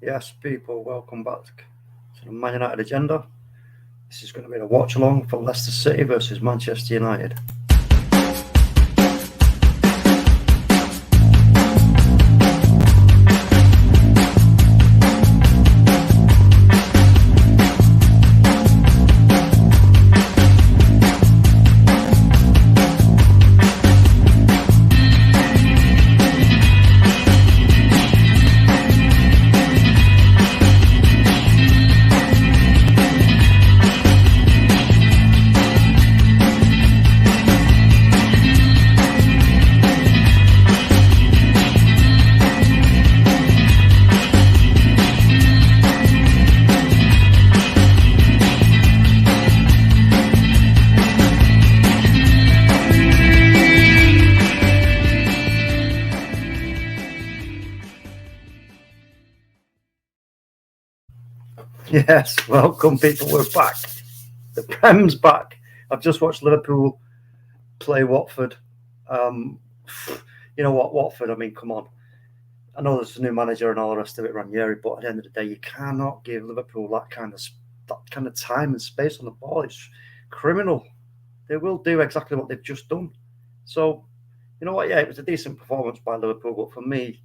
Yes, people, welcome back to the Man United agenda. This is going to be the watch along for Leicester City versus Manchester United. Yes, welcome, people. We're back. The Prem's back. I've just watched Liverpool play Watford. You know what, Watford? I mean, come on. I know there's a new manager and all the rest of it, Ranieri, but at the end of the day, you cannot give Liverpool that kind of time and space on the ball. It's criminal. They will do exactly what they've just done. So, you know what? Yeah, it was a decent performance by Liverpool, but for me,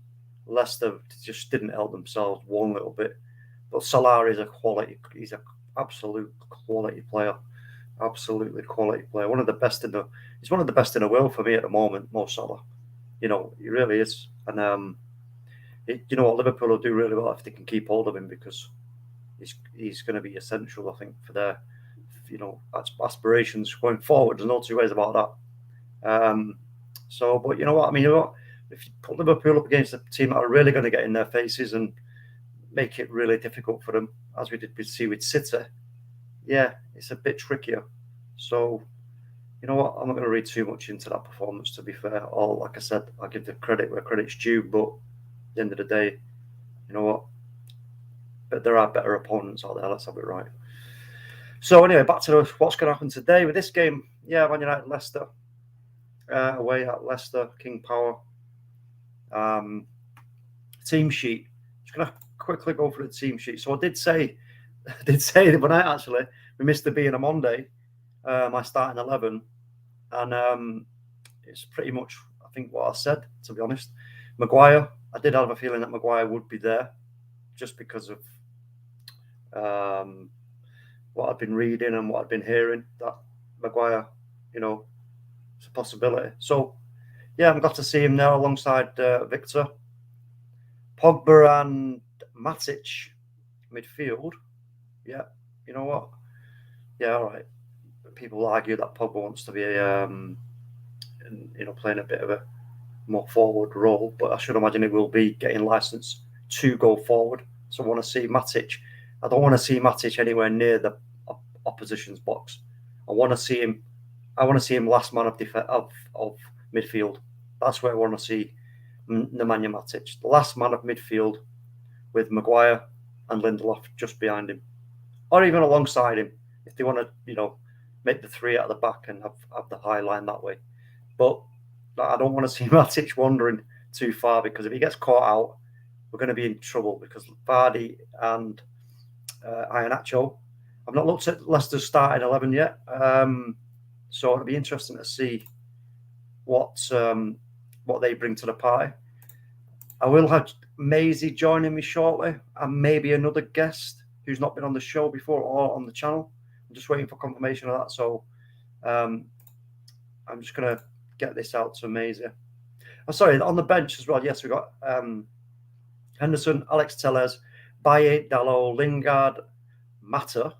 Leicester just didn't help themselves one little bit. But Salah is he's an absolute quality player. Absolutely quality player. He's one of the best in the world for me at the moment, Mo Salah. You know, he really is. And you know what, Liverpool will do really well if they can keep hold of him because he's going to be essential, I think, for their aspirations going forward. There's no two ways about that. But you know what, I mean, if you put Liverpool up against a team that are really going to get in their faces and make it really difficult for them, as we did see with City, yeah, it's a bit trickier. So, you know what, I'm not going to read too much into that performance, to be fair. Or, like I said, I'll give the credit where credit's due, but at the end of the day, you know what, but there are better opponents out there, let's have it right. So, anyway, back to what's going to happen today with this game. Yeah, Man United Leicester, away at Leicester, King Power. Team sheet. Just going to quickly go through the team sheet. So I did say that when I actually we missed the being a Monday, my starting 11, and it's pretty much I think what I said, to be honest. Maguire, I did have a feeling that Maguire would be there, just because of what I've been reading and what I've been hearing, that Maguire, it's a possibility. So yeah, I'm glad to see him now alongside Victor, Pogba, and Matic midfield. Yeah, you know what? Yeah, all right. People argue that Pogba wants to be playing a bit of a more forward role, but I should imagine it will be getting license to go forward. So I want to see Matic. I don't want to see Matic anywhere near the opposition's box. I want to see him. I want to see him last man of midfield. That's where I want to see Nemanja Matic, the last man of midfield, with Maguire and Lindelof just behind him, or even alongside him, if they want to, make the three at the back and have the high line that way. But I don't want to see Matic wandering too far, because if he gets caught out, we're going to be in trouble, because Vardy and Iheanacho, I've not looked at Leicester's starting 11 yet, so it'll be interesting to see what they bring to the party. I will have MAISEY joining me shortly, and maybe another guest who's not been on the show before or on the channel. I'm just waiting for confirmation of that. So I'm just going to get this out to MAISEY. Oh, sorry, on the bench as well. Yes, we've got Henderson, Alex Telles, Baye, Dalot, Lingard, Mata,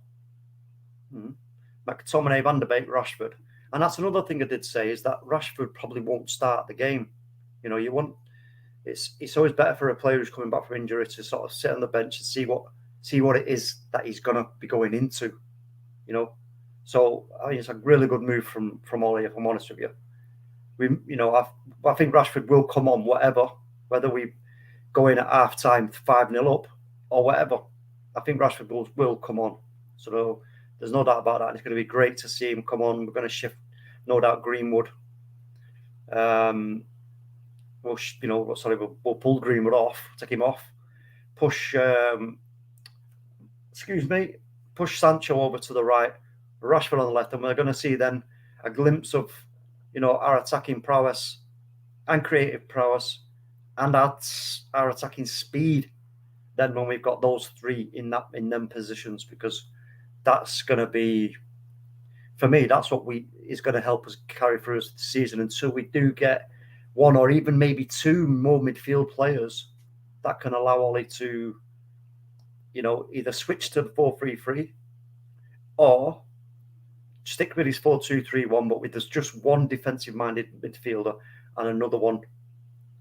McTominay, Van der Beek, Rashford. And that's another thing I did say, is that Rashford probably won't start the game. You want... It's always better for a player who's coming back from injury to sort of sit on the bench and see what it is that he's going to be going into, So I think it's a really good move from Ollie, if I'm honest with you. I think Rashford will come on, whether we go in at half time 5-0 up or whatever. I think Rashford will come on. So there's no doubt about that. And it's going to be great to see him come on. We're going to shift, no doubt, Greenwood. We'll pull Greenwood off, take him off, push Sancho over to the right, Rashford on the left, and we're going to see then a glimpse of, our attacking prowess and creative prowess and our attacking speed. Then when we've got those three in them positions, because that's going to be, for me, that's what is going to help us carry through the season until we do get one or even maybe two more midfield players that can allow Ollie to, either switch to the 4-3-3 or stick with his 4-2-3-1, but with just one defensive-minded midfielder and another one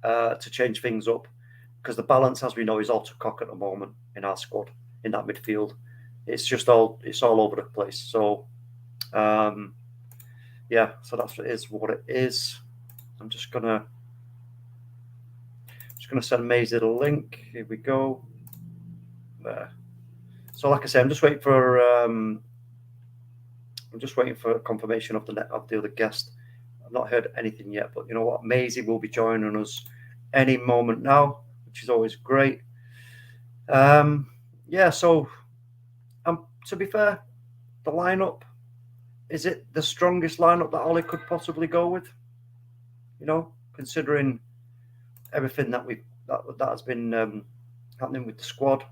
to change things up. Because the balance, as we know, is all to cock at the moment in our squad, in that midfield. It's all over the place. So, so that's what it is. I'm just gonna send Maisie the link. Here we go. There. So, like I say, I'm just waiting for confirmation of the other guest. I've not heard anything yet, but you know what? Maisie will be joining us any moment now, which is always great. So to be fair, the lineup, is it the strongest lineup that Ollie could possibly go with? Considering everything that has been happening with the squad.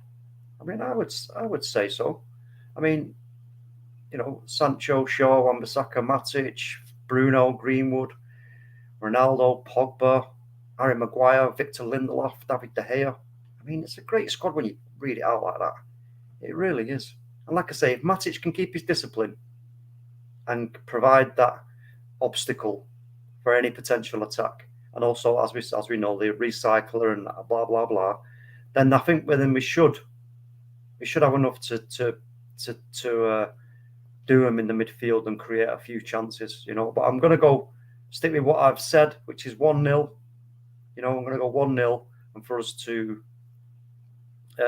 I mean, I would say so. I mean, Sancho, Shaw, Wan-Bissaka, Matic, Bruno, Greenwood, Ronaldo, Pogba, Harry Maguire, Victor Lindelof, David De Gea. I mean, it's a great squad when you read it out like that. It really is. And like I say, if Matic can keep his discipline and provide that obstacle for any potential attack, and also, as we know, the recycler and blah blah blah, then I think we should have enough to do them in the midfield and create a few chances, But I'm going to stick with what I've said, which is 1-0. I'm going to go 1-0, and for us to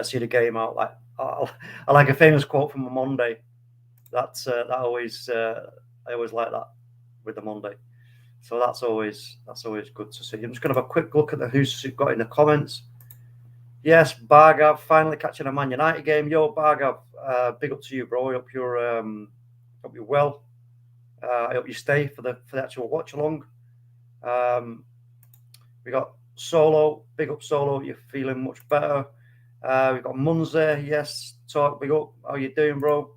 see the game out. Like I like a famous quote from OMONDI. I always like that with the Monday. So that's always good to see. I'm just going to have a quick look at who's got in the comments. Yes, Bargav finally catching a Man United game. Yo, Bargav, big up to you, bro. I hope you're well. I hope you stay for the actual watch along. We got Solo, big up Solo. You're feeling much better. We've got Munze, yes. Talk, big up. How you doing, bro?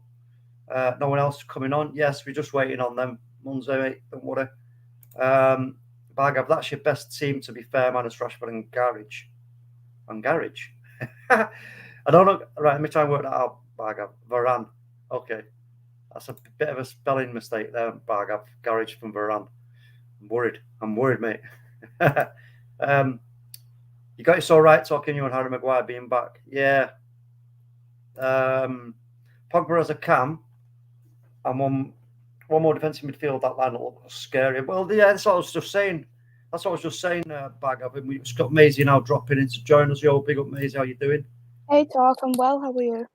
No one else coming on. Yes, we're just waiting on them. Munze, mate, don't worry. Bargav, that's your best team, to be fair, minus Rashford and Garage. I don't know. Right, let me try and work that out, Bargav. Varane. Okay. That's a bit of a spelling mistake there, Bargav. Garage from Varane. I'm worried, mate. You got it so right talking you and Harry Maguire being back. Yeah. Pogba as a cam and one more defensive midfield. That line looks scary. Well, yeah, that's what I was just saying. Bargav. And we've got Maisie now dropping in to join us. Yo, big up, Maisie. How you doing? Hey, Talk. I'm well. How are you?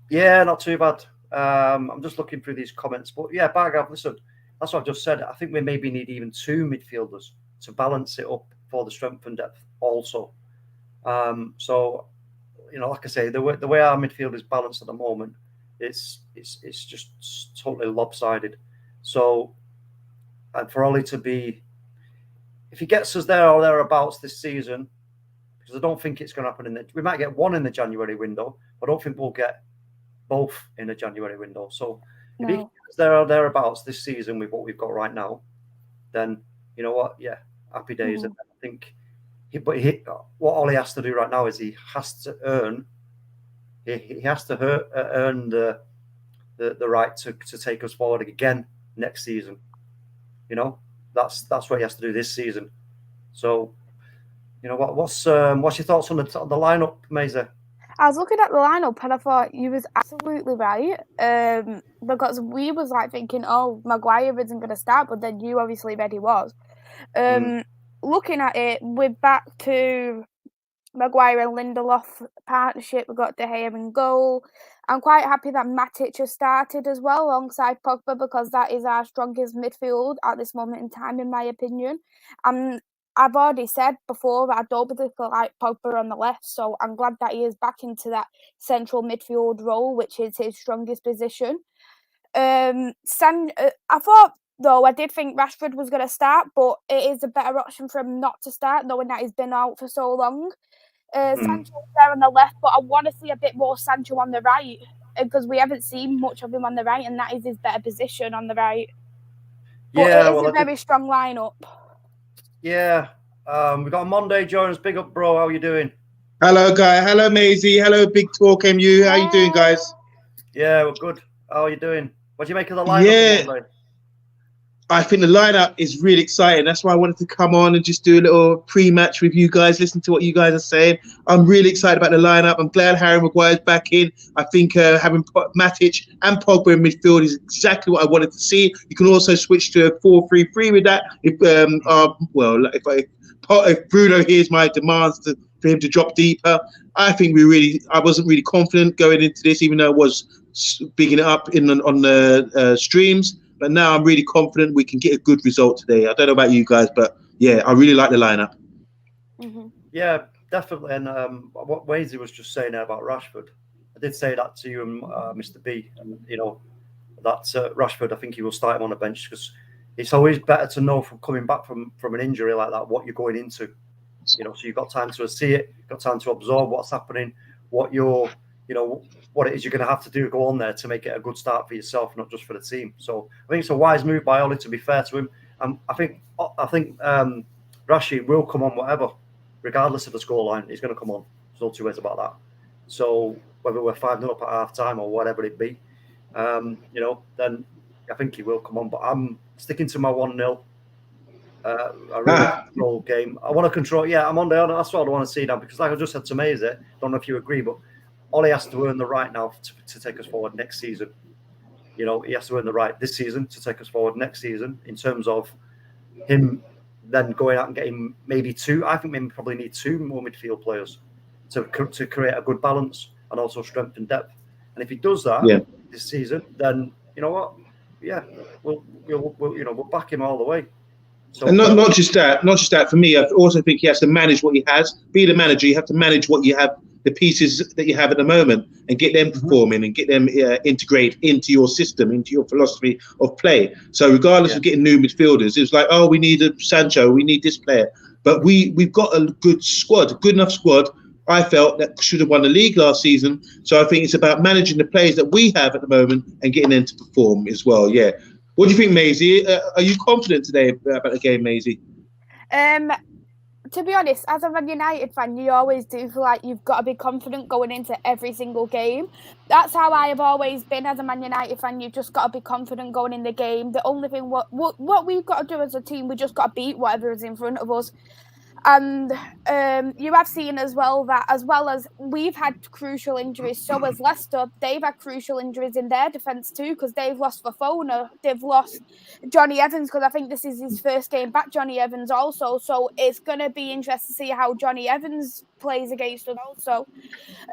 Yeah, not too bad. I'm just looking through these comments. But yeah, Bargav, listen, that's what I've just said. I think we maybe need even two midfielders to balance it up for the strength and depth also. So, like I say, the way our midfield is balanced at the moment, it's just totally lopsided. So, and for Ollie to be, if he gets us there or thereabouts this season, because I don't think it's going to happen we might get one in the January window, but I don't think we'll get both in the January window. So if he gets there or thereabouts this season with what we've got right now, then you know what? Yeah, happy days. Mm-hmm. And I think, what Ollie has to do right now is he has to earn the right to take us forward again next season. That's what he has to do this season. So, what's your thoughts on the lineup, Maisie? I was looking at the lineup and I thought you was absolutely right. Because we was like thinking, oh, Maguire isn't going to start, but then you obviously read he was. Looking at it, we're back to Maguire and Lindelof partnership. We've got De Gea in goal. I'm quite happy that Matic has started as well alongside Pogba, because that is our strongest midfield at this moment in time, in my opinion. I'm I've already said before that I don't particularly like Pogba on the left, so I'm glad that he is back into that central midfield role, which is his strongest position. I thought, though, I did think Rashford was going to start, but it is a better option for him not to start, knowing that he's been out for so long. Sancho's there on the left, but I want to see a bit more Sancho on the right, because we haven't seen much of him on the right, and that is his better position on the right. But it is a very strong lineup. Yeah. We got Monday Jones. Big up, bro. How you doing? Hello, Guy. Hello, Maisie. Hello, Big Talk MU. How you doing, guys? Yeah, we're good. How are you doing? What do you make of the lineup? Yeah, I think the lineup is really exciting. That's why I wanted to come on and just do a little pre-match with you guys, listen to what you guys are saying. I'm really excited about the lineup. I'm glad Harry Maguire's back in. I think having Matic and Pogba in midfield is exactly what I wanted to see. You can also switch to a 4-3-3 with that. If Bruno hears my demands for him to drop deeper, I think I wasn't really confident going into this, even though I was bigging it up on the streams. But now I'm really confident we can get a good result today. I don't know about you guys, but yeah, I really like the lineup. Mm-hmm. Yeah, definitely. And what Maisey was just saying about Rashford, I did say that to you and Mr. B. And that Rashford, I think he will start him on the bench, because it's always better to know from coming back from an injury like that what you're going into. So you've got time to see it, you've got time to absorb what's happening, what what it is you're going to have to do, go on there to make it a good start for yourself, not just for the team. So I think it's a wise move by Oli, to be fair to him. I think Rashi will come on whatever, regardless of the scoreline. He's going to come on. There's no two ways about that. So whether we're 5-0 up at half time or whatever it be, then I think he will come on. But I'm sticking to my 1-0. A really control game. I want to control. Yeah, I'm on there. That's what I want to see now, because like I just said to Maisy, don't know if you agree, but Ollie has to earn the right now to take us forward next season. He has to earn the right this season to take us forward next season, in terms of him then going out and getting maybe two. I think maybe probably need two more midfield players to create a good balance and also strength and depth. And if he does that this season, then you know what? Yeah, we'll back him all the way. So, and not just that. For me, I also think he has to manage what he has. Be the manager, you have to manage what you have, the pieces that you have at the moment, and get them performing and get them integrate into your system, into your philosophy of play. So regardless of getting new midfielders, it was like, oh, we need a Sancho, we need this player. But we've got a good squad, a good enough squad, I felt, that should have won the league last season. So I think it's about managing the players that we have at the moment and getting them to perform as well. Yeah. What do you think, Maisie? Are you confident today about the game, Maisie? To be honest, as a Man United fan, you always do feel like you've got to be confident going into every single game. That's how I have always been as a Man United fan. You've just got to be confident going in the game. The only thing, what we've got to do as a team, we just got to beat whatever is in front of us. And you have seen as well that, as well as we've had crucial injuries, so has Leicester. They've had crucial injuries in their defence too, because they've lost Fofana, they've lost Johnny Evans, because I think this is his first game back, Johnny Evans also. So it's going to be interesting to see how Johnny Evans plays against us also.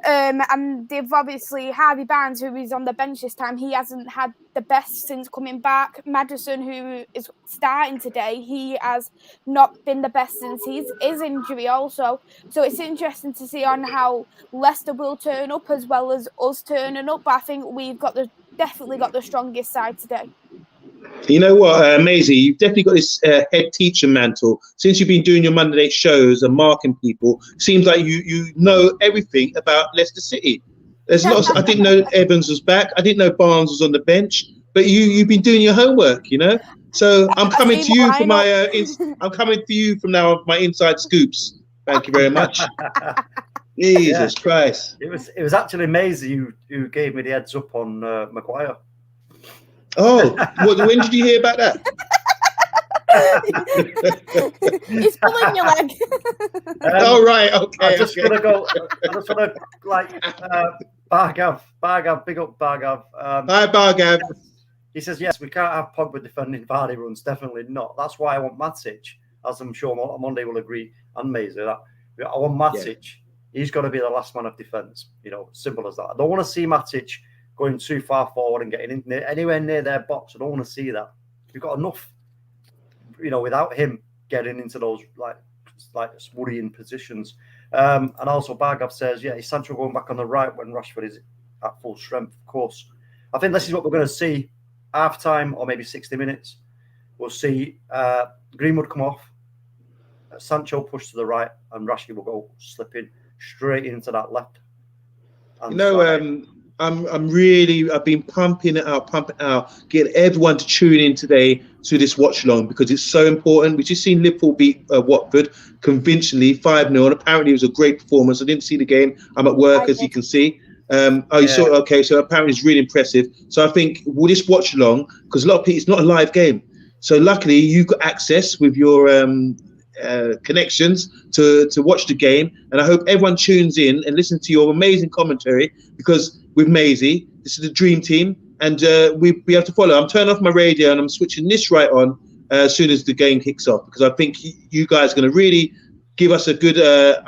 And they've obviously Harvey Barnes, who is on the bench this time. He hasn't had the best since coming back. Maddison, who is starting today, he has not been the best since his injury also. So it's interesting to see on how Leicester will turn up as well as us turning up. But I think we've definitely got the strongest side today. You know what, Maisie, you've definitely got this head teacher mantle. Since you've been doing your Monday night shows and marking people, seems like you know everything about Leicester City. There's lots. I didn't know Evans was back. I didn't know Barnes was on the bench. But you've been doing your homework, So I'm coming to you for my. I'm coming to you from now my inside scoops. Thank you very much. Jesus Christ! It was actually Maisy who gave me the heads up on Maguire. Oh, when did you hear about that? He's pulling your leg. Oh, right, okay. I just want to Bargav, big up Bargav. Hi, Bargav. He says, yes, we can't have Pogba defending Vardy runs, definitely not. That's why I want Matic, as I'm sure Monday will agree, and Maisy, that I want Matic. Yeah. He's got to be the last man of defence, simple as that. I don't want to see Matic going too far forward and getting anywhere near their box. I don't want to see that. We've got enough, without him getting into those like worrying positions. And also Bargav says, yeah, is Sancho going back on the right when Rashford is at full strength? Of course. I think this is what we're going to see half time or maybe 60 minutes. We'll see Greenwood come off, Sancho push to the right, and Rashford will go slipping straight into that left. You know, I've been pumping it out, getting everyone to tune in today to this watch along because it's so important. We just seen Liverpool beat Watford convincingly 5-0. And apparently it was a great performance. I didn't see the game. I'm at work, as you can see. You saw it? Okay, so apparently it's really impressive. So I think we'll just watch along because a lot of people, it's not a live game. So luckily you got access with your connections to watch the game, and I hope everyone tunes in and listens to your amazing commentary because with MAISEY, this is the dream team, and we have to follow. I'm turning off my radio and I'm switching this right on as soon as the game kicks off because I think you guys are going to really give us a good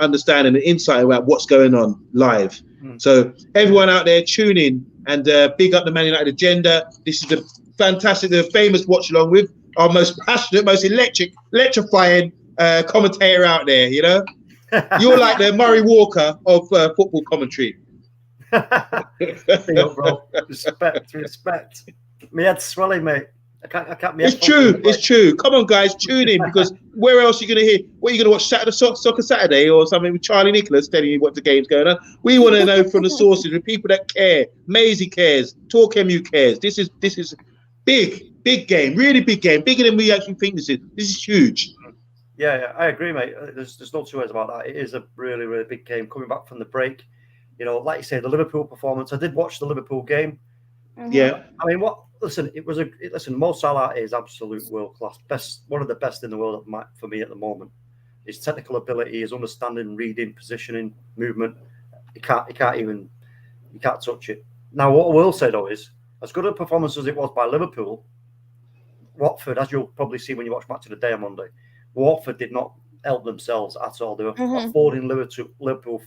understanding and insight about what's going on live. So everyone out there, tune in and big up the Man United agenda. This is the fantastic, the famous watch along with our most passionate, most electrifying commentator out there. You know, you're like the Murray Walker of football commentary. Bro. Respect. My head's swelling, mate. I can't. It's true. Come on, guys, tune in because where else are you going to hear? What are you going to watch? Soccer Saturday or something with Charlie Nicholas telling you what the game's going on? We want to know from the sources, with people that care. MAISEY cares. TalkMU cares. This is big game, really big game, bigger than we actually think this is. This is huge. Yeah, I agree, mate. There's no two ways about that. It is a really, really big game coming back from the break. You know, like you say, the Liverpool performance. I did watch the Liverpool game. Yeah. I mean, listen, Mo Salah is absolute world class, one of the best in the world for me at the moment. His technical ability, his understanding, reading, positioning, movement. You can't touch it. Now, what I will say though is, as good a performance as it was by Liverpool, Watford, as you'll probably see when you watch Match of the Day on Monday, Watford did not help themselves at all. They were affording Liverpool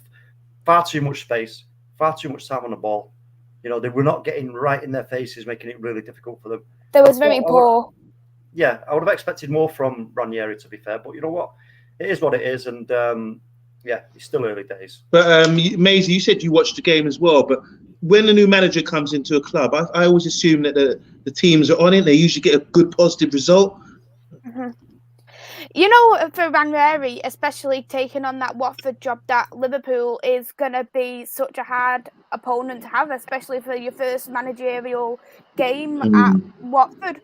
far too much space, far too much time on the ball. You know, they were not getting right in their faces, making it really difficult for them. They was very poor. I would have expected more from Ranieri, to be fair. But you know what? It is what it is. And, it's still early days. But, MAISEY, you said you watched the game as well. But when a new manager comes into a club, I always assume that the teams are on it. They usually get a good, positive result. You know, for Ranieri, especially taking on that Watford job, that Liverpool is going to be such a hard opponent to have, especially for your first managerial game at Watford.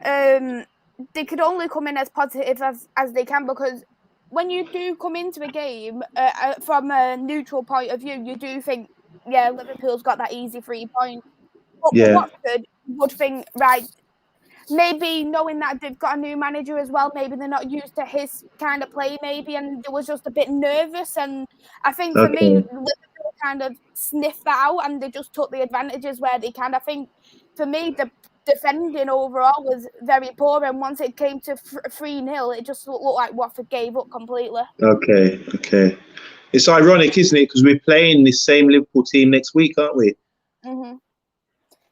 They could only come in as positive as they can, because when you do come into a game from a neutral point of view, you do think, yeah, Liverpool's got that easy 3 point. But Watford would think, right, maybe knowing that they've got a new manager as well, maybe they're not used to his kind of play, and they was just a bit nervous. And I think for me, Liverpool kind of sniffed that out and they just took the advantages where they can. I think for me, the defending overall was very poor, and once it came to 3-0, it just looked like Watford gave up completely. Okay. It's ironic, isn't it? Because we're playing this same Liverpool team next week, aren't we?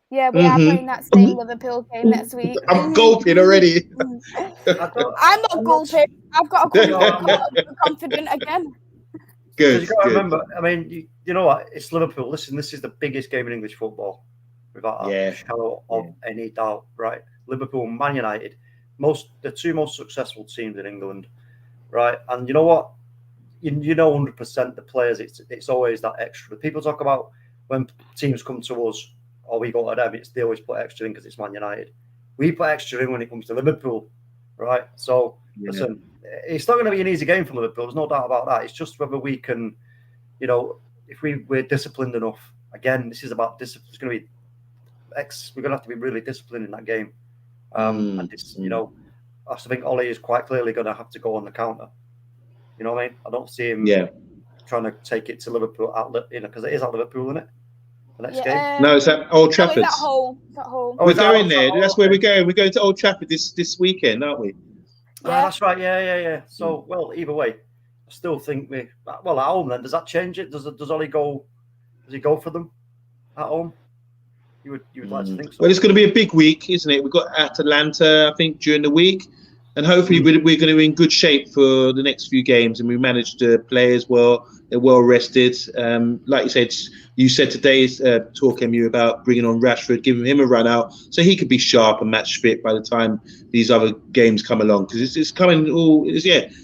Yeah, we are playing that same Liverpool game next week. I'm gulping already. I'm not gulping. I've got to come confident again. Good. You got to remember, I mean, you know what? It's Liverpool. Listen, this is the biggest game in English football, without a shadow of any doubt, right? Liverpool, Man United, the two most successful teams in England, right? And you know what? You know 100% the players, it's always that extra. People talk about when teams come to us or we go to them, they always put extra in because it's Man United. We put extra in when it comes to Liverpool, right? So, listen, it's not going to be an easy game for Liverpool. There's no doubt about that. It's just whether we can, if we're disciplined enough. Again, this is about discipline. It's going to be we're going to have to be really disciplined in that game. And it's, I think Ollie is quite clearly going to have to go on the counter. You know what I mean? I don't see him trying to take it to Liverpool because it is at Liverpool, isn't it? The next game? No, it's at Old Trafford. It's at home. We're going there. That's where we're going. We're going to Old Trafford this weekend, aren't we? Yeah. That's right. Yeah. So, well, either way, I still think at home then, does that change it? Does Ollie go? Does he go for them at home? You would like to think so. Well, it's going to be a big week, isn't it? We've got Atalanta, I think, during the week. And hopefully we're going to be in good shape for the next few games, and we managed to play as well. They're well rested. Like you said today's talk, MU, about bringing on Rashford, giving him a run out so he could be sharp and match fit by the time these other games come along. Because it's coming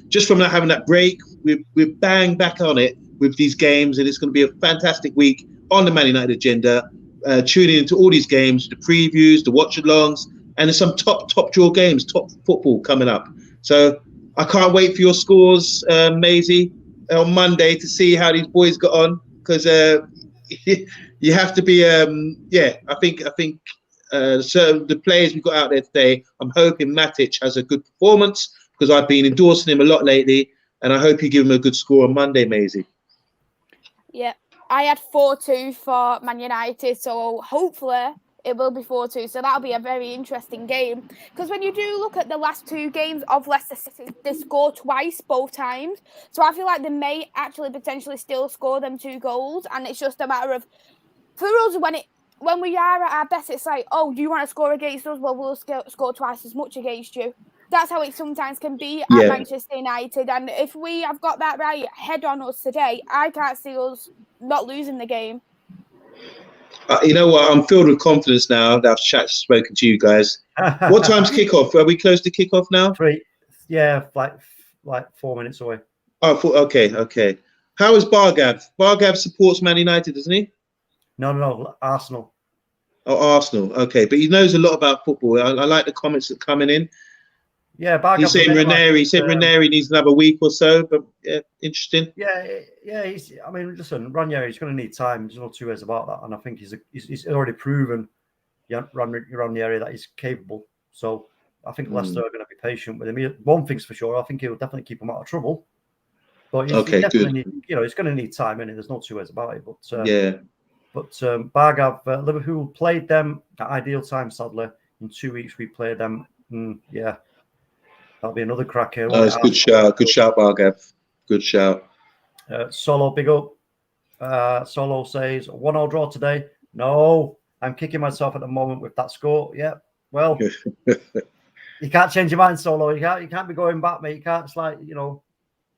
just from having that break, we're bang back on it with these games, and it's going to be a fantastic week on the Man United agenda. Tuning into all these games, the previews, the watch-alongs, and there's some top draw games, top football coming up. So I can't wait for your scores, Maisie, on Monday to see how these boys got on, because you have to be. I think so the players we got out there today, I'm hoping Matic has a good performance, because I've been endorsing him a lot lately, and I hope you give him a good score on Monday, Maisie. Yeah, I had 4-2 for Man United, so hopefully it will be 4-2, so that'll be a very interesting game. Because when you do look at the last 2 games of Leicester City, they score twice, both times. So I feel like they may actually potentially still score them 2 goals, and it's just a matter of, for us, when we are at our best, it's like, oh, do you want to score against us? Well, we'll score twice as much against you. That's how it sometimes can be at Manchester United. And if we have got that right head on us today, I can't see us not losing the game. You know what? I'm filled with confidence now that I've spoken to you guys. What time's kickoff? Are we close to kickoff now? 3. Yeah, like 4 minutes away. Oh, okay. How is Bargav? Bargav supports Man United, doesn't he? No, Arsenal. Oh, Arsenal. Okay, but he knows a lot about football. I like the comments that are coming in. Yeah, Bargav. He's saying Ranieri. He said Ranieri needs another week or so, but yeah, interesting. Yeah. I mean, listen, Ranieri's going to need time. There's no 2 ways about that, and I think he's already proven, Ranieri, that he's capable. So I think Leicester are going to be patient with him. One thing's for sure, I think he'll definitely keep him out of trouble. But he's definitely he's going to need time, and there's no 2 ways about it. But But Bargav, Liverpool played them at ideal time. Sadly, in 2 weeks we played them. That'll be another cracker. Oh, it's good shout, Bargav. Good shout. Solo, big up. Solo says 1-0 draw today. No, I'm kicking myself at the moment with that score. Yeah, well, you can't change your mind, Solo. You can't be going back, mate. You can't. It's like,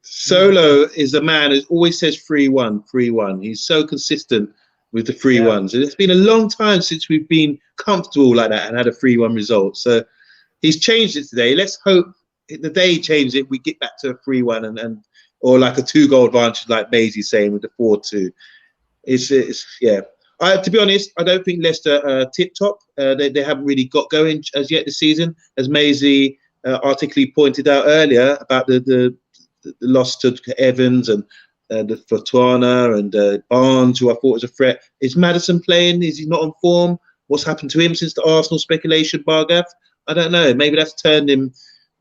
Solo is a man who always says 3-1, 3-1. He's so consistent with the 3-1s. And it's been a long time since we've been comfortable like that and had a 3-1 result. So he's changed it today. Let's hope the day he changes it, we get back to a 3-1 and or like a 2-goal advantage, like Maisie's saying, with the 4-2. It's to be honest, I don't think Leicester are tip-top. They haven't really got going as yet this season, as Maisie articulately pointed out earlier about the loss to Evans and the Fortuna and Barnes, who I thought was a threat. Is Maddison playing? Is he not on form? What's happened to him since the Arsenal speculation, Bargav? I don't know. Maybe that's turned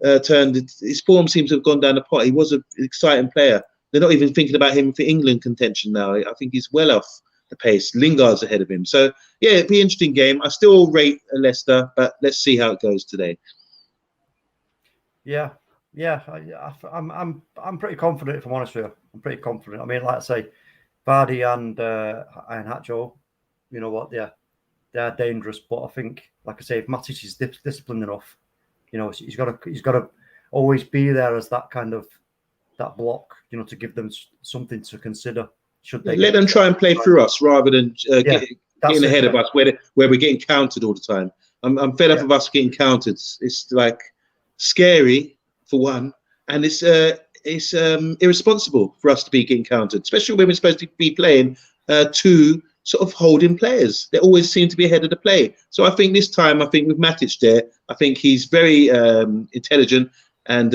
his form seems to have gone down the pot. He was an exciting player. They're not even thinking about him for England contention now. I think he's well off the pace. Lingard's ahead of him. So yeah, it'd be an interesting game. I still rate Leicester, but let's see how it goes today. Yeah, I'm pretty confident, if I'm honest with you. I'm pretty confident. I mean, like I say, Vardy and Hacho, you know what, they're dangerous. But I think, like I say, if Matic is disciplined enough, he's got to always be there as that kind of that block, to give them something to consider. Should they let them try and play through us rather than getting ahead of us where we're getting countered all the time. I'm fed up of us getting countered. It's like scary for one, and it's irresponsible for us to be getting countered, especially when we're supposed to be playing 2 sort of holding players. They always seem to be ahead of the play. So I think this time, with Matic there, I think he's very intelligent and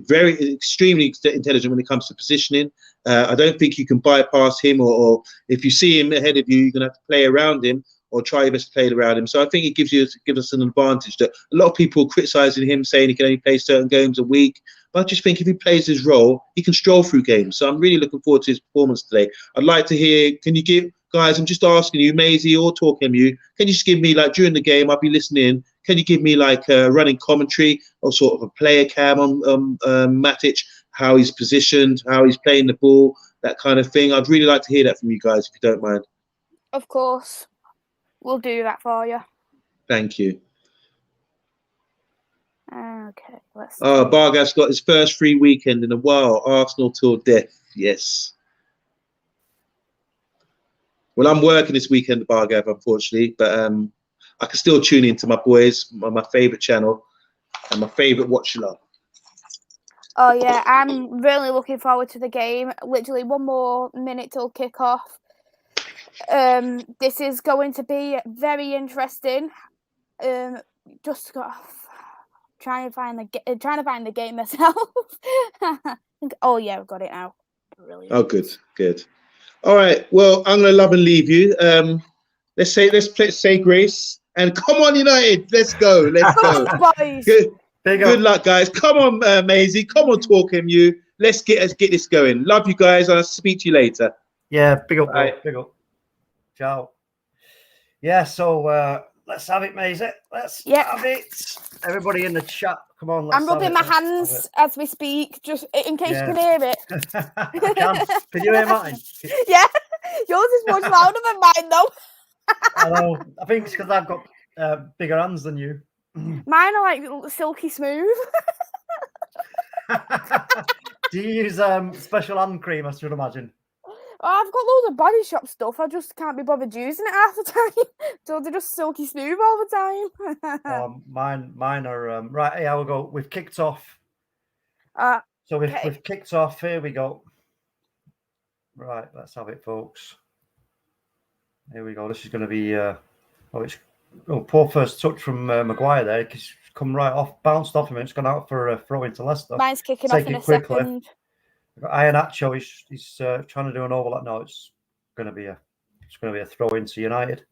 very extremely intelligent when it comes to positioning. I don't think you can bypass him, or if you see him ahead of you, you're going to have to play around him or try your best to play around him. So I think it gives us an advantage. That a lot of people are criticising him, saying he can only play certain games a week. But I just think if he plays his role, he can stroll through games. So I'm really looking forward to his performance today. I'd like to hear, can you give, guys, I'm just asking you, Maisie or TalkMU, can you just give me, like, during the game, I'll be listening, can you give me, like, a running commentary or sort of a player cam on Matic, how he's positioned, how he's playing the ball, that kind of thing? I'd really like to hear that from you guys, if you don't mind. Of course. We'll do that for you. Thank you. Okay, let's. Oh, Bargav's got his first free weekend in a while. Arsenal till death. Yes. Well, I'm working this weekend, Bargav, unfortunately, but I can still tune into my boys, my favourite channel, and my favourite Watchalong. Oh yeah, I'm really looking forward to the game. Literally 1 more minute till kickoff. This is going to be very interesting. Just got trying to find the game myself. Oh yeah, I've got it now. Brilliant. Oh, good. All right. Well, I'm gonna love and leave you. Let's say grace and come on, United. Let's go. Boys. Good luck, guys. Come on, Maisie. Come on, TalkMU. Let's get this going. Love you guys. I'll speak to you later. Yeah, big up, Bye. big up. Ciao. Yeah, so let's have it, Maisie. Let's have it. Everybody in the chat, come on. I'm rubbing my hands as we speak, just in case you can hear it. I can. Can you hear mine? Yeah, yours is much louder than mine, though. I know. I think it's because I've got bigger hands than you. Mine are like silky smooth. Do you use special hand cream, I should imagine? Oh, I've got loads of Body Shop stuff. I just can't be bothered using it half the time. So they're just silky smooth all the time. Mine are right. Here we go. We've kicked off. So we've kicked off. Here we go. Right, let's have it, folks. Here we go. This is going to be. Poor first touch from Maguire there. He's come right off, bounced off him. It's gone out for a throw into Leicester. Mine's kicking off in a second. Iheanacho, he's trying to do an overlap. No, it's going to be a throw into United.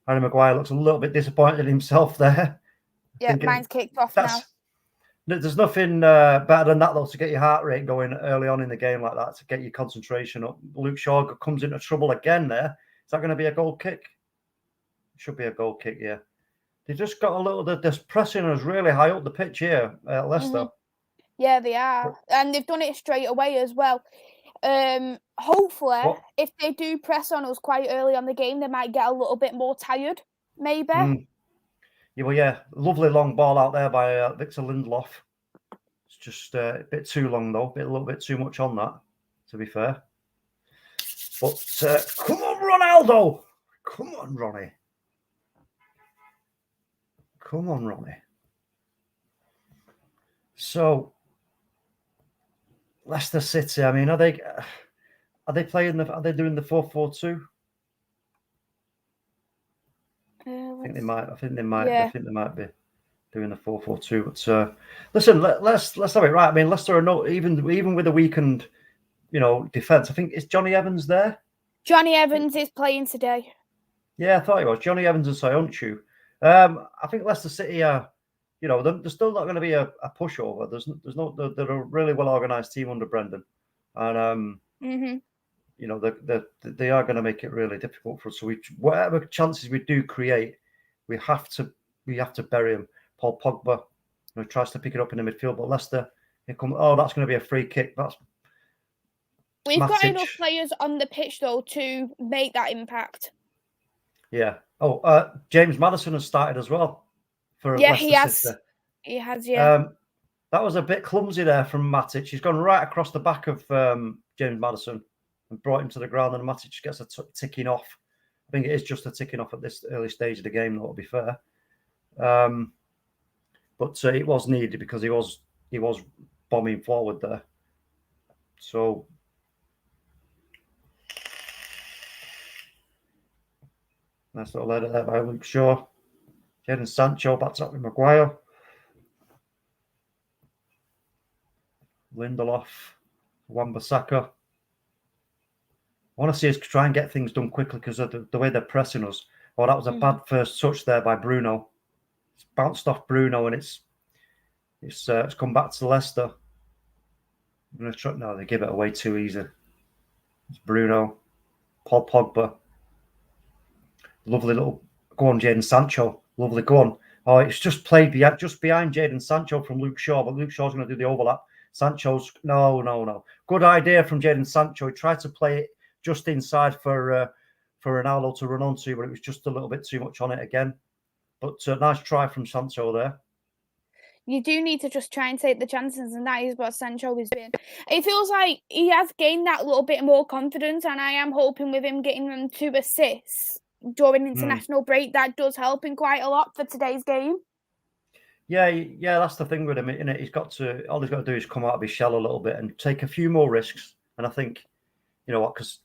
Harry Maguire looks a little bit disappointed in himself there. Yeah, mine's kicked off now. There's nothing better than that, though, to get your heart rate going early on in the game like that, to get your concentration up. Luke Shaw comes into trouble again there. Is that going to be a goal kick? It should be a goal kick, yeah. They just got a little, this pressing is really high up the pitch here at Leicester. Mm-hmm. Yeah, they are. And they've done it straight away as well. Hopefully, if they do press on us quite early on the game, they might get a little bit more tired, maybe. Yeah, lovely long ball out there by Victor Lindelof. It's just a bit too long, though. A little bit too much on that, to be fair. But come on, Ronaldo! Come on, Ronnie. Come on, Ronnie. So, Leicester City. I mean, are they playing Are they doing the 4-4-2? I think they might. I think they might be doing the 4-4-2. But listen, let's have it right. I mean, Leicester are not even with a weakened, defense. I think is Johnny Evans there. Johnny Evans is playing today. Yeah, I thought he was. Johnny Evans and Soyuncu. I think Leicester City are, they're still not going to be a pushover. They're a really well organised team under Brendan, and they are going to make it really difficult for us. So whatever chances we do create, we have to bury them. Paul Pogba, tries to pick it up in the midfield, but Leicester, that's going to be a free kick. We've got enough players on the pitch though to make that impact. Yeah. James Maddison has started as well. He has. He has, yeah. That was a bit clumsy there from Matic. He's gone right across the back of James Maddison and brought him to the ground, and Matic gets a ticking off. I think it is just a ticking off at this early stage of the game, though, to be fair. But it was needed because he was bombing forward there. So nice little header there by Luke Shaw. Jadon Sancho backs up with Maguire. Lindelof, Wan-Bissaka. I want to see us try and get things done quickly because of the way they're pressing us. Oh, that was a bad first touch there by Bruno. It's bounced off Bruno and it's come back to Leicester. I'm going to try. No, they give it away too easy. It's Bruno, Paul Pogba. Lovely little go on, Jadon Sancho. Lovely go on. Oh, it's just played just behind Jadon Sancho from Luke Shaw, but Luke Shaw's going to do the overlap. Sancho's no. Good idea from Jadon Sancho. He tried to play it just inside for Ronaldo to run onto, but it was just a little bit too much on it again. But nice try from Sancho there. You do need to just try and take the chances, and that is what Sancho is doing. It feels like he has gained that little bit more confidence, and I am hoping with him getting them 2 assists during international break, that does help him quite a lot for today's game. Yeah, that's the thing with him, isn't it? All he's got to do is come out of his shell a little bit and take a few more risks. And I think, you know what, because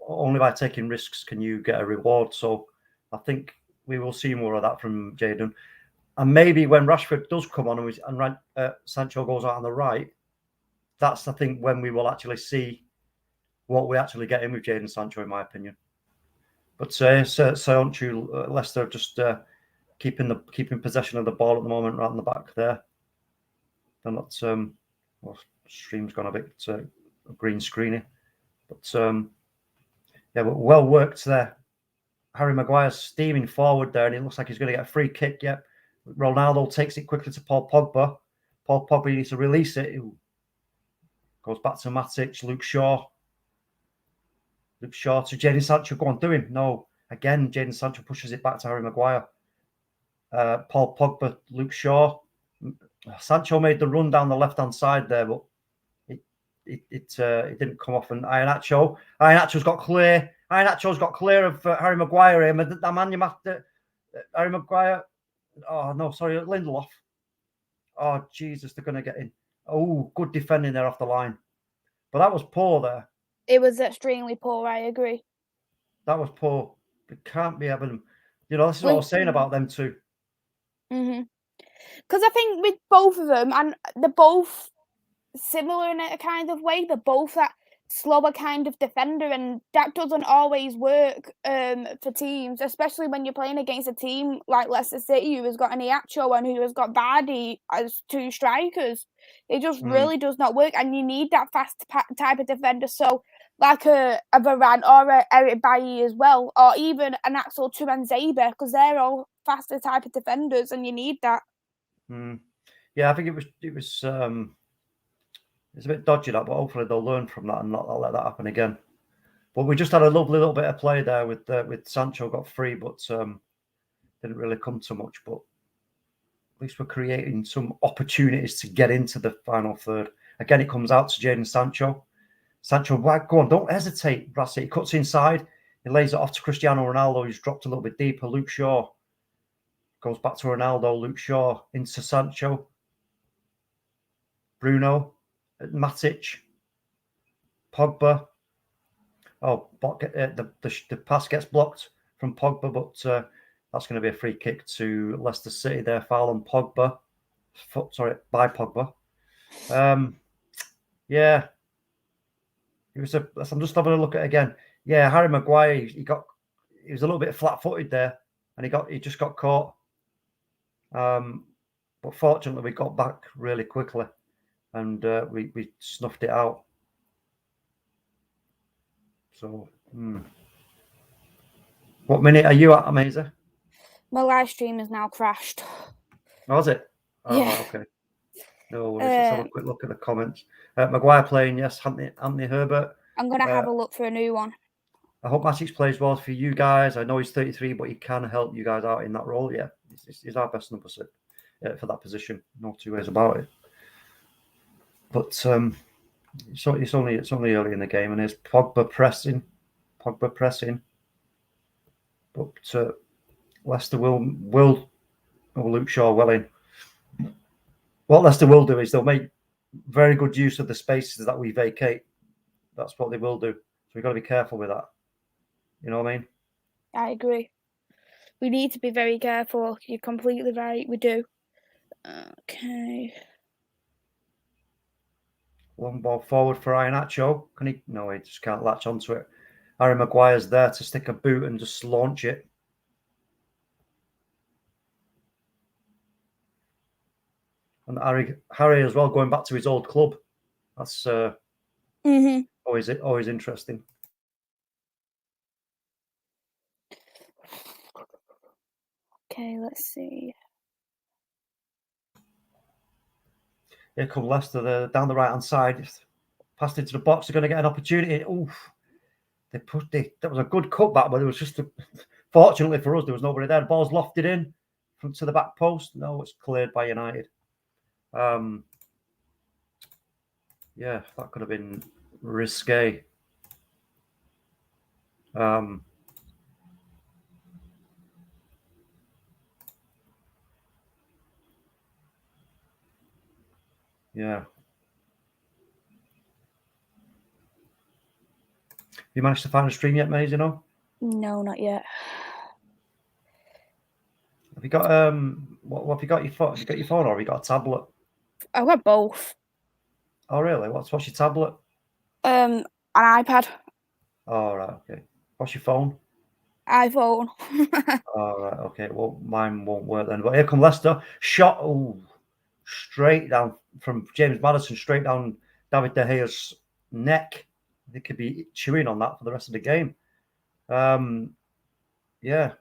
only by taking risks can you get a reward. So I think we will see more of that from Jadon. And maybe when Rashford does come on and Sancho goes out on the right, that's, I think, when we will actually see what we actually get in with Jadon Sancho, in my opinion. But so aren't you, Leicester, just keeping possession of the ball at the moment, right in the back there. They're not. Stream's gone a bit green screeny, but well worked there. Harry Maguire's steaming forward there, and it looks like he's going to get a free kick. Yep. Ronaldo takes it quickly to Paul Pogba. Paul Pogba needs to release it. Ooh. Goes back to Matic. Luke Shaw to Jadon Sancho. Go on, do him. No. Again, Jadon Sancho pushes it back to Harry Maguire. Paul Pogba, Luke Shaw. Sancho made the run down the left-hand side there, but it didn't come off. And Iheanacho's got clear. Iheanacho's got clear of Harry Maguire. Harry Maguire. Oh, no, sorry, Lindelof. Oh, Jesus, they're going to get in. Oh, good defending there off the line. But that was poor there. It was extremely poor, I agree. That was poor. It can't be having them. You know, this is what I was saying about them too. Because I think with both of them, and they're both similar in a kind of way, they're both that slower kind of defender, and that doesn't always work for teams, especially when you're playing against a team like Leicester City, who has got an Iheanacho and who has got Vardy as 2 strikers. It just really does not work, and you need that fast type of defender. So like a Varane or a Eric Bailly as well, or even an Axel Tuanzebe, because they're all faster type of defenders, and you need that. Yeah, I think it was it's a bit dodgy that, but hopefully they'll learn from that and not let that happen again. But we just had a lovely little bit of play there with Sancho got free, but didn't really come to much. But at least we're creating some opportunities to get into the final third. Again, it comes out to Jadon Sancho. Sancho, go on, don't hesitate. That's it. He cuts inside. He lays it off to Cristiano Ronaldo, who's dropped a little bit deeper. Luke Shaw goes back to Ronaldo. Luke Shaw into Sancho. Bruno. Matic, Pogba. Oh, the pass gets blocked from Pogba, but that's going to be a free kick to Leicester City. There, foul on Pogba. By Pogba. Yeah, it was I'm just having a look at it again. Yeah, Harry Maguire. He was a little bit flat-footed there, and he just got caught. But fortunately, we got back really quickly. And we snuffed it out. So, what minute are you at, Maisey? My live stream is now crashed. Oh, is it? Oh, yeah. Okay. No worries. Let's have a quick look at the comments. Maguire playing, yes. Anthony Herbert. I'm going to have a look for a new one. I hope Matic plays well for you guys. I know he's 33, but he can help you guys out in that role. Yeah, he's our best number 6 for that position. No 2 ways about it. But it's only early in the game, and there's Pogba pressing. But Leicester will Luke Shaw well in. What Leicester will do is they'll make very good use of the spaces that we vacate. That's what they will do. So we've got to be careful with that. You know what I mean? I agree. We need to be very careful. You're completely right. We do. Okay. Long ball forward for Iheanacho. Can he? No, he just can't latch onto it. Harry Maguire's there to stick a boot and just launch it. And Harry as well, going back to his old club. That's always interesting. Okay, let's see. Here come Leicester. They're down the right-hand side. Passed into the box. They're going to get an opportunity. Oof. That was a good cutback, but it was just fortunately for us, there was nobody there. The ball's lofted in to the back post. No, it's cleared by United. Yeah, that could have been risque. Yeah. You managed to find a stream yet, Maisie? No, not yet. Have you got what have you got your phone? Have you got your phone or have you got a tablet? I've got both. Oh really? What's your tablet? An iPad. Oh right, okay. What's your phone? iPhone. Oh right, okay. Well, mine won't work then. But here come Leicester. Shot straight down from James Maddison, straight down David De Gea's neck. They could be chewing on that for the rest of the game. Yeah,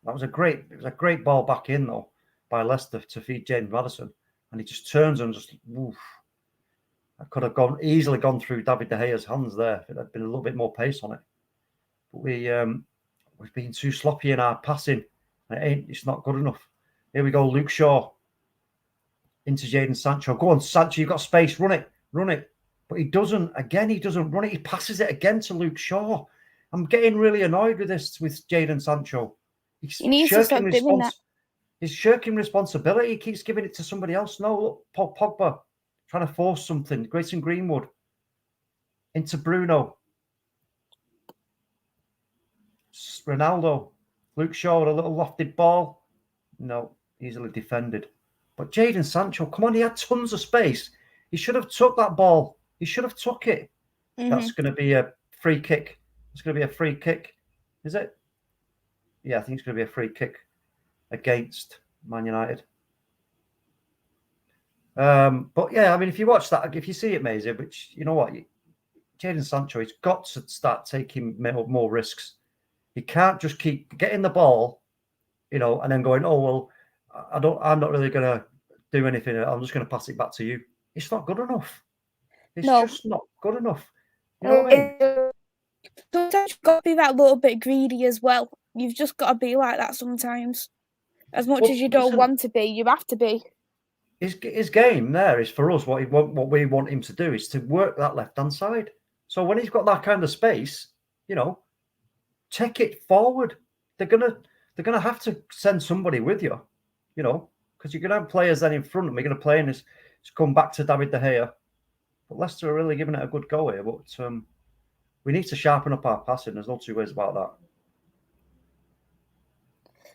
that was a great ball back in though by Leicester to feed James Maddison, and he just turns and just oof. I could have easily gone through David De Gea's hands there if it had been a little bit more pace on it. But we've been too sloppy in our passing. It's not good enough. Here we go, Luke Shaw into Jadon Sancho. Go on, Sancho, you've got space. Run it. But he doesn't. Again, he doesn't run it. He passes it again to Luke Shaw. I'm getting really annoyed with this with Jadon Sancho. He needs to stop doing that. He's shirking responsibility. He keeps giving it to somebody else. No, look, Pogba trying to force something. Grayson Greenwood into Bruno. Ronaldo. Luke Shaw with a little lofted ball. No, easily defended. But Jadon Sancho, come on, he had tons of space. He should have took that ball. He should have took it. Mm-hmm. That's going to be a free kick. It's going to be a free kick. Is it? Yeah, I think it's going to be a free kick against Man United. But yeah, I mean, if you watch that, if you see it, Maisie, which, you know what, Jadon Sancho, he's got to start taking more risks. He can't just keep getting the ball, you know, and then going, oh, well, I'm not really going to do anything. I'm just going to pass it back to you. It's not good enough. It's just not good enough. You know what I mean? Sometimes you've got to be that little bit greedy as well. You've just got to be like that sometimes. As much as you don't want to be, you have to be. His game there is for us. What we want him to do is to work that left-hand side. So when he's got that kind of space, you know, take it forward. They're gonna have to send somebody with you, you know, because you're gonna have players then in front and we're gonna play and it's come back to David De Gea. But Leicester are really giving it a good go here. But we need to sharpen up our passing. There's no two ways about that.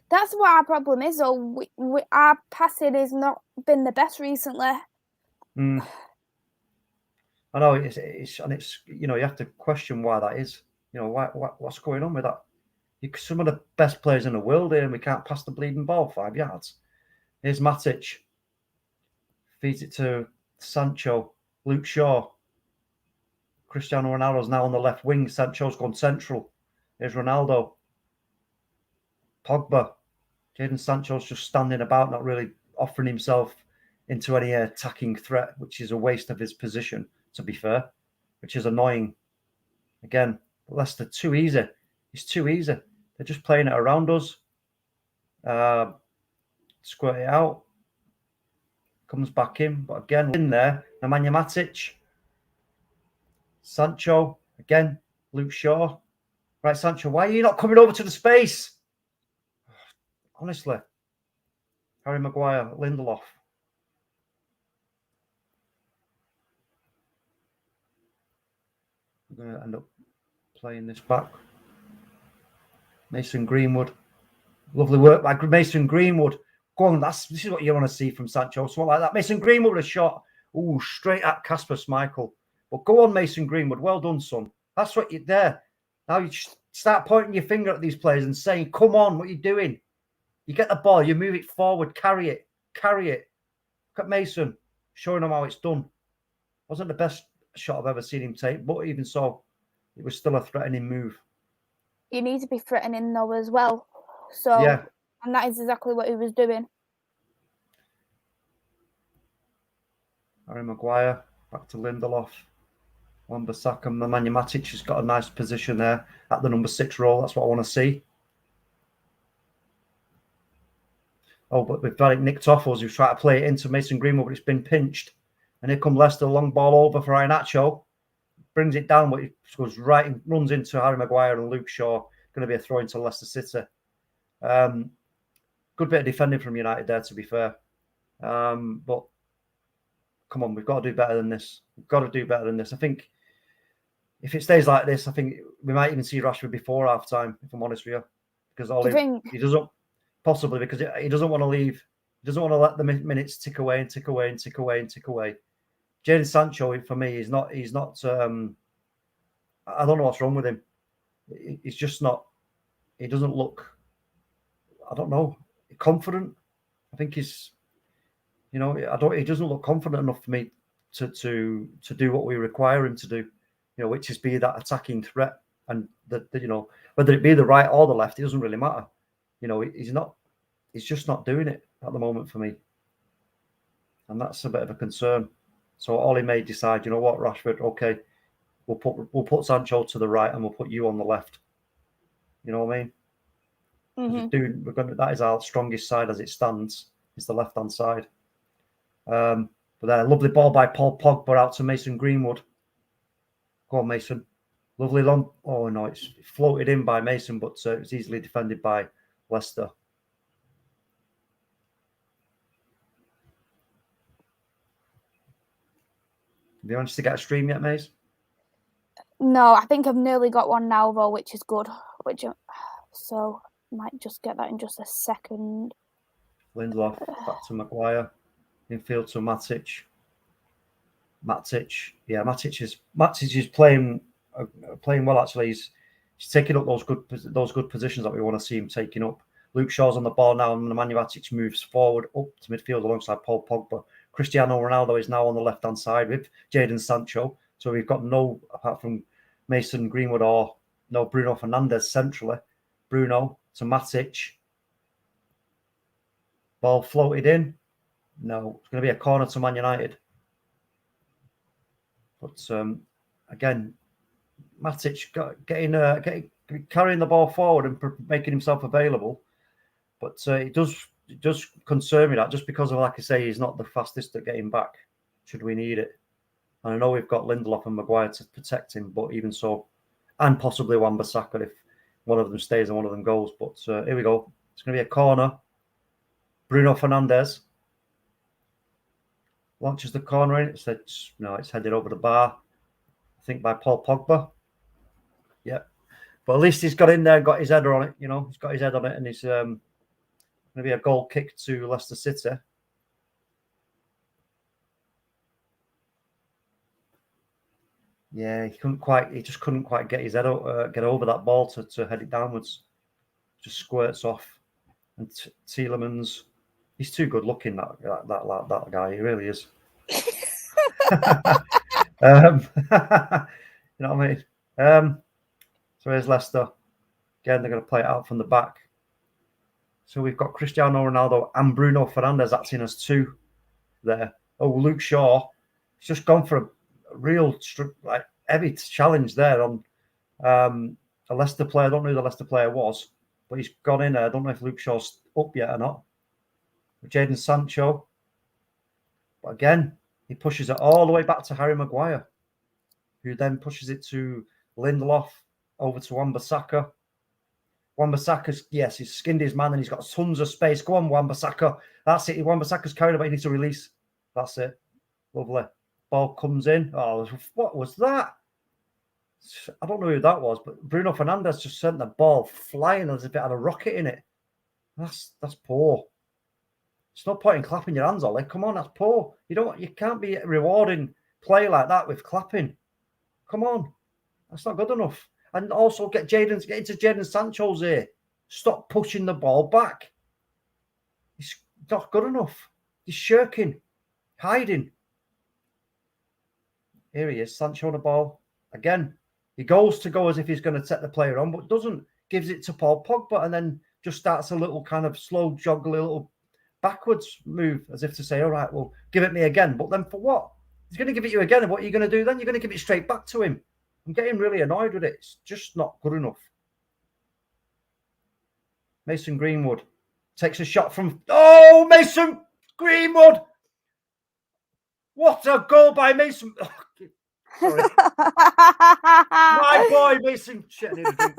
That's what our problem is, though. Our passing has not been the best recently. I know it's you know, you have to question why that is. You know, what's going on with that? Some of the best players in the world here, and we can't pass the bleeding ball 5 yards. Here's Matic. Feeds it to Sancho. Luke Shaw. Cristiano Ronaldo's now on the left wing. Sancho's gone central. Here's Ronaldo. Pogba. Jadon Sancho's just standing about, not really offering himself into any attacking threat, which is a waste of his position, to be fair, which is annoying. Again, Leicester, too easy. It's too easy. They're just playing it around us. Squirt it out. Comes back in. But again, in there, Nemanja Matic. Sancho. Again, Luke Shaw. Right, Sancho, why are you not coming over to the space? Honestly. Harry Maguire, Lindelof. We're going to end up playing this back. Mason Greenwood. Lovely work by Mason Greenwood. Go on, this is what you want to see from Sancho. Something like that. Mason Greenwood with a shot. Ooh, straight at Kasper Schmeichel. But go on, Mason Greenwood. Well done, son. That's what you're there. Now you start pointing your finger at these players and saying, come on, what are you doing? You get the ball, you move it forward, carry it. Look at Mason, showing them how it's done. Wasn't the best shot I've ever seen him take, but even so, it was still a threatening move. You need to be threatening though as well. So, yeah. And that is exactly what he was doing. Harry Maguire, back to Lindelof. Wan-Bissaka, Nemanja Matic has got a nice position there at the number 6 role. That's what I want to see. Oh, but we've got it nicked off us. We've tried to play it into Mason Greenwood, but it's been pinched. And here come Leicester, long ball over for Iheanacho. Brings it down, but it goes right and runs into Harry Maguire and Luke Shaw. Going to be a throw into Leicester City. Good bit of defending from United there, to be fair. But come on, we've got to do better than this. We've got to do better than this. I think if it stays like this, I think we might even see Rashford before half time, if I'm honest with you. Because he doesn't, possibly because he doesn't want to leave. He doesn't want to let the minutes tick away and tick away and tick away and tick away. Jadon Sancho, for me, he's not. I don't know what's wrong with him. He's just not. He doesn't look. I don't know. Confident. I think he's. He doesn't look confident enough for me to do what we require him to do. Which is be that attacking threat, and that whether it be the right or the left, it doesn't really matter. He's not. He's just not doing it at the moment for me, and that's a bit of a concern. So Ollie may decide, you know what, Rashford, okay, we'll put Sancho to the right and we'll put you on the left. You know what I mean? Mm-hmm. That is our strongest side as it stands. It's the left hand side. But then a lovely ball by Paul Pogba out to Mason Greenwood. Go on, Mason. Lovely long. Oh no, it's floated in by Mason, but it's easily defended by Leicester. Have you managed to get a stream yet, Maze? No, I think I've nearly got one now, though, which is good. So might just get that in just a second. Lindelof back to Maguire. Infield to Matic. Yeah, Matic is playing well. Actually, he's taking up those good positions that we want to see him taking up. Luke Shaw's on the ball now, and Nemanja Matic moves forward up to midfield alongside Paul Pogba. Cristiano Ronaldo is now on the left-hand side with Jadon Sancho. So we've got no, apart from Mason Greenwood or no Bruno Fernandes centrally. Bruno to Matic. Ball floated in. No, it's going to be a corner to Man United. But again, Matic carrying the ball forward and making himself available. But it does concern me that just because of, like I say, he's not the fastest at getting back, should we need it. And I know we've got Lindelof and Maguire to protect him, but even so, and possibly Wan-Bissaka if one of them stays and one of them goes. But here we go. It's going to be a corner. Bruno Fernandes launches the corner in. It's headed over the bar, I think, by Paul Pogba. Yeah. But at least he's got in there and got his header on it. He's got his head on it, and he's going to be a goal kick to Leicester City. Yeah, he just couldn't quite get his head get over that ball to head it downwards. Just squirts off. And Tielemans, he's too good looking, that guy. He really is. You know what I mean? So here's Leicester. Again, they're going to play it out from the back. So we've got Cristiano Ronaldo and Bruno Fernandes acting as two there. Oh, Luke Shaw. He's just gone for a real heavy challenge there on a Leicester player. I don't know who the Leicester player was, but he's gone in there. I don't know if Luke Shaw's up yet or not. Jadon Sancho. But again, he pushes it all the way back to Harry Maguire, who then pushes it to Lindelof, over to Wan-Bissaka. Wan-Bissaka's, yes, he's skinned his man and he's got tons of space. Go on, Wan-Bissaka. That's it. Wan-Bissaka's carried away. He needs to release. That's it. Lovely. Ball comes in. Oh, what was that? I don't know who that was, but Bruno Fernandes just sent the ball flying as if it had a rocket in it. That's poor. It's no point in clapping your hands, Ollie. Come on, that's poor. You can't be rewarding play like that with clapping. Come on. That's not good enough. And also get into Jadon Sancho's ear. Stop pushing the ball back. It's not good enough. He's shirking, hiding. Here he is, Sancho on the ball. Again, he goes to go as if he's going to set the player on, but doesn't. Gives it to Paul Pogba and then just starts a little kind of slow jog, a little backwards move, as if to say, all right, well, give it me again. But then for what? He's going to give it you again. And what are you going to do then? You're going to give it straight back to him. I'm getting really annoyed with it. It's just not good enough. Mason Greenwood. Takes a shot from... Oh, Mason Greenwood! What a goal by Mason... Oh, sorry. My boy, Mason... Shit, I need a drink.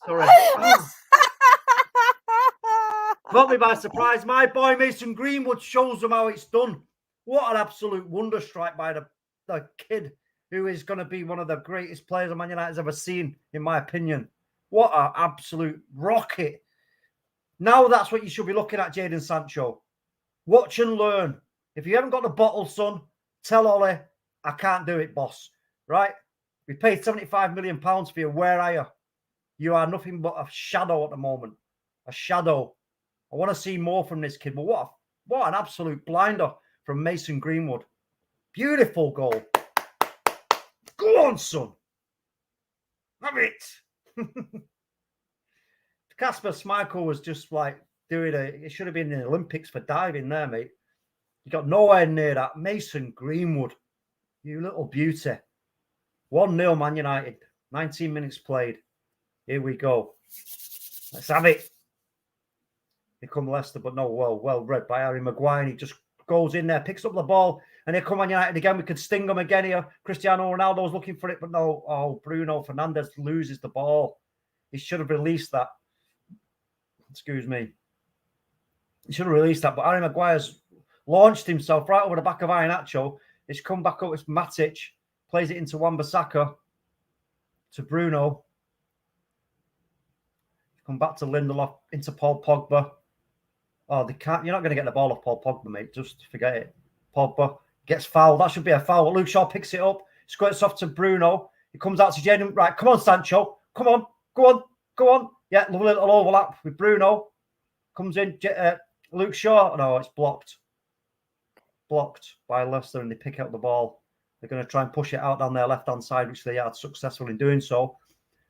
Sorry. Oh. Caught me by surprise. My boy, Mason Greenwood, shows them how it's done. What an absolute wonder strike by the kid who is going to be one of the greatest players Man United's ever seen, in my opinion. What an absolute rocket. Now that's what you should be looking at, Jadon Sancho. Watch and learn. If you haven't got the bottle, son, tell Ollie, I can't do it, boss. Right? We paid £75 million for you. Where are you? You are nothing but a shadow at the moment. A shadow. I want to see more from this kid. But what an absolute blinder from Mason Greenwood. Beautiful goal. Go on, son. Have it. Kasper Schmeichel was just like doing it should have been in the Olympics for diving there, mate. You got nowhere near that. Mason Greenwood, you little beauty. 1-0 Man United. 19 minutes played. Here we go. Let's have it. Here come Leicester, but no, well read by Harry Maguire. And he just goes in there, picks up the ball, and here come Man United again. We could sting them again here. Cristiano Ronaldo's looking for it, but no. Oh, Bruno Fernandes loses the ball. He should have released that. Excuse me. He should have released that, but Harry Maguire's launched himself right over the back of Iheanacho. It's come back up. It's Matic. Plays it into Wan-Bissaka. To Bruno. Come back to Lindelof. Into Paul Pogba. Oh, they can't. You're not going to get the ball off Paul Pogba, mate. Just forget it. Pogba gets fouled. That should be a foul. Luke Shaw picks it up. Squirts off to Bruno. He comes out to Jadon. Right, come on, Sancho. Come on. Go on. Go on. Yeah, lovely little overlap with Bruno. Comes in. Luke Shaw. No, it's blocked. Blocked by Leicester, and they pick up the ball. They're going to try and push it out down their left-hand side, which they are successful in doing so.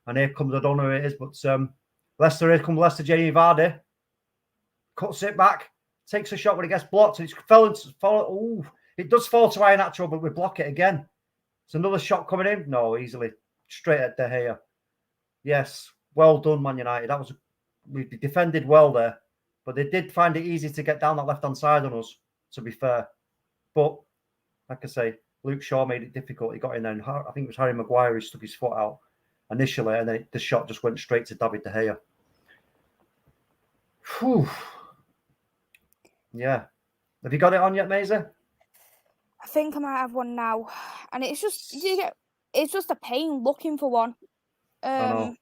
And here comes, I don't know who it is, but Leicester, here comes Leicester, Jamie Vardy. Cuts it back. Takes a shot when it gets blocked. And it does fall to Iheanacho, but we block it again. It's another shot coming in. No, easily. Straight at De Gea. Yes. Well done, Man United. We defended well there. But they did find it easy to get down that left-hand side on us, to be fair. But, like I say, Luke Shaw made it difficult. He got in there, and I think it was Harry Maguire who stuck his foot out initially, and then the shot just went straight to David De Gea. Whew. Yeah. Have you got it on yet, Maisie? I think I might have one now. And it's just, it's just a pain looking for one. I know.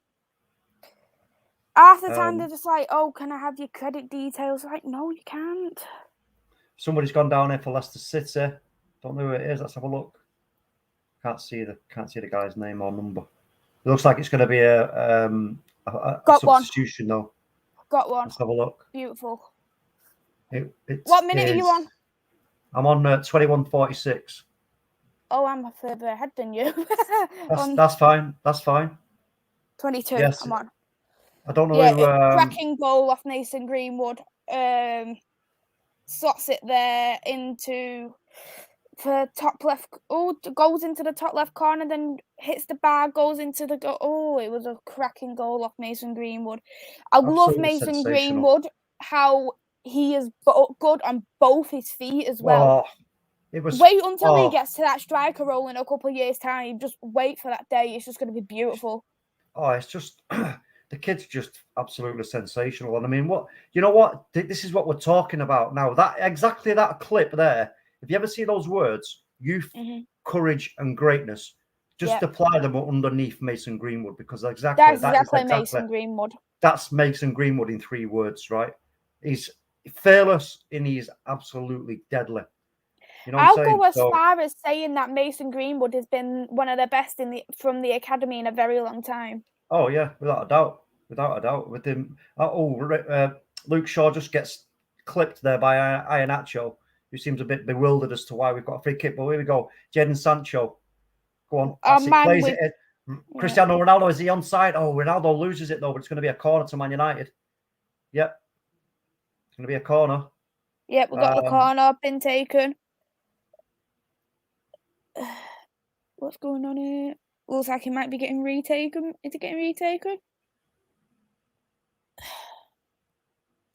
Half the time they're just like, oh, can I have your credit details? Like, no, you can't. Somebody's gone down here for Leicester City. Don't know who it is. Let's have a look. Can't see the guy's name or number. It looks like it's going to be a substitution though. Got one. Let's have a look. Beautiful. What minute are you on? I'm on 21:46. Oh, I'm further ahead than you. That's fine. That's fine. 22. Yes. I'm on. I don't know who. Cracking goal off Mason Greenwood. Slots it there into the top left. Oh, goes into the top left corner, then hits the bar, goes into the goal. Oh, it was a cracking goal off Mason Greenwood. I love Mason Greenwood, how he is good on both his feet as well. Wait until he gets to that striker role in a couple of years' time. Just wait for that day. It's just going to be beautiful. Oh, it's just the kid's just absolutely sensational. And I mean, you know what? This is what we're talking about now. Exactly that clip there. If you ever see those words, youth, courage, and greatness, just apply them underneath Mason Greenwood, because that's exactly Mason Greenwood. That's Mason Greenwood in 3 words, right? He's fearless and he's absolutely deadly. You know I'll go as far as saying that Mason Greenwood has been one of the best from the academy in a very long time. Oh yeah, without a doubt. With him, Luke Shaw just gets clipped there by Iheanacho, who seems a bit bewildered as to why we've got a free kick. But here we go, Jadon Sancho. Go on, plays it. Cristiano Ronaldo, is he onside? Oh, Ronaldo loses it though, but it's going to be a corner to Man United. Yep, it's going to be a corner. Yep, we've got the corner been taken. What's going on here? Looks like it might be getting retaken. Is it getting retaken?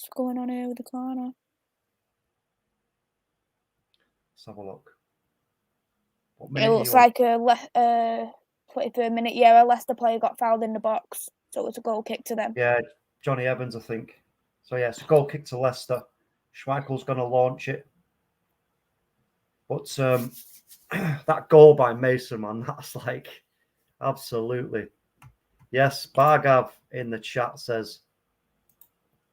What's going on here with the corner? Let's have a look. It looks like a 23rd minute. Yeah, a Leicester player got fouled in the box, so it's a goal kick to them. Yeah, Johnny Evans, I think. So yeah, it's a goal kick to Leicester. Schmeichel's going to launch it, but that goal by Mason, man, that's like absolutely. Yes, Bargav in the chat says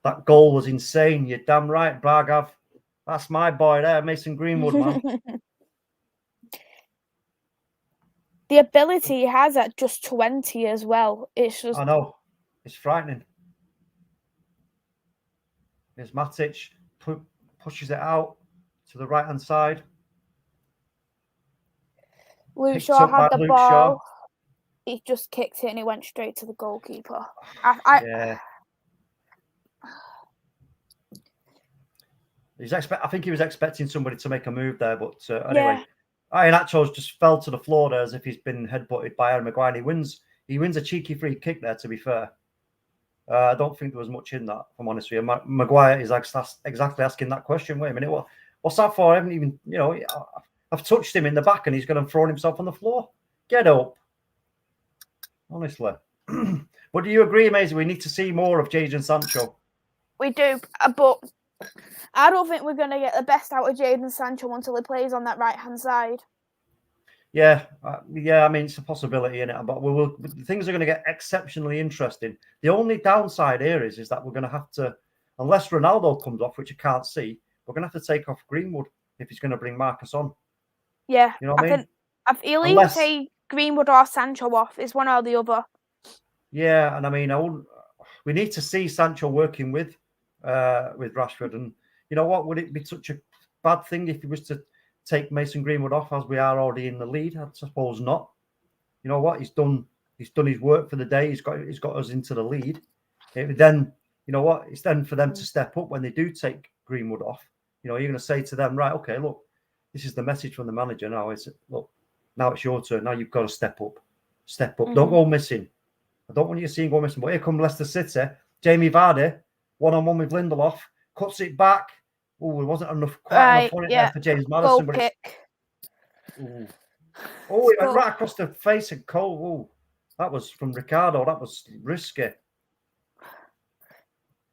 that goal was insane. You're damn right, Bargav. That's my boy there, Mason Greenwood, man. The ability he has at just 20 as well. It's just... I know. It's frightening. There's Matic, pushes it out to the right-hand side. Luke Shaw had the ball. He just kicked it and it went straight to the goalkeeper. Yeah. I think he was expecting somebody to make a move there, but anyway, Iheanacho's just fell to the floor there as if he's been headbutted by Harry Maguire. He wins a cheeky free kick there, to be fair. I don't think there was much in that, if I'm honest with you. Maguire is exactly asking that question. Wait a minute, what's that for? I haven't even, I've touched him in the back and he's going to throw himself on the floor. Get up. Honestly. But do you agree, Maisie, we need to see more of Jadon Sancho? We do, but I don't think we're going to get the best out of Jadon Sancho until he plays on that right-hand side. Yeah, I mean, it's a possibility, in it, but things are going to get exceptionally interesting. The only downside here is that we're going to have to, unless Ronaldo comes off, which I can't see, we're going to have to take off Greenwood if he's going to bring Marcus on. Yeah, you know what I mean? I feel you say Greenwood or Sancho off. It's one or the other. Yeah, and I mean, we need to see Sancho working with Rashford, and you know what? Would it be such a bad thing if he was to take Mason Greenwood off as we are already in the lead? I suppose not. You know what? He's done his work for the day. He's got us into the lead. Then you know what? It's then for them to step up when they do take Greenwood off. You're going to say to them, right? Okay, look, this is the message from the manager now. Now it's your turn. Now you've got to step up. Step up. Mm-hmm. Don't go missing. I don't want you to see him go missing. But here come Leicester City. Jamie Vardy, one-on-one with Lindelof, cuts it back. Oh, there wasn't enough on it there for James Maddison. Goal kick. It went right across the face of Cole. Oh, that was from Ricardo. That was risky.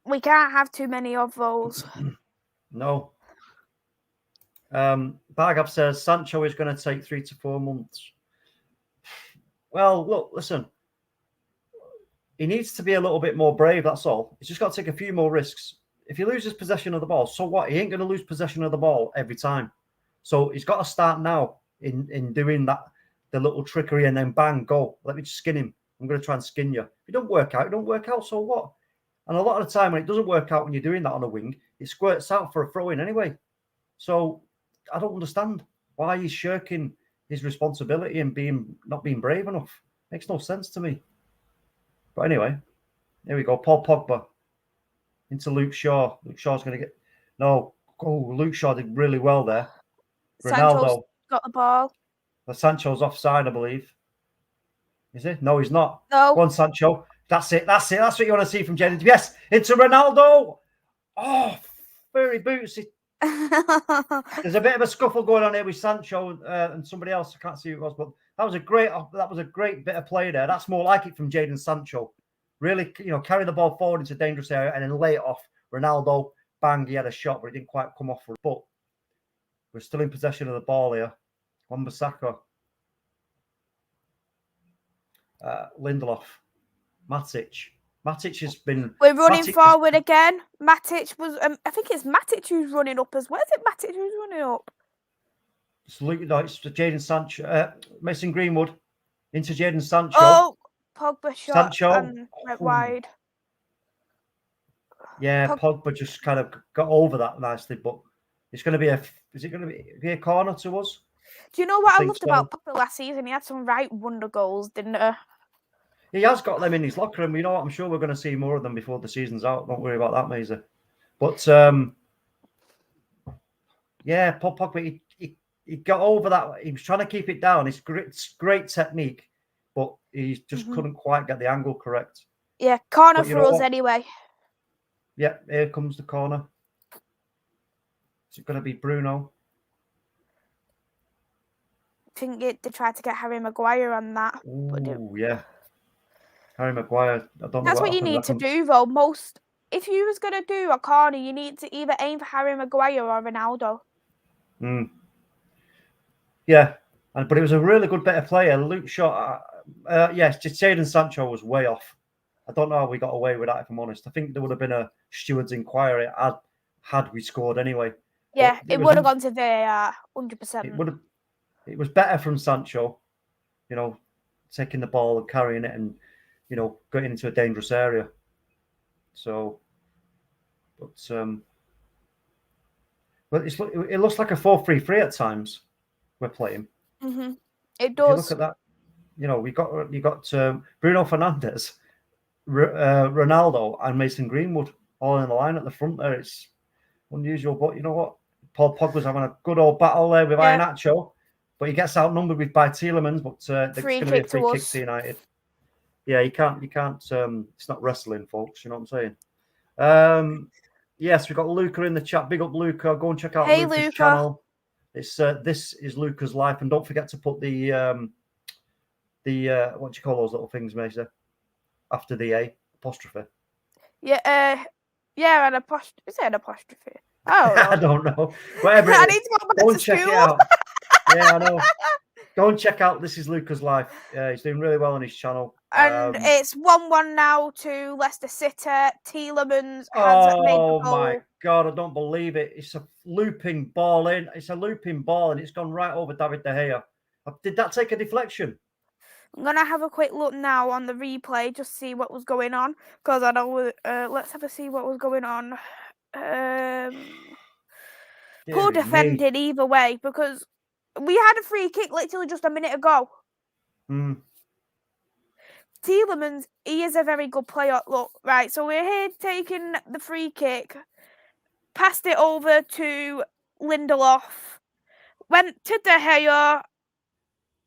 We can't have too many of those. No. Bargab says Sancho is going to take 3 to 4 months. Well, look, listen. He needs to be a little bit more brave, that's all. He's just got to take a few more risks. If he loses possession of the ball, so what? He ain't going to lose possession of the ball every time. So he's got to start now in doing that, the little trickery, and then bang, go. Let me just skin him. I'm going to try and skin you. If it don't work out, so what? And a lot of the time when it doesn't work out when you're doing that on a wing, it squirts out for a throw-in anyway. So I don't understand why he's shirking his responsibility and not being brave enough. Makes no sense to me. But anyway, here we go. Paul Pogba into Luke Shaw. Luke Shaw's going to get... No. Oh, Luke Shaw did really well there. Ronaldo got the ball. Sancho's offside, I believe. Is he? No, he's not. No. Go on, Sancho. That's it. That's what you want to see from Jadon. Yes, into Ronaldo. Oh, furry boots. There's a bit of a scuffle going on here with Sancho and somebody else. I can't see who it was, but that was a great bit of play there. That's more like it from Jadon Sancho. Really, carry the ball forward into a dangerous area and then lay it off. Ronaldo, bang, he had a shot, but it didn't quite come off. But we're still in possession of the ball here. Wan-Bissaka. Lindelof. Matic. Matic has been... We're running forward again. Matic was... I think it's Matic who's running up as well. Is it Matic who's running up? It's Jadon Sancho. Mason Greenwood into Jadon Sancho. Oh, Pogba shot Sancho. And went wide. Yeah, Pogba just kind of got over that nicely, but it's going to be is it going to be a corner to us? Do you know what I loved about Pogba last season? He had some right wonder goals, didn't he? He has got them in his locker room. You know what? I'm sure we're going to see more of them before the season's out. Don't worry about that, Maisie. But yeah, Paul Pogba, he got over that. He was trying to keep it down. It's great technique, but he just couldn't quite get the angle correct. Yeah, corner for us anyway. Yeah, here comes the corner. Is it going to be Bruno? I think they tried to get Harry Maguire on that. Oh, yeah. Harry Maguire. I don't know. That's what you need to do, though. If you was going to do a corner, you need to either aim for Harry Maguire or Ronaldo. Yeah, but it was a really good bit of player. Luke Shaw. Yes, Jadon Sancho was way off. I don't know how we got away with that, if I'm honest. I think there would have been a steward's inquiry had we scored anyway. Yeah, it would have gone to VAR, 100%. It was better from Sancho, taking the ball and carrying it and, getting into a dangerous area. So, but it looks like a 4-3-3 at times we're playing. Mm-hmm. It does. If you look at that, you got Bruno Fernandes, Ronaldo, and Mason Greenwood all in the line at the front there. It's unusual, but you know what? Paul Pogba's having a good old battle there with Iheanacho, but he gets outnumbered by Tielemans. But it's going to be a free kick to United. Yeah, you can't. It's not wrestling, folks. You know what I'm saying? Yes, we've got Luca in the chat. Big up, Luca. Go and check out Luca's channel. It's this is Luca's life, and don't forget to put the what do you call those little things, Maisey? After the A apostrophe. Yeah, an apostrophe. Is it an apostrophe? Oh, I don't know. Whatever. I need to go back go to and check school. it out. Yeah, I know. Go and check out This Is Luca's Life. He's doing really well on his channel. And it's 1-1 now to Leicester City. Tielemans has made the goal. Oh my God, I don't believe it. It's a looping ball in. It's a looping ball and it's gone right over David De Gea. Did that take a deflection? I'm going to have a quick look now on the replay, just see what was going on. Because I know, let's have a see what was going on. Poor defending either way, because we had a free kick literally just a minute ago. Tielemans, he is a very good player. Look, right, so we're here taking the free kick, passed it over to Lindelof, went to De Gea,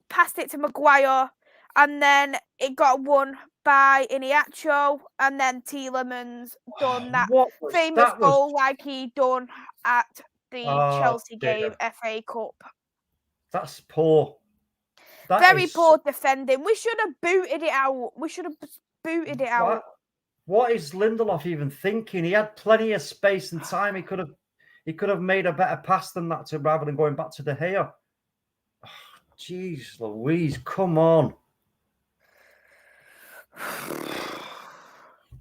passed it to Maguire, and then it got won by Iheanacho, and then Tielemans done that famous goal like he done at the Chelsea game, FA Cup. That's poor. Very poor defending. We should have booted it out. What is Lindelof even thinking? He had plenty of space and time. He could have made a better pass than that rather than going back to De Gea. Jeez, Louise, come on.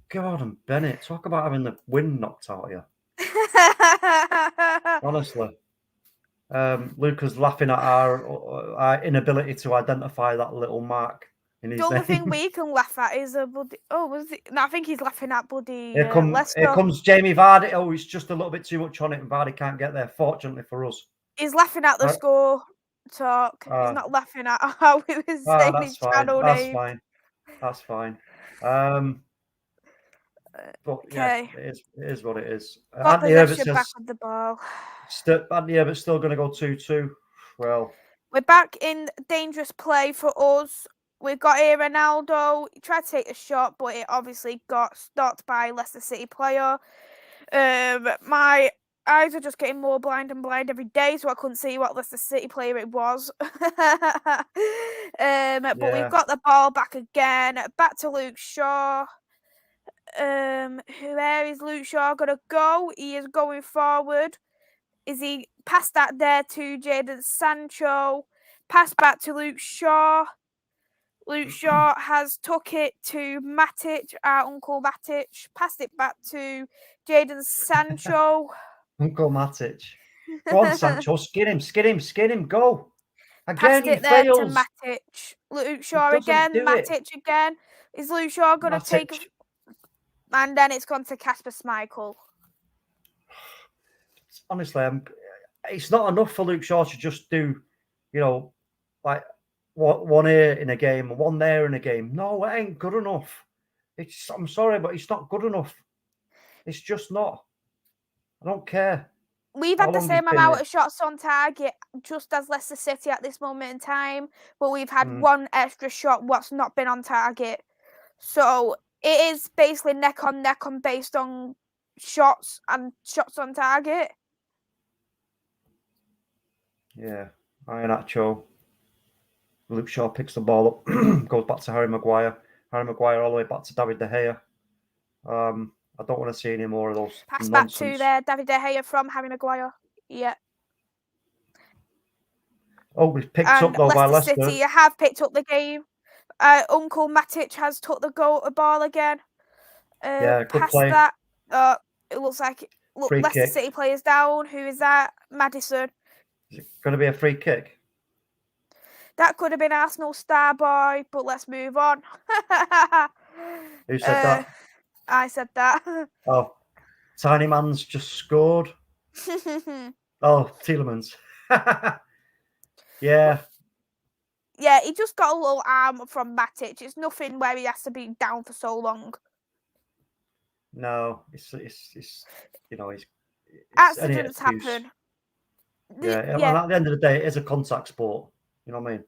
Gordon Bennett, talk about having the wind knocked out of you. Honestly. Luca's laughing at our inability to identify that little mark in his name. The only thing we can laugh at is a bloody... Oh, was it? No, I think he's laughing at bloody Leicester. Here comes Jamie Vardy. Oh, it's just a little bit too much on it, and Vardy can't get there, fortunately for us. He's laughing at the score talk. He's not laughing at how he was saying his channel name. That's fine. But yeah, it is what it is. Anthony Everett back with the ball. Anthony Everett's still going to go 2-2. Well, we're back in dangerous play for us. We've got here Ronaldo. He tried to take a shot, but it obviously got stopped by Leicester City player. My eyes are just getting more blind and blind every day, so I couldn't see what Leicester City player it was. But we've got the ball back again. Back to Luke Shaw. Where is Luke Shaw going to go? He is going forward. Is he passed that there to Jadon Sancho? Pass back to Luke Shaw. Luke Shaw has took it to Matic, our Uncle Matic. Passed it back to Jadon Sancho. Uncle Matic. Go on, Sancho. Skin him. Go. Again, passed it there to Matic. Luke Shaw again. Matic again. Is Luke Shaw going to take... And then it's gone to Kasper Schmeichel. Honestly, it's not enough for Luke Shaw to just do, like one here in a game and one there in a game. No, it ain't good enough. I'm sorry, but it's not good enough. It's just not. I don't care. We've had the same amount of shots on target just as Leicester City at this moment in time, but we've had one extra shot what's not been on target. So it is basically neck on neck based on shots and shots on target. Yeah, Iheanacho. Luke Shaw picks the ball up, goes back to Harry Maguire. Harry Maguire all the way back to David De Gea. I don't want to see any more of those Pass nonsense. back to David De Gea from Harry Maguire. Yeah. Oh, we've picked up though by Leicester. City have picked up the game. Uncle Matic has took the ball again. Yeah, good past play. that, it looks like Free Leicester kick. City players down. Who is that? Maddison. Is it going to be a free kick? That could have been Arsenal star boy, but let's move on. Who said that? I said that. Oh, Tiny Man's just scored. Oh, Tielemans. Yeah. Yeah, he just got a little arm from Matic. It's nothing where he has to be down for so long. No, it's you know, it's accidents happen. Yeah, and at the end of the day, it is a contact sport. You know what I mean?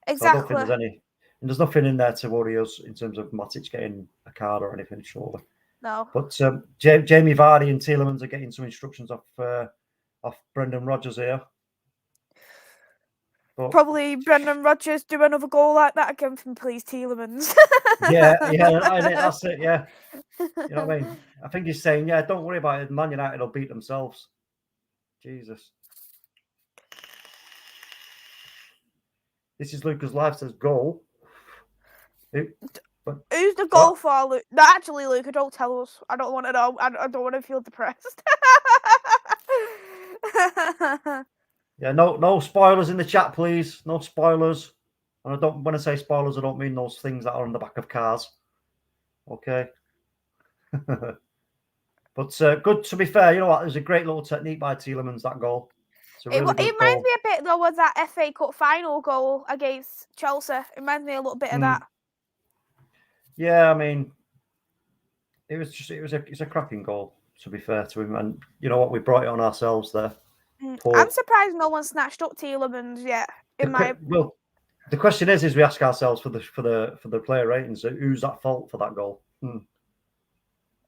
Exactly. So I don't think there's nothing in there to worry us in terms of Matic getting a card or anything, surely. No. But Jamie Vardy and Tielemans are getting some instructions off Brendan Rodgers here. But, probably Brendan Rodgers do another goal like that again from please Tielemans. yeah, that's it. Yeah, you know what I mean. I think he's saying, yeah, don't worry about it. Man United will beat themselves. Jesus. This is Lucas Life's goal. Who's the goal for, Luke? No, actually, Luke, don't tell us. I don't want to know. I don't want to feel depressed. Yeah, no spoilers in the chat, please. No spoilers. And when I say spoilers, I don't mean those things that are on the back of cars. Okay. But good, to be fair, you know what? It was a great little technique by Tielemans, that goal. It reminds me a bit, though, of that FA Cup final goal against Chelsea. It reminds me a little bit of that. Yeah, I mean, it's a cracking goal, to be fair to him. And you know what? We brought it on ourselves there. I'm surprised no one snatched up Tielemans yet. Well, the question is we ask ourselves for the player ratings, who's at fault for that goal?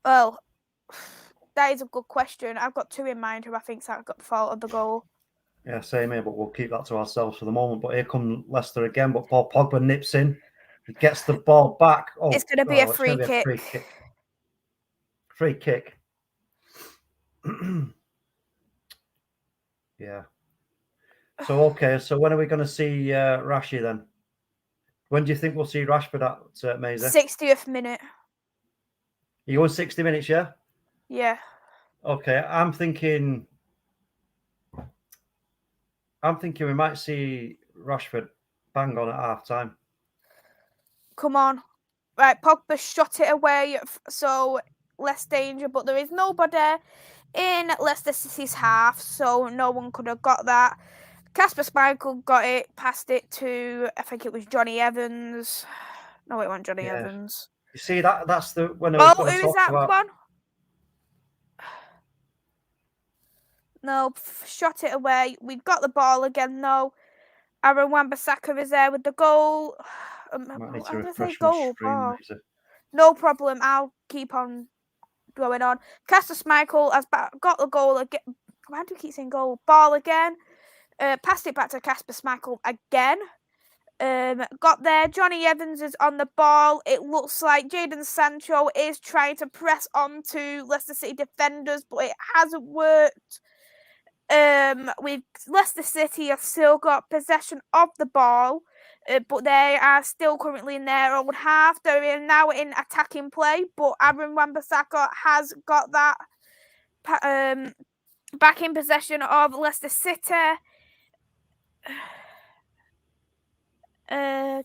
Well, that is a good question. I've got two in mind who I think's got the fault of the goal. Yeah, same here, but we'll keep that to ourselves for the moment. But here come Leicester again, but Paul Pogba nips in. He gets the ball back. Oh, it's going to be a free kick. Free kick. Yeah. So, okay. So when are we going to see Rashi then? When do you think we'll see Rashford at Maisy? 60th minute. You go 60 minutes, yeah? Yeah. Okay. I'm thinking we might see Rashford bang on at half time. Come on. Right, Pogba shot it away, so less danger, but there is nobody in Leicester City's half, so no one could have got that. Kasper Schmeichel got it, passed it to, I think it was Johnny Evans. No, it wasn't Johnny Evans. You see, that's the... when who is that? Come on. No, shot it away. We've got the ball again, though. Aaron Wan-Bissaka is there with the goal. I'm going to say goal. No problem. I'll keep on going on. Kasper Schmeichel has got the goal again. Why do we keep saying goal? Ball again. Passed it back to Kasper Schmeichel again. Got there. Johnny Evans is on the ball. It looks like Jadon Sancho is trying to press onto Leicester City defenders, but it hasn't worked. Leicester City have still got possession of the ball, but they are still currently in their own half. They're now in attacking play, but Aaron Wan-Bissaka has got that back in possession of Leicester City. Are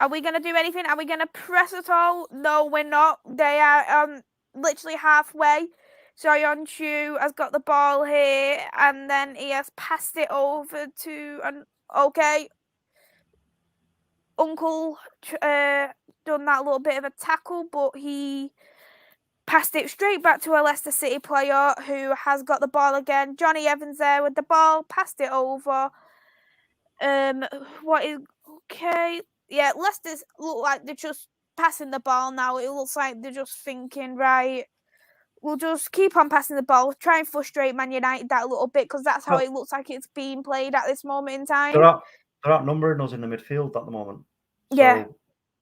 we going to do anything? Are we going to press at all? No, we're not. They are literally halfway. Soyuncu has got the ball here, and then he has passed it over to Uncle done that little bit of a tackle, but he passed it straight back to a Leicester City player who has got the ball again. Johnny Evans there with the ball, passed it over. Yeah, Leicester's look like they're just passing the ball now. It looks like they're just thinking, right, we'll just keep on passing the ball, try and frustrate Man United that a little bit, because that's how it looks like it's being played at this moment in time. They're outnumbering us in the midfield at the moment. So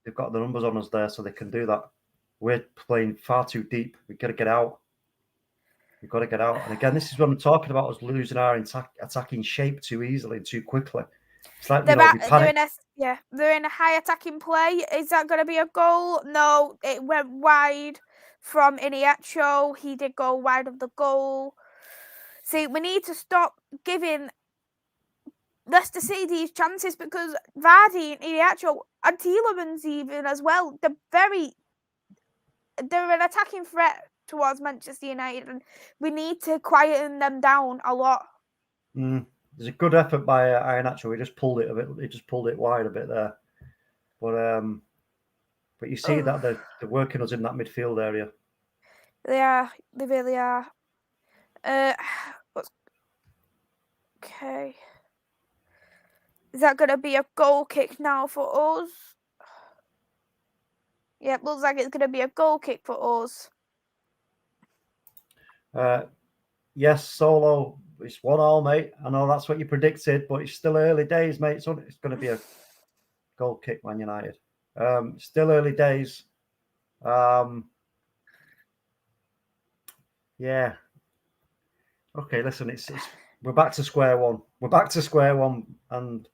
they've got the numbers on us there, so they can do that. We're playing far too deep. We've got to get out. We've got to get out. And again, this is what I'm talking about, us losing our attacking shape too easily and too quickly. It's like, they're in a high attacking play. Is that going to be a goal? No, it went wide from Iniacho. He did go wide of the goal. See, we need to stop giving Leicester City these chances, because Vardy and Iniacho and Tielemans even as well, they're an attacking threat towards Manchester United, and we need to quieten them down a lot. There's a good effort by Iniacho. He just pulled it a bit. He just pulled it wide a bit there, but you see that they're working us in that midfield area. They are. They really are. Okay. Is that going to be a goal kick now for us? Yeah, it looks like it's going to be a goal kick for us. Yes, Solo. It's 1-1, mate. I know that's what you predicted, but it's still early days, mate. So it's going to be a goal kick, Man United. Still early days. Yeah. Okay, listen, it's we're back to square one. We're back to square one, and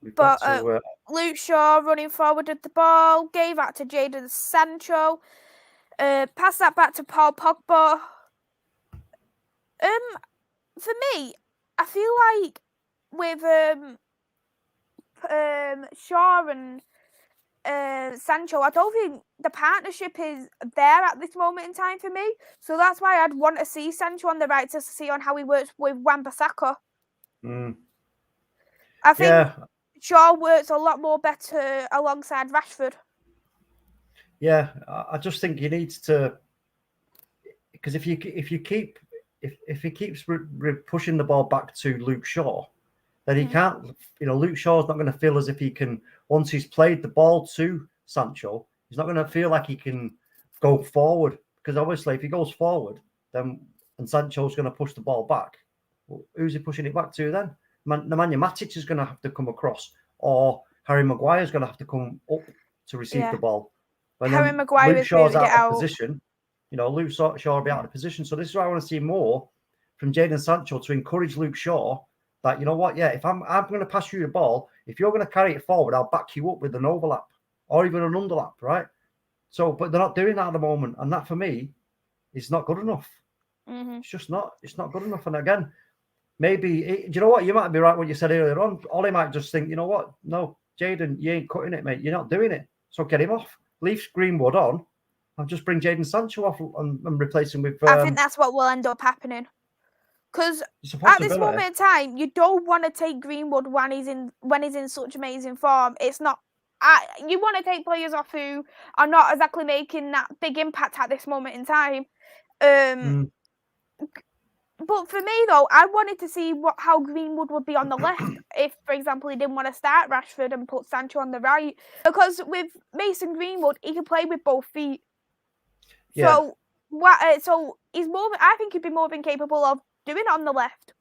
we've got to. Luke Shaw running forward with the ball, gave that to Jadon Sancho, passed that back to Paul Pogba. For me, I feel like with Shaw and Sancho, I don't think the partnership is there at this moment in time for me. So that's why I'd want to see Sancho on the right, to see on how he works with Wan-Bissaka. I think Shaw works a lot more better alongside Rashford. Yeah, I just think he needs to, because if he keeps pushing the ball back to Luke Shaw, then he can't. Luke Shaw's not going to feel as if he can. Once he's played the ball to Sancho, he's not going to feel like he can go forward, because obviously if he goes forward, then and Sancho's going to push the ball back. Well, who's he pushing it back to then? Nemanja Matic is going to have to come across, or Harry Maguire is going to have to come up to receive the ball. But Harry Maguire Luke Shaw's out of position. Luke Shaw will be out of position. So this is why I want to see more from Jadon Sancho, to encourage Luke Shaw that, you know what, if I'm going to pass you the ball, if you're going to carry it forward, I'll back you up with an overlap or even an underlap, right? So, but they're not doing that at the moment, and that for me is not good enough. It's just not. It's not good enough. And again, maybe do you know what? You might be right what you said earlier on. Ollie might just think, you know what? No, Jadon, you ain't cutting it, mate. You're not doing it. So get him off. Leave Greenwood on. I'll just bring Jadon Sancho off and replace him with. I think that's what will end up happening. Because at this moment in time, you don't want to take Greenwood when he's in such amazing form. It's not. You want to take players off who are not exactly making that big impact at this moment in time. But for me, though, I wanted to see how Greenwood would be on the left if, for example, he didn't want to start Rashford and put Sancho on the right. Because with Mason Greenwood, he can play with both feet. Yeah. So he's more. I think he'd be more than capable of doing it on the left.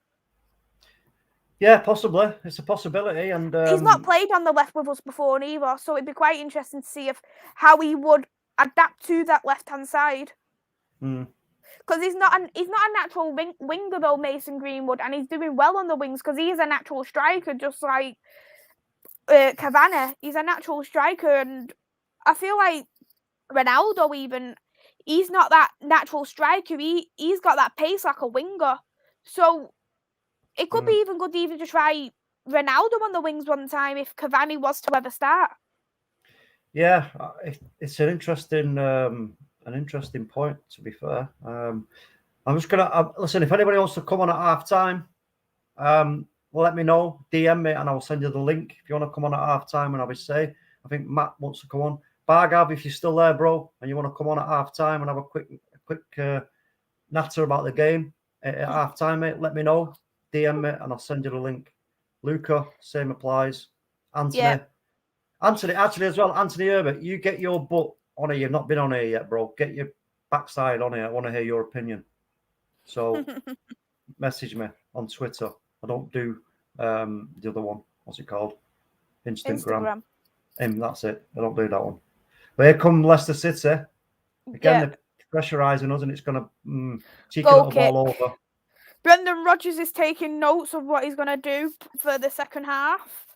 Yeah, possibly. It's a possibility, and he's not played on the left with us before either, so it'd be quite interesting to see how he would adapt to that left-hand side. Because he's not a natural winger though, Mason Greenwood, and he's doing well on the wings because he is a natural striker, just like Cavani. He's a natural striker, and I feel like Ronaldo even. He's not that natural striker. He's got that pace like a winger. So it could be even good to even to try Ronaldo on the wings one time if Cavani was to ever start. Yeah, it's an interesting point, to be fair. I'm just gonna listen. If anybody wants to come on at half time, let me know. DM me and I'll send you the link if you want to come on at half time. And obviously, I think Matt wants to come on. Bargav, if you're still there, bro, and you want to come on at half time and have a quick natter about the game at half time, mate, let me know. DM me and I'll send you the link. Luca, same applies. Anthony, Anthony, actually, as well, Anthony Herbert, you get your butt on here. You've not been on here yet, bro. Get your backside on here. I want to hear your opinion. So message me on Twitter. I don't do the other one. What's it called? Instagram. That's it. I don't do that one. But here come Leicester City. Again, they're pressurising us, and it's going to cheeky little ball over. Brendan Rodgers is taking notes of what he's going to do for the second half.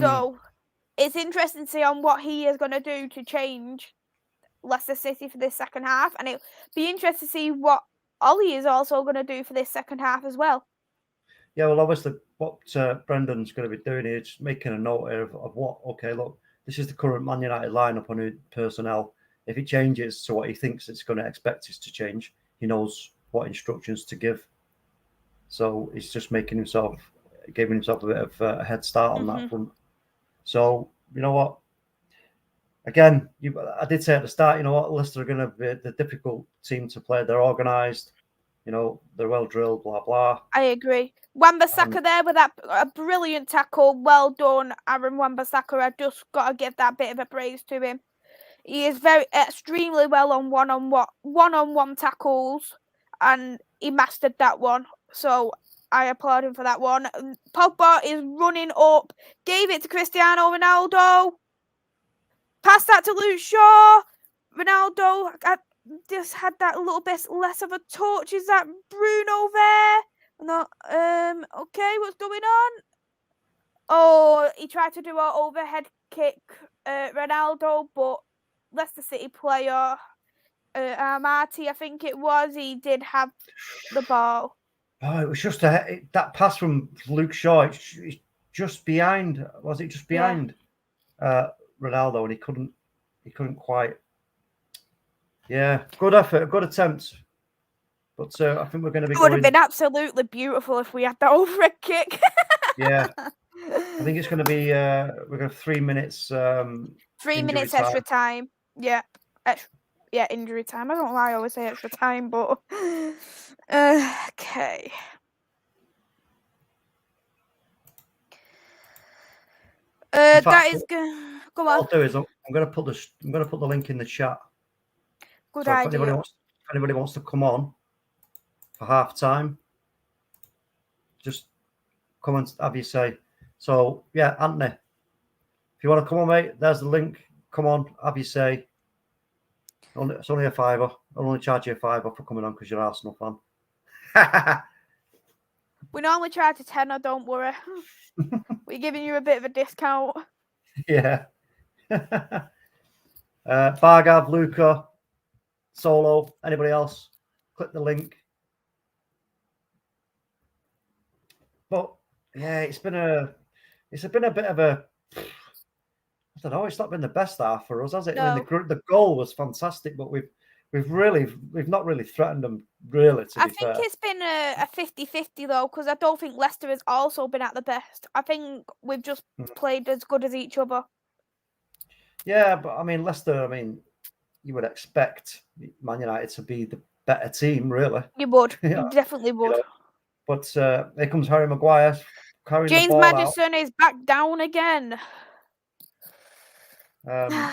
So it's interesting to see on what he is going to do to change Leicester City for this second half. And it'll be interesting to see what Ollie is also going to do for this second half as well. Yeah, well, obviously, what Brendan's going to be doing is making a note here of what, okay, look, this is the current Man United lineup on his personnel. If it changes to what he thinks it's going to expect us to change, he knows what instructions to give. So he's just giving himself a bit of a head start on that front. So, you know what? Again, I did say at the start, you know what, Leicester are going to be the difficult team to play. They're organised, you know, they're well drilled, blah, blah. I agree. Wan-Bissaka there with a brilliant tackle. Well done, Aaron Wan-Bissaka. I just got to give that bit of a praise to him. He is extremely well on one-on-one tackles, and he mastered that one. So I applaud him for that one. Pogba is running up, gave it to Cristiano Ronaldo. Pass that to Luke Shaw. Ronaldo just had that little bit less of a touch. Is that Bruno there? No. Okay, what's going on? Oh, he tried to do an overhead kick, Ronaldo, but Leicester City player, Marty, I think it was, he did have the ball. Oh, it was just that pass from Luke Shaw. It's just behind. Was it just behind Ronaldo? And he couldn't quite. Yeah, good effort, good attempt. But I think we're going to be. It would have been absolutely beautiful if we had that overhead kick. Yeah, I think it's going to be. We're going to have 3 minutes. 3 minutes extra time. Yeah, injury time. I don't know why I always say extra time, but okay. Fact, that is good. Go on. What I'll do is I'm going to put the link in the chat. Good so idea. If anybody wants to come on for half time, just come and have your say. So yeah, Anthony, if you want to come on, mate, there's the link. Come on, have your say. It's only a £5. I'll only charge you a £5 for coming on because you're an Arsenal fan. We normally charge a tenner, don't worry. We're giving you a bit of a discount. Yeah. Bargav, Luca, Solo, anybody else? Click the link. But yeah, it's been a bit of a. I don't know. It's not been the best half for us, has it? No. I mean, the goal was fantastic, but we've not really threatened them. Really, to be fair. I think it's been a 50-50 though, because I don't think Leicester has also been at the best. I think we've just played as good as each other. Yeah, but I mean, Leicester. I mean, you would expect Man United to be the better team, really. You would. You definitely would. You know, but here comes Harry Maguire. James Maddison is back down again. Yeah,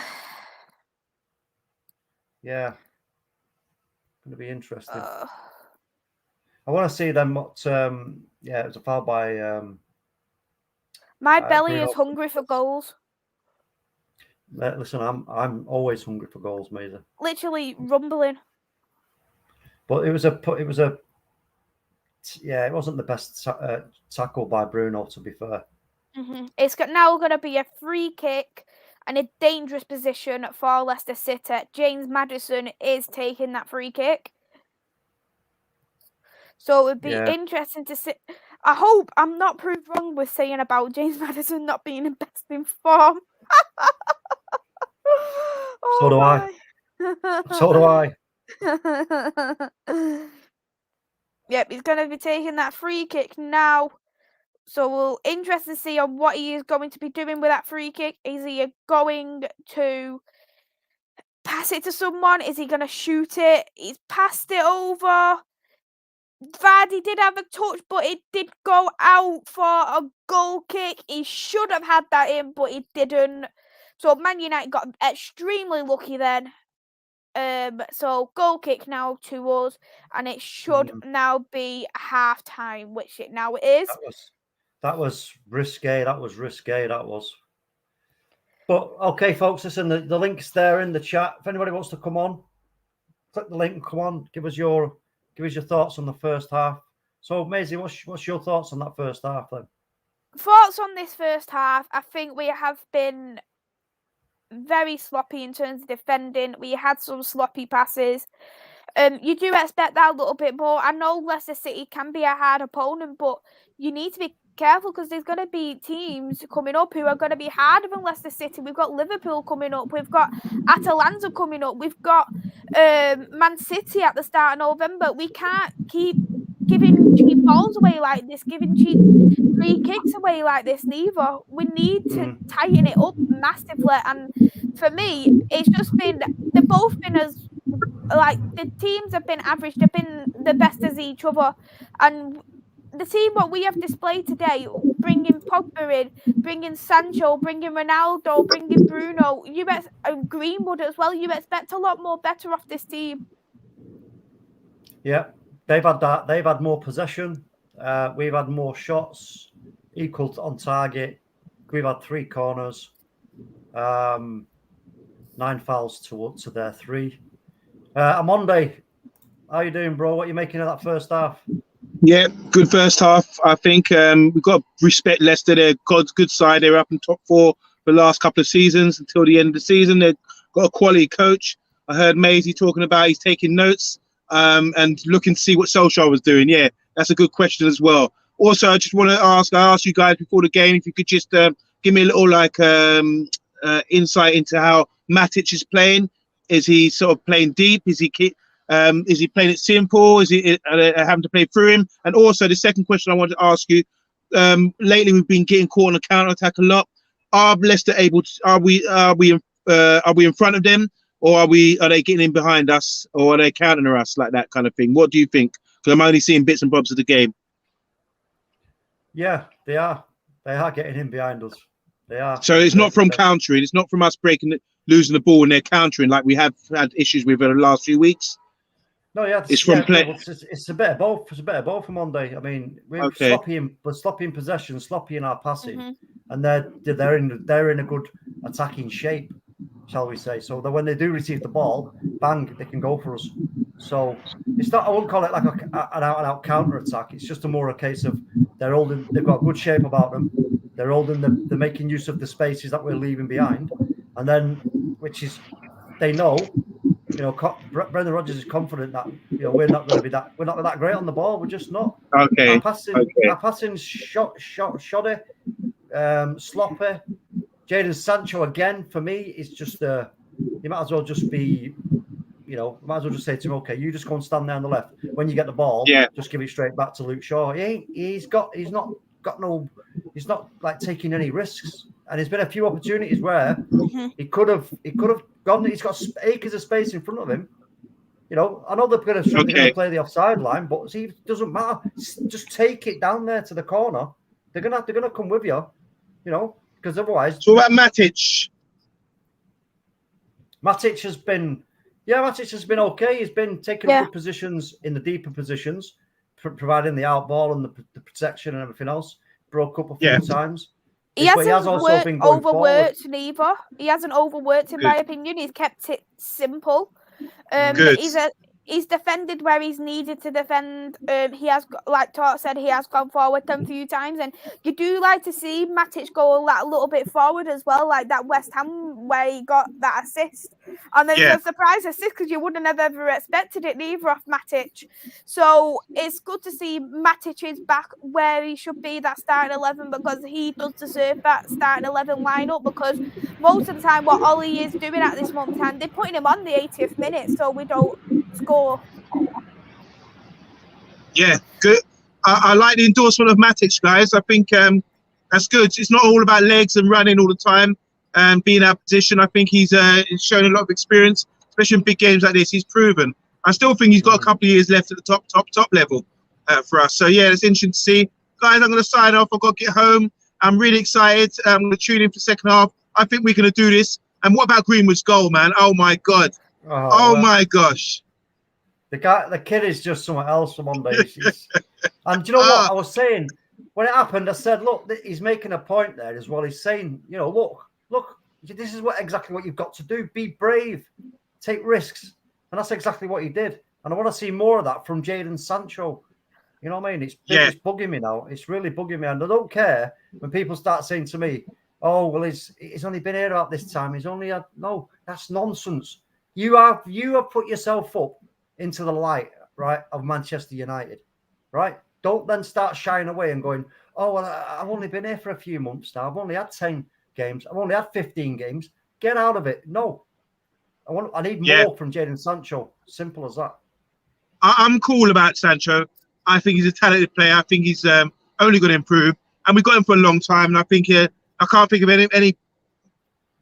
going to be interesting. I want to see them. What? Yeah, it was a foul by. My belly is hungry for goals. Listen, I'm always hungry for goals, Maisey. Literally rumbling. But it wasn't the best tackle by Bruno, to be fair. Mm-hmm. It's now going to be a free kick and a dangerous position for Leicester City. James Maddison is taking that free kick. So it would be interesting to see. I hope I'm not proved wrong with saying about James Maddison not being in best in form. So do I. So do I. Yep, he's going to be taking that free kick now. So we'll interested to see on what he is going to be doing with that free kick. Is he going to pass it to someone? Is he going to shoot it? He's passed it over. Vardy did have a touch, but it did go out for a goal kick. He should have had that in, but he didn't. So Man United got extremely lucky then. So goal kick now to us, and it should now be half time, which it now is. That was risque. That was. But okay, folks, listen. The link's there in the chat. If anybody wants to come on, click the link and come on. Give us your thoughts on the first half. So, Maisie, what's your thoughts on that first half then? Thoughts on this first half? I think we have been very sloppy in terms of defending. We had some sloppy passes. You do expect that a little bit more. I know Leicester City can be a hard opponent, but you need to be careful because there's going to be teams coming up who are going to be harder than Leicester City. We've got Liverpool coming up. We've got Atalanta coming up. We've got Man City at the start of November. We can't keep giving cheap balls away like this, giving cheap free kicks away like this neither. We need to tighten it up massively. And for me, it's just been, they've both been as, like, the teams have been average, they've been the best as each other. And the team what we have displayed today, bringing Pogba in, bringing Sancho, bringing Ronaldo, bringing Bruno, Greenwood as well, you expect a lot more better off this team. Yeah, they've had that. They've had more possession. We've had more shots, equal on target. We've had 3 corners, 9 fouls to their 3. Omondi, how you doing, bro? What are you making of that first half? Yeah, good first half. I think we've got to respect Leicester. They're God's good side. They're up in top 4 for the last couple of seasons until the end of the season. They've got a quality coach. I heard Maisey talking about he's taking notes and looking to see what Solskjaer was doing. Yeah, that's a good question as well. Also, I just want to ask, I asked you guys before the game if you could just give me a little insight into how Matic is playing. Is he sort of playing deep? Is he playing it simple? Is he having to play through him? And also, the second question I wanted to ask you: lately, we've been getting caught on a counter attack a lot. Are Leicester able to? Are we in front of them, or are they getting in behind us, or are they countering us like that kind of thing? What do you think? Because I'm only seeing bits and bobs of the game. Yeah, they are. They are getting in behind us. They are. So it's not from countering. It's not from us losing the ball and they're countering like we have had issues with in the last few weeks. No, yeah, it's from play. It's a bit of both. It's a bit of both for Monday. I mean, we're sloppy in possession, sloppy in our passing, and they're in a good attacking shape, shall we say? So that when they do receive the ball, bang, they can go for us. So it's not. I wouldn't call it like an out counter attack. It's just a case of they're holding. They've got good shape about them. They're holding. They're making use of the spaces that we're leaving behind, and then which is they know. You know, Brendan Rodgers is confident that we're not going to be that. We're not that great on the ball. We're just not. Okay. Our passing's shoddy, sloppy. Jadon Sancho again for me is just you might as well just be. Might as well just say to him, okay, you just go and stand there on the left. When you get the ball, just give it straight back to Luke Shaw. He's not like taking any risks. And there's been a few opportunities where he could have gone. He's got acres of space in front of him. I know they're going to play the offside line, but see, it doesn't matter. Just take it down there to the corner. They're gonna come with you, because otherwise. So about Matic. Matic has been okay. He's been taking good positions in the deeper positions, providing the out ball and the protection and everything else. Broke up a few times. He hasn't overworked neither. He hasn't overworked, in my opinion. He's kept it simple. He's defended where he's needed to defend. He has, like Tort said, he has gone forward a few times, and you do like to see Matic go a little bit forward as well, like that West Ham where he got that assist. And then it's a surprise assist because you wouldn't have ever expected it neither off Matic. So it's good to see Matic is back where he should be, that starting 11, because he does deserve that starting 11 lineup, because most of the time what Ollie is doing at this moment in time, they're putting him on the 80th minute so we don't score. Yeah, good. I like the endorsement of Matic, guys. I think that's good. It's not all about legs and running all the time and being out of position. I think he's shown a lot of experience, especially in big games like this. He's proven. I still think he's got a couple of years left at the top level for us. So yeah, it's interesting to see. Guys, I'm going to sign off. I've got to get home. I'm really excited. I'm going to tune in for the second half. I think we're going to do this. And what about Greenwood's goal, man? Oh my God! Oh my gosh! The kid is just something else. OMONDI. And do you know what I was saying when it happened? I said, look, he's making a point there as well. He's saying, you know, look, this is exactly what you've got to do. Be brave, take risks, and that's exactly what he did. And I want to see more of that from Jadon Sancho. You know what I mean? It's bugging me now. It's really bugging me, and I don't care when people start saying to me, "Oh, well, he's only been here about this time. He's only had..." No, that's nonsense. You have put yourself up into the light, right, of Manchester United, right? Don't then start shying away and going, "Oh, well, I've only been here for a few months now. I've only had 10 games. I've only had 15 games." Get out of it. No, I need more from Jadon Sancho. Simple as that. I'm cool about Sancho. I think he's a talented player. I think he's only going to improve, and we've got him for a long time. And I think I can't think of any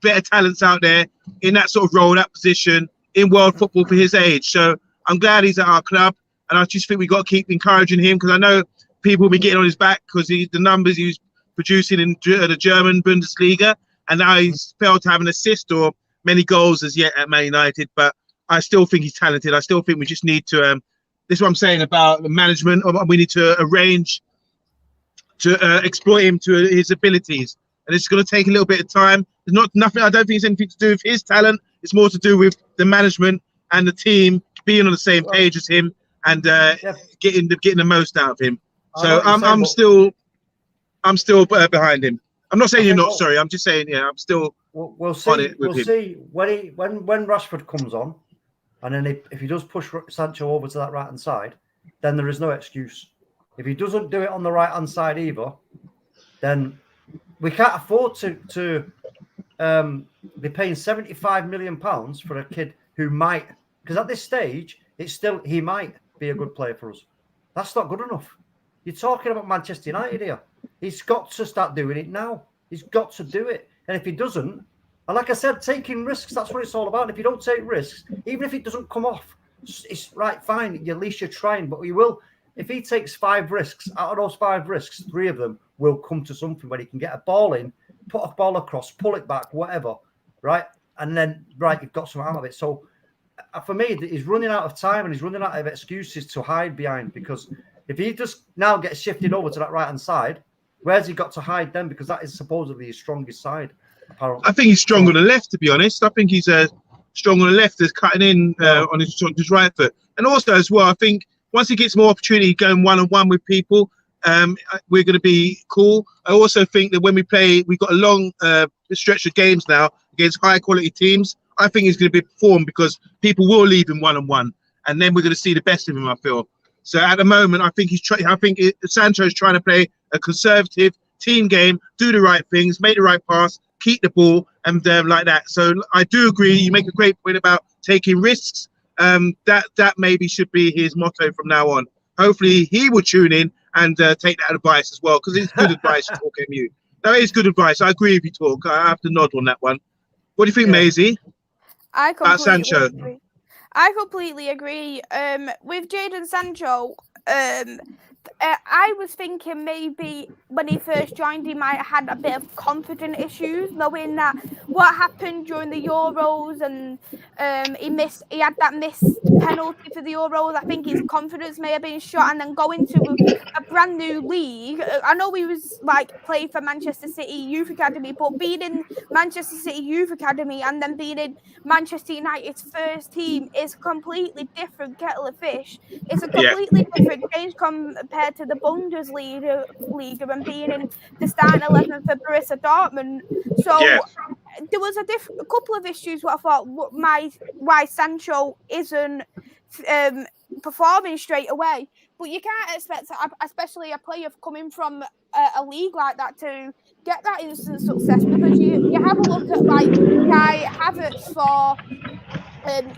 better talents out there in that sort of role, that position in world football for his age. So I'm glad he's at our club, and I just think we got to keep encouraging him, because I know people will be getting on his back because the numbers he's producing in the German Bundesliga, and now he's failed to have an assist or many goals as yet at Man United. But I still think he's talented. I still think we just need to. This is what I'm saying about the management. We need to arrange to exploit him to his abilities, and it's going to take a little bit of time. There's nothing. I don't think it's anything to do with his talent. It's more to do with the management and the team being on the same page as him and getting the most out of him. So I'm still behind him. I'm not saying you're not. Sorry, I'm just saying I'm still. We'll see. On it with him. See when Rashford comes on. And then if he does push Sancho over to that right-hand side, then there is no excuse. If he doesn't do it on the right-hand side either, then we can't afford to be paying £75 million for a kid who might, because at this stage, he might be a good player for us. That's not good enough. You're talking about Manchester United here. He's got to start doing it now. He's got to do it. And if he doesn't, and like I said, taking risks, that's what it's all about. If you don't take risks, even if it doesn't come off, it's right, fine. At least you're trying. But he will, if he takes 5 risks, out of those 5 risks, 3 of them will come to something where he can get a ball in, put a ball across, pull it back, whatever, right? And then, you've got some out of it. So for me, he's running out of time and he's running out of excuses to hide behind, because if he just now gets shifted over to that right-hand side, where's he got to hide then? Because that is supposedly his strongest side. Apparently. I think he's strong on the left, to be honest. I think he's strong on the left, is cutting in on his right foot. And also as well, I think once he gets more opportunity going one-on-one with people, we're going to be cool. I also think that when we play, we've got a long stretch of games now against high-quality teams. I think he's going to be performed because people will leave him one-on-one, and then we're going to see the best of him, I feel. So at the moment, I think Sancho's trying to play a conservative team game, do the right things, make the right pass, keep the ball, and like that. So I do agree. You make a great point about taking risks. That maybe should be his motto from now on. Hopefully he will tune in and take that advice as well, because it's good advice, Talk MU. That is good advice. I agree with you, Talk. I have to nod on that one. What do you think, Maisie? About Sancho? Agree. I completely agree. With Jadon Sancho, I was thinking maybe when he first joined, he might have had a bit of confidence issues, knowing that what happened during the Euros, and he had that missed penalty for the Euros. I think his confidence may have been shot, and then going to a brand new league. I know he was playing for Manchester City Youth Academy, but being in Manchester City Youth Academy and then being in Manchester United's first team is a completely different kettle of fish. It's a completely different change compared to the Bundesliga and being in the starting 11 for Borussia Dortmund. So there was a couple of issues what I thought why Sancho isn't performing straight away. But you can't expect, especially a player coming from a league like that, to get that instant success, because you have a look at Kai Havertz for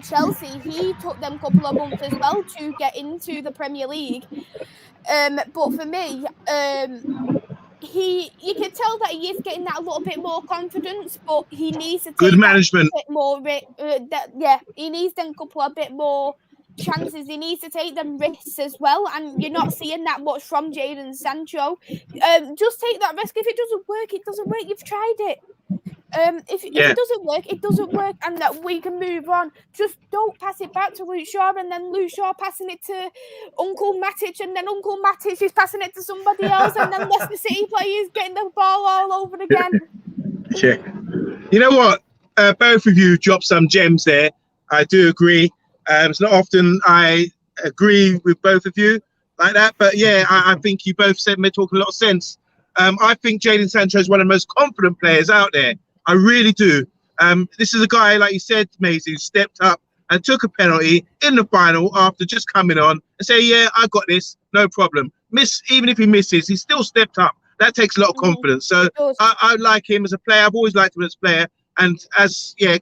Chelsea. He took them a couple of months as well to get into the Premier League. But for me, you can tell that he is getting that a little bit more confidence, but he needs to take good management. A bit more. He needs them couple a bit more chances. He needs to take them risks as well, and you're not seeing that much from Jadon Sancho. Just take that risk. If it doesn't work, it doesn't work. You've tried it. If it doesn't work, it doesn't work, and that we can move on. Just don't pass it back to Luke Shaw, and then Luke Shaw passing it to Uncle Matic, and then Uncle Matic is passing it to somebody else, and then Leicester City players getting the ball all over again. Yeah. You know what? Both of you dropped some gems there. I do agree. It's not often I agree with both of you like that, but yeah, I think you both said they're talking a lot of sense. I think Jadon Sancho is one of the most confident players out there. I really do. This is a guy, like you said, Maisie, who stepped up and took a penalty in the final after just coming on and say, yeah, I got this, no problem. Even if he misses, he still stepped up. That takes a lot of confidence. So I like him as a player. I've always liked him as a player. And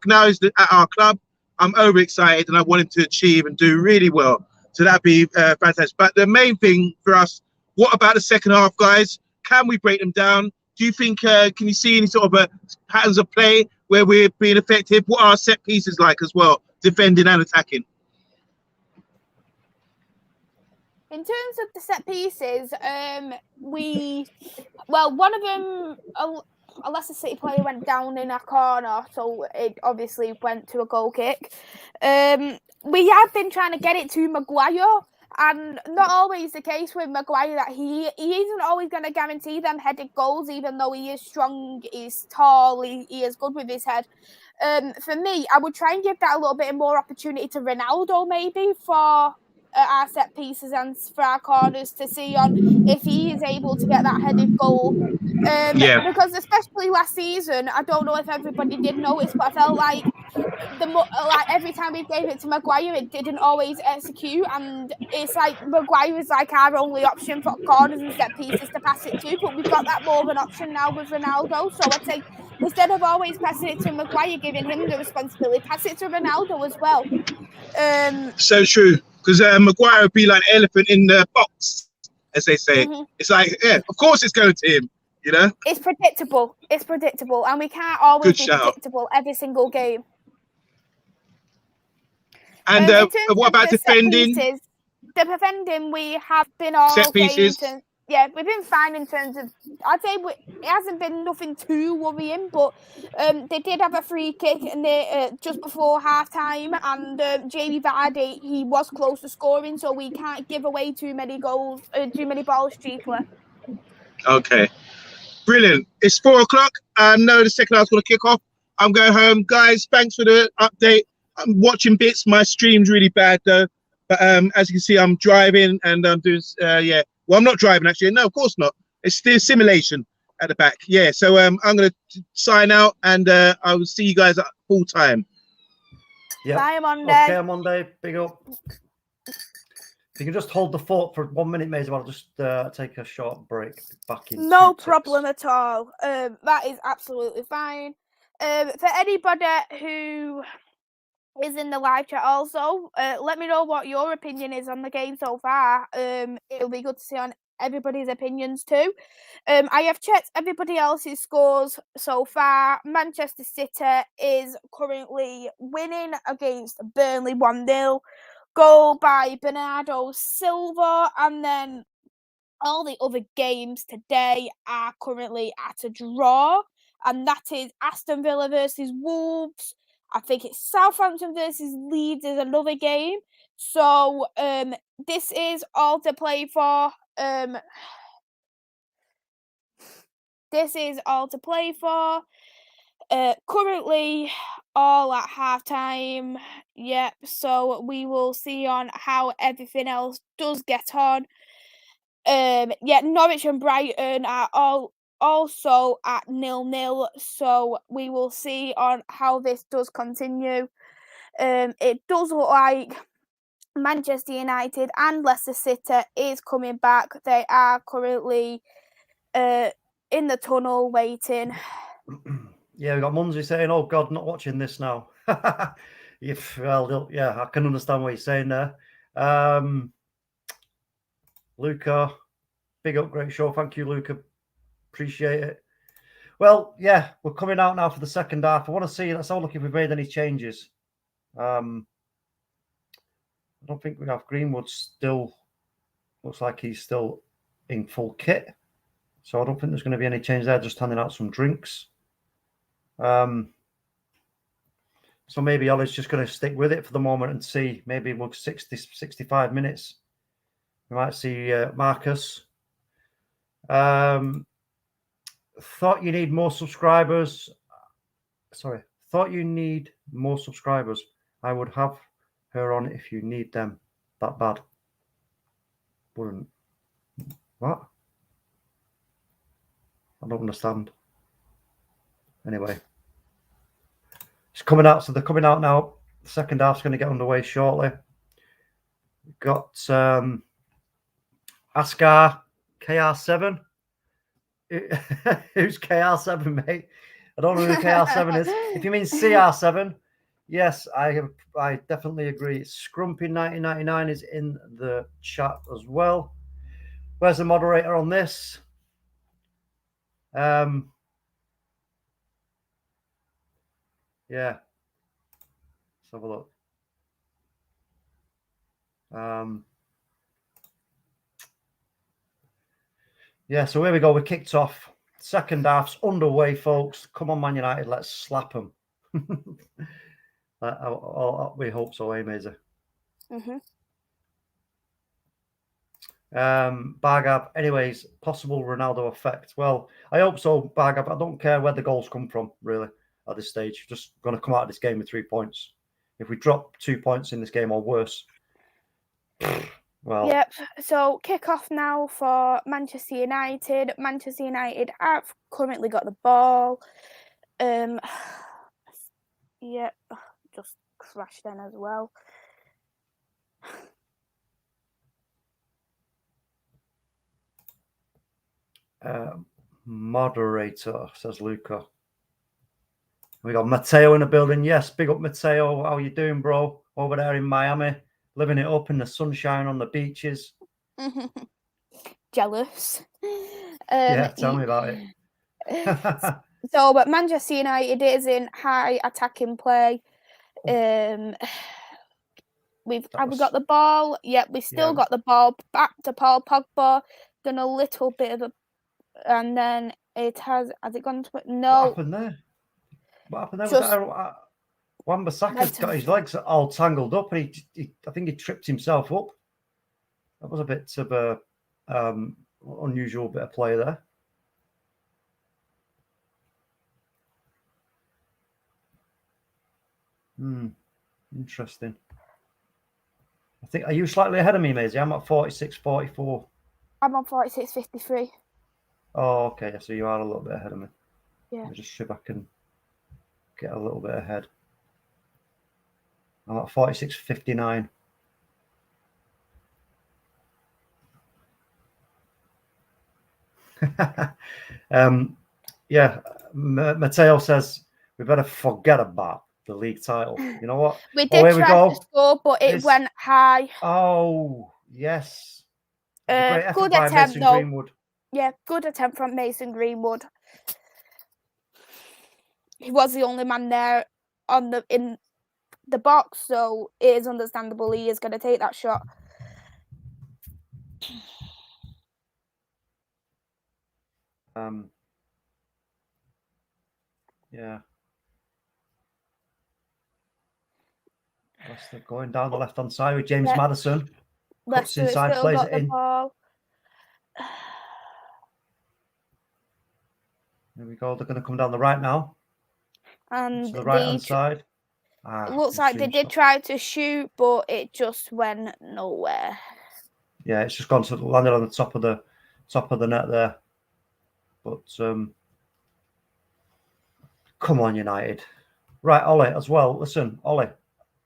now he's at our club, I'm overexcited and I want him to achieve and do really well. So that'd be fantastic. But the main thing for us, what about the second half, guys? Can we break them down? Do you think, can you see any sort of patterns of play where we're being effective? What are our set pieces like as well, defending and attacking? In terms of the set pieces, one of them, a Leicester City player went down in a corner, so it obviously went to a goal kick. We have been trying to get it to Maguire, and not always the case with Maguire that he isn't always going to guarantee them headed goals, even though he is strong, he's tall, he is good with his head. For me, I would try and give that a little bit more opportunity to Ronaldo, maybe, for our set pieces and for our corners, to see on if he is able to get that headed goal. Because especially last season, I don't know if everybody did notice, but I felt like every time we gave it to Maguire, it didn't always execute, and it's like Maguire is like our only option for corners and set pieces to pass it to, but we've got that more of an option now with Ronaldo. So I'd say instead of always passing it to Maguire, giving him the responsibility, pass it to Ronaldo as well. So true, because Maguire would be like an elephant in the box, as they say. It's like, yeah, of course it's going to him, you know? It's predictable, and we can't always be predictable every single game. And what about defending? The defending, we have been all set pieces. Yeah, we've been fine in terms of. I'd say it hasn't been nothing too worrying, but they did have a free kick and they just before half time, and Jamie Vardy, he was close to scoring, so we can't give away too many goals, too many balls cheaply. Okay, brilliant. It's 4 o'clock. I know the second half's going to kick off. I'm going home, guys. Thanks for the update. I'm watching bits. My stream's really bad though, but as you can see, I'm driving and I'm doing Well, I'm not driving actually. No, of course not. It's the simulation at the back. Yeah. So I'm going to sign out, and I will see you guys at full time. Yeah. Bye, Monday. Okay, Monday. Big up. If you can just hold the fort for 1 minute, Maisie, I'll just take a short break. Back in. No problem at all. That is absolutely fine. For anybody who is in the live chat also, let me know what your opinion is on the game so far. It'll be good to see on everybody's opinions too. I have checked everybody else's scores so far. Manchester City is currently winning against Burnley 1-0. Goal by Bernardo Silva, and then all the other games today are currently at a draw, and that is Aston Villa versus Wolves. I think it's Southampton versus Leeds is another game. So this is all to play for. Currently all at half-time. Yep, so we will see on how everything else does get on. Norwich and Brighton are all also at 0-0, so we will see on how this does continue. It does look like Manchester United and Leicester City is coming back. They are currently in the tunnel waiting. Yeah, we got Munzi saying, "Oh God, not watching this now." I can understand what you're saying there. Luca, big up, great show. Thank you, Luca. Appreciate it. Well, yeah, we're coming out now for the second half. I want to see. Let's have a look if we've made any changes. I don't think we have. Greenwood still looks like he's still in full kit, so I don't think there's going to be any change there. Just handing out some drinks. So maybe Ollie's just going to stick with it for the moment and see. Maybe we'll 65 minutes. We might see Marcus. Thought you need more subscribers. Sorry. Thought you need more subscribers. I would have her on if you need them that bad. Wouldn't. What? I don't understand. Anyway. It's coming out. So they're coming out now. The second half's going to get underway shortly. We've got Askar KR7. Who's KR7, mate? I don't know who KR7 is. If you mean CR7, yes, I definitely agree. Scrumpy 1999 is in the chat as well. Where's the moderator on this? Yeah. Let's have a look. Yeah, so here we go. We kicked off. Second half's underway, folks. Come on, Man United. Let's slap them. We hope so, eh, Maisy? Bargab, anyways, possible Ronaldo effect. Well, I hope so, Bargab. I don't care where the goals come from, really, at this stage. Just going to come out of this game with 3 points. If we drop 2 points in this game or worse, well. Yep. So kick off now for Manchester United. Manchester United have currently got the ball. Yep. Just crashed in as well. Moderator, says Luca. We got Matteo in the building. Yes, big up Matteo. How you doing, bro? Over there in Miami, living it up in the sunshine on the beaches. Jealous. Yeah, tell me about it. So, but Manchester United is in high attacking play. Have we got the ball? Yep, we still got the ball. Back to Paul Pogba. Done a little bit of a, and then it has it gone to no? What happened there? What happened there? Just, Wan-Bissaka's got his legs all tangled up, and he I think he tripped himself up. That was a bit of a unusual bit of play there. Interesting. I think, are you slightly ahead of me, Maisie? I'm at 46.44. I'm on 46.53. Oh, okay. So you are a little bit ahead of me. Yeah. I'll just see if I can get a little bit ahead. I'm at 46.59. Yeah. Matteo says we better forget about the league title. You know what? We did try to score, but it went high. Oh, yes. Good attempt, though. Greenwood. Yeah, good attempt from Mason Greenwood. He was the only man there in the box, so it is understandable he is going to take that shot. Yeah. Leicester going down the left-hand side with James Maddison. Cuts inside, plays it in. Ball. There we go. They're going to come down the right now. And to the right-hand side. It looks like they did try to shoot, but it just went nowhere. Yeah, it's just landed on the top of the net there. But come on, United. Right, Ollie as well. Listen, Ollie,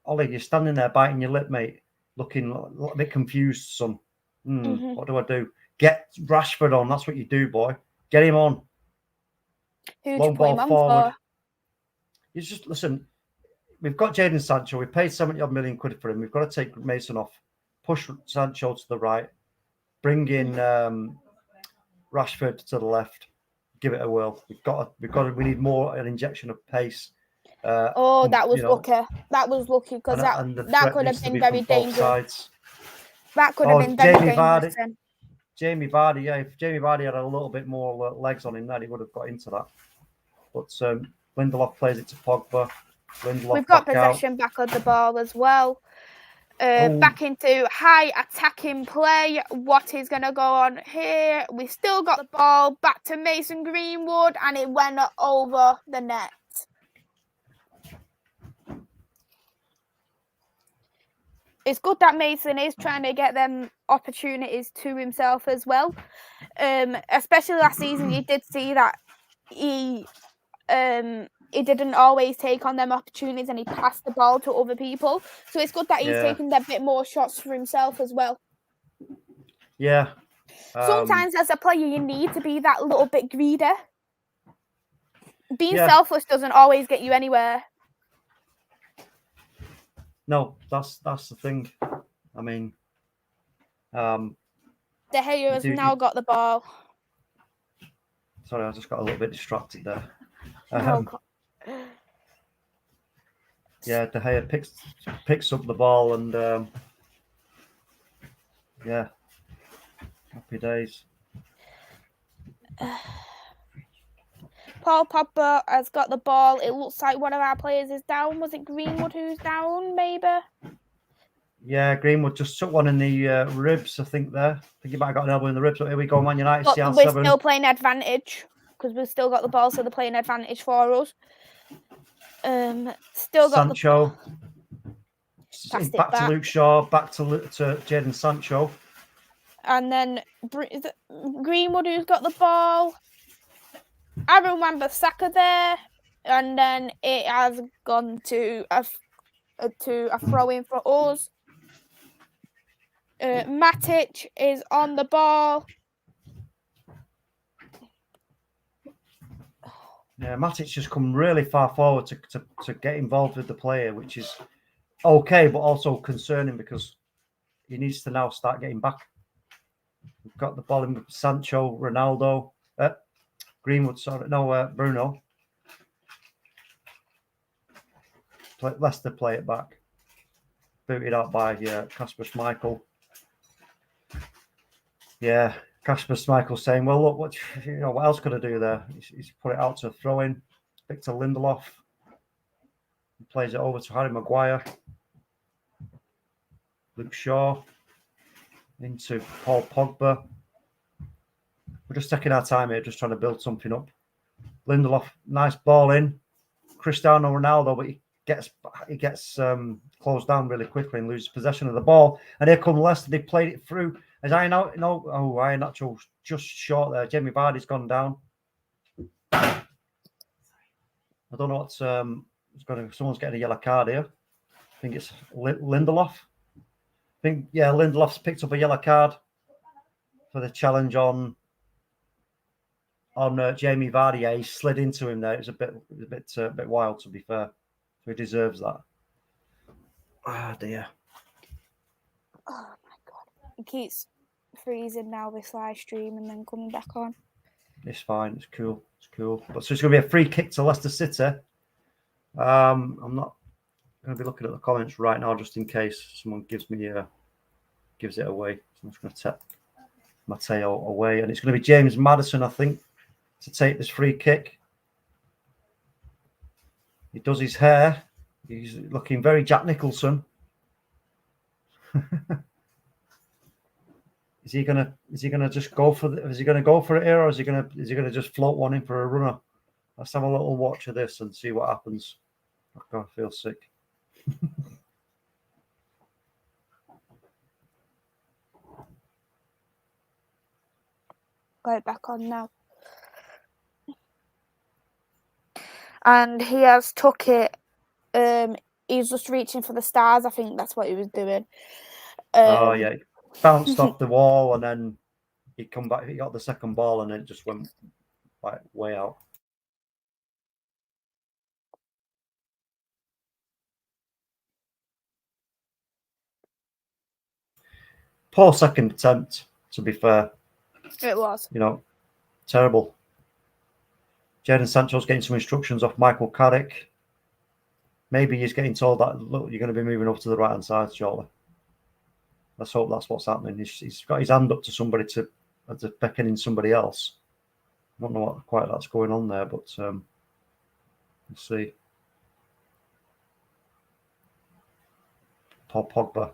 you're standing there biting your lip, mate, looking a bit confused, son. What do I do? Get Rashford on. That's what you do, boy. Get him on. Long ball forward. You just listen. We've got Jadon Sancho. We paid 70-odd million quid for him. We've got to take Mason off. Push Sancho to the right. Bring in Rashford to the left. Give it a whirl. We need more an injection of pace. That was lucky. That was lucky because that could have been very dangerous. That could have been very dangerous. Jamie Vardy, yeah. If Jamie Vardy had a little bit more legs on him, then he would have got into that. But Lindelof plays it to Pogba. Lindelof We've got back out. possession back of the ball as well. Back into high attacking play. What is going to go on here? We still got the ball back to Mason Greenwood, and it went over the net. It's good that Mason is trying to get them opportunities to himself as well. Especially last season, you did see that he didn't always take on them opportunities, and he passed the ball to other people. So it's good that he's taking a bit more shots for himself as well. Yeah. Sometimes as a player, you need to be that little bit greedy. Being selfless doesn't always get you anywhere. No, that's the thing. I mean, De Gea has now got the ball. Sorry, I just got a little bit distracted there. Yeah, De Gea picks up the ball and happy days. Paul Pogba has got the ball. It looks like one of our players is down. Was it Greenwood who's down, maybe? Yeah, Greenwood just took one in the ribs, I think, there. I think he might have got an elbow in the ribs, but here we go, Man United, CR7. We're still playing advantage because we've still got the ball, so they're playing advantage for us. Still got Sancho. Back to Luke Shaw, back to Jadon Sancho. And then Greenwood who's got the ball. Aaron Wan-Bissaka there, and then it has gone to a throw-in for us. Matic is on the ball. Yeah, Matic just come really far forward to get involved with the player, which is okay, but also concerning because he needs to now start getting back. We've got the ball in with Sancho, Ronaldo, Greenwood, Bruno. Leicester play it back. Booted out by Kasper Schmeichel. Yeah, Kasper Schmeichel saying, "Well, look, what else could I do there?" He's put it out to a throw-in. Victor Lindelof. He plays it over to Harry Maguire. Luke Shaw into Paul Pogba. We're just taking our time here, just trying to build something up. Lindelof, nice ball in. Cristiano Ronaldo, but he gets closed down really quickly and loses possession of the ball. And here come Leicester. They played it through. As Iheanacho just short there. Jamie Vardy's gone down. I don't know what's someone's getting a yellow card here. I think it's Lindelof. Lindelof's picked up a yellow card for the challenge on Jamie Vardy. Yeah, he slid into him there. It was a bit wild, to be fair. So he deserves that. Ah, dear. Oh my god! It keeps freezing now, this live stream, and then coming back on. It's fine. It's cool. But so it's going to be a free kick to Leicester City. I'm not going to be looking at the comments right now, just in case someone gives it away. So I'm just going to tap Matteo away, and it's going to be James Maddison, I think, to take this free kick. He does his hair. He's looking very Jack Nicholson. Is he gonna just go for it? Is he gonna go for it here, or is he gonna just float one in for a runner? Let's have a little watch of this and see what happens. I feel sick. Go back on now. And he has took it. He's just reaching for the stars. I think that's what he was doing. Yeah, bounced off the wall, and then he come back. He got the second ball, and then it just went like way out. Poor second attempt, to be fair. It was. Terrible. Jadon Sancho's getting some instructions off Michael Carrick. Maybe he's getting told that, look, you're going to be moving over to the right-hand side shortly. Let's hope that's what's happening. He's got his hand up to somebody to beckoning somebody else. I don't know what quite that's going on there, but Let's see. Paul Pogba.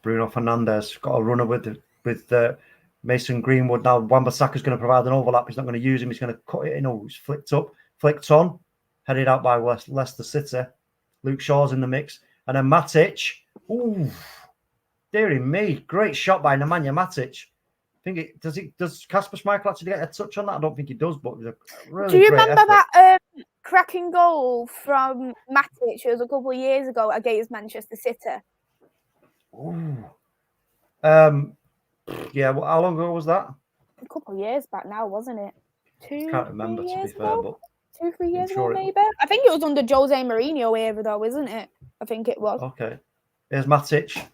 Bruno Fernandes got a runner with Mason Greenwood. Now Wan-Bissaka's going to provide an overlap. He's not going to use him. He's going to cut it in. Oh, he's flicked on, headed out by Leicester City. Luke Shaw's in the mix, and then Matic. Ooh, dearie me! Great shot by Nemanja Matic. Does Kasper Schmeichel actually get a touch on that? I don't think he does, but it was a really Do you great remember effort. that cracking goal from Matic? It was a couple of years ago against Manchester City. Ooh. Yeah. Well, how long ago was that? A couple of years back now, wasn't it? Can't remember, to be fair, but 2-3 years sure ago, maybe. I think it was under Jose Mourinho era, though, isn't it? I think it was. Okay. Here's Matic.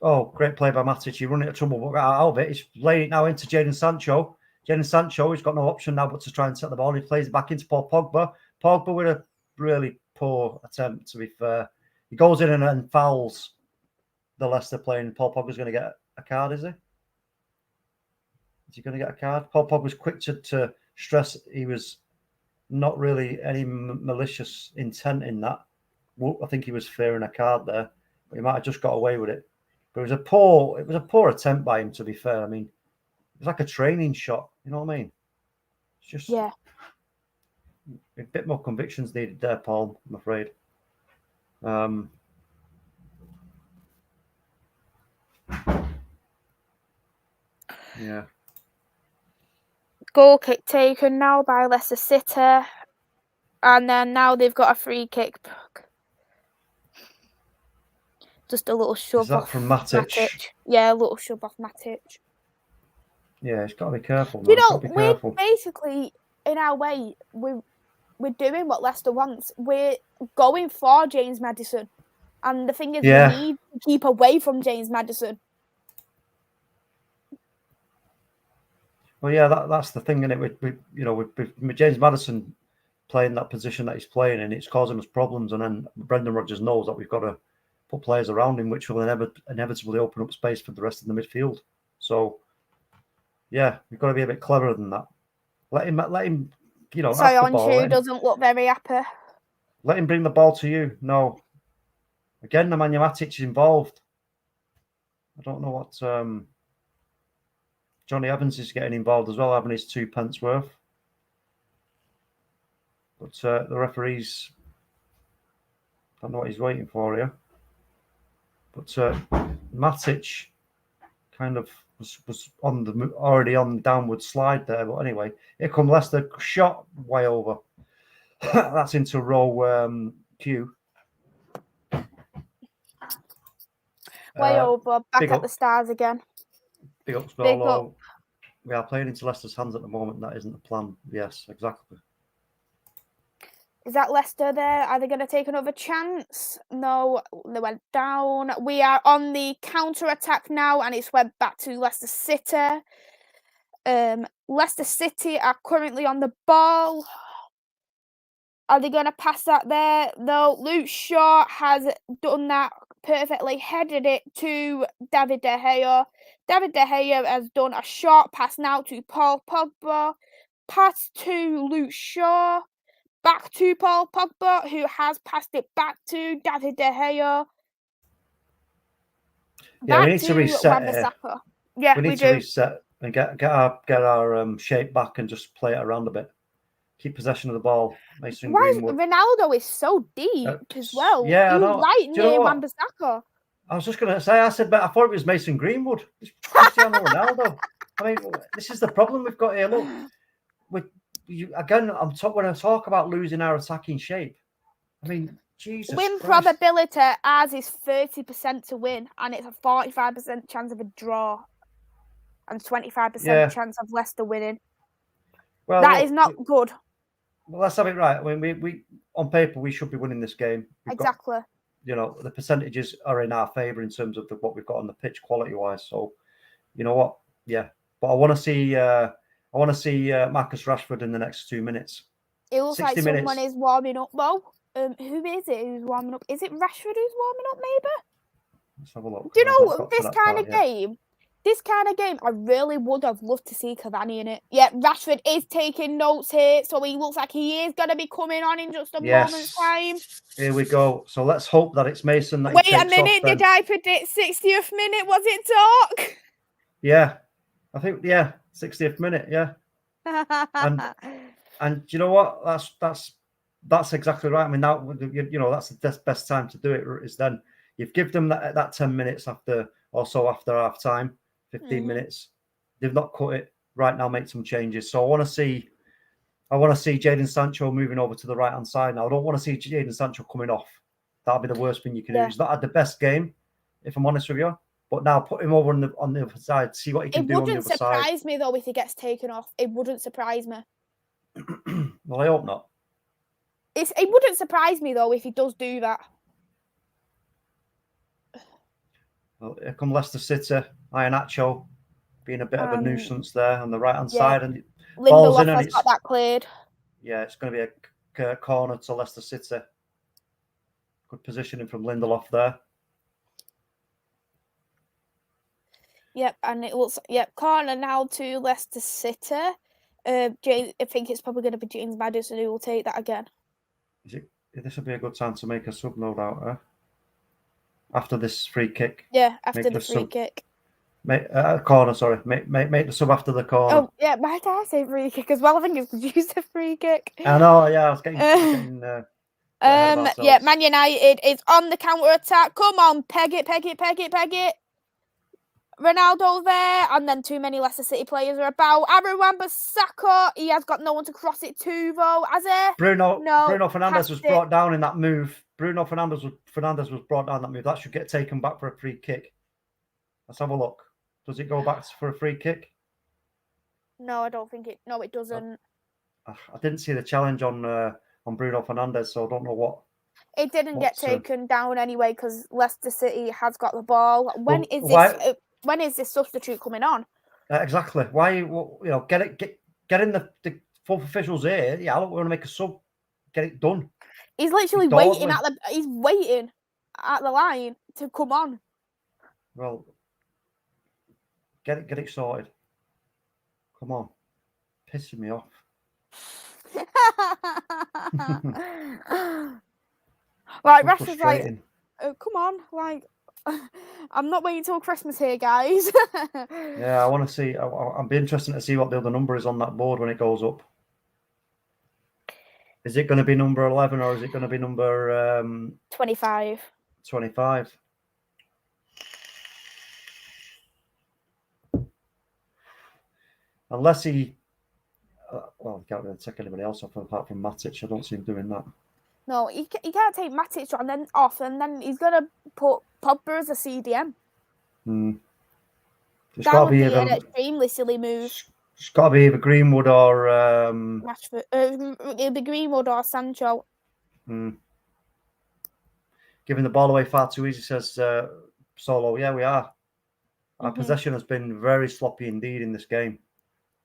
Oh, great play by Matic. He run into trouble, but got out of it. He's laying it now into Jadon Sancho. Jadon Sancho, he's got no option now but to try and set the ball. He plays it back into Paul Pogba. Pogba with a really poor attempt, to be fair. He goes in and fouls the Leicester playing. Paul Pogba's going to get a card, is he? Is he going to get a card? Paul Pogba's quick to stress he was not really any malicious intent in that. I think he was fearing a card there, but he might have just got away with it. But it was a poor attempt by him, to be fair. I mean, it was like a training shot. You know what I mean? It's just a bit more convictions needed there, Paul, I'm afraid. Yeah. Goal kick taken now by Leicester City. And then now they've got a free kick. Just a little shove Is that off from Matic? Yeah, a little shove off Matic. Yeah, he's got to be careful, man. You know, Be we're careful. basically, in our way, we're doing what Leicester wants. We're going for James Maddison. And the thing is, we need to keep away from James Maddison. Well, yeah, that's the thing, isn't it? With James Maddison playing that position that he's playing in, it's causing us problems. And then Brendan Rodgers knows that we've got to put players around him, which will inevitably open up space for the rest of the midfield. So, yeah, we've got to be a bit cleverer than that. Let him, Soyuncu doesn't look very happy. Let him bring the ball to you. No. Again, Nemanja Matic is involved. I don't know what... Johnny Evans is getting involved as well, having his 2 pence worth. But the referees... don't know what he's waiting for here. But Matic kind of was already on the downward slide there. But anyway, here come Leicester, shot way over. That's into row Q. Way over, back at the Stars again. Big up, Spurlow. We are playing into Leicester's hands at the moment. That isn't the plan. Yes, exactly. Is that Leicester there? Are they going to take another chance? No, they went down. We are on the counter-attack now, and it's went back to Leicester City. Leicester City are currently on the ball. Are they going to pass that there? No, Luke Shaw has done that perfectly, headed it to David De Gea. David De Gea has done a short pass now to Paul Pogba. Pass to Luke Shaw. Back to Paul Pogba, who has passed it back to David De Gea. Yeah, we need to reset. Yeah, we need to reset and get our shape back and just play it around a bit. Keep possession of the ball. Mason Greenwood. Ronaldo is so deep as well. Yeah, he was right near Wan-Bissaka. I was just going to say, I thought it was Mason Greenwood. It's Cristiano Ronaldo. I mean, this is the problem we've got here. Look, when I talk about losing our attacking shape, I mean, Jesus Win Christ. probability, ours is 30% to win, and it's a 45% chance of a draw, and 25% chance of Leicester winning. Well, that is not good. Well, let's have it right. I mean, we on paper we should be winning this game. Exactly. The percentages are in our favour in terms of what we've got on the pitch quality-wise. So, you know what? Yeah, but I want to see Marcus Rashford in the next 2 minutes. It looks like someone is warming up, though. Who is it who's warming up? Is it Rashford who's warming up, maybe? Let's have a look. Do you know this kind of game? This kind of game, I really would have loved to see Cavani in it. Yeah, Rashford is taking notes here, so he looks like he is going to be coming on in just a moment's time. Here we go. So let's hope that it's Mason that Wait he takes a minute, off, did I predict 60th minute? Was it Doc? Yeah, I think 60th minute. Yeah, and you know what? That's exactly right. I mean, now that's the best time to do it is then. You've given them that 10 minutes after half time, 15 minutes. They've not cut it. Right now, make some changes. So I want to see Jadon Sancho moving over to the right hand side now. I don't want to see Jadon Sancho coming off. That'd be the worst thing you can do. He's not had the best game, if I'm honest with you. But now put him over on the other side. See what he can do on the other side. It wouldn't surprise me though if he gets taken off. It wouldn't surprise me. Well, I hope not. It wouldn't surprise me though if he does do that. Well, here come Leicester City. Iheanacho being a bit of a nuisance there on the right hand side, and Lindelof has got that cleared. Yeah, it's going to be a corner to Leicester City. Good positioning from Lindelof there. Yep, and it looks corner now to Leicester City. I think it's probably going to be James Maddison who will take that again. This would be a good time to make a sub, no doubt. After this free kick. Yeah, after the free kick. Corner, sorry. Make the sub after the corner. Oh, yeah, why did I say free kick as well? I think it's used a free kick. I know, yeah, I was getting yeah, Man United is on the counter attack. Come on, peg it. Ronaldo there, and then too many Leicester City players are about. Aaron Wan-Bissaka, he has got no one to cross it to, though, has he? Bruno Fernandes was brought down in that move. Bruno Fernandes was brought down that move. That should get taken back for a free kick. Let's have a look. Does it go back for a free kick? No, I don't think it. No, it doesn't. I didn't see the challenge on Bruno Fernandes, so I don't know what. It didn't get taken down anyway because Leicester City has got the ball. When is this substitute coming on? Exactly. Why? Get in the fourth official's ear. Yeah, look, we're gonna make a sub. Get it done. He's literally waiting at the line to come on. Well, get it sorted. Come on, pissing me off. Like Rashford's like, come on, like. I'm not waiting till Christmas here, guys. Yeah, I want to see. I'll be interested to see what the other number is on that board when it goes up. Is it going to be number 11 or is it going to be number 25? 25. Unless he, he can't really take anybody else off apart from Matic. I don't see him doing that. No, he can't take Matic off, and then he's going to put Pogba as a CDM. That would be an extremely silly move. It's got to be either Greenwood or Rashford. It'll be Greenwood or Sancho. Giving the ball away far too easy, says Solo. Yeah, we are. Our possession has been very sloppy indeed in this game.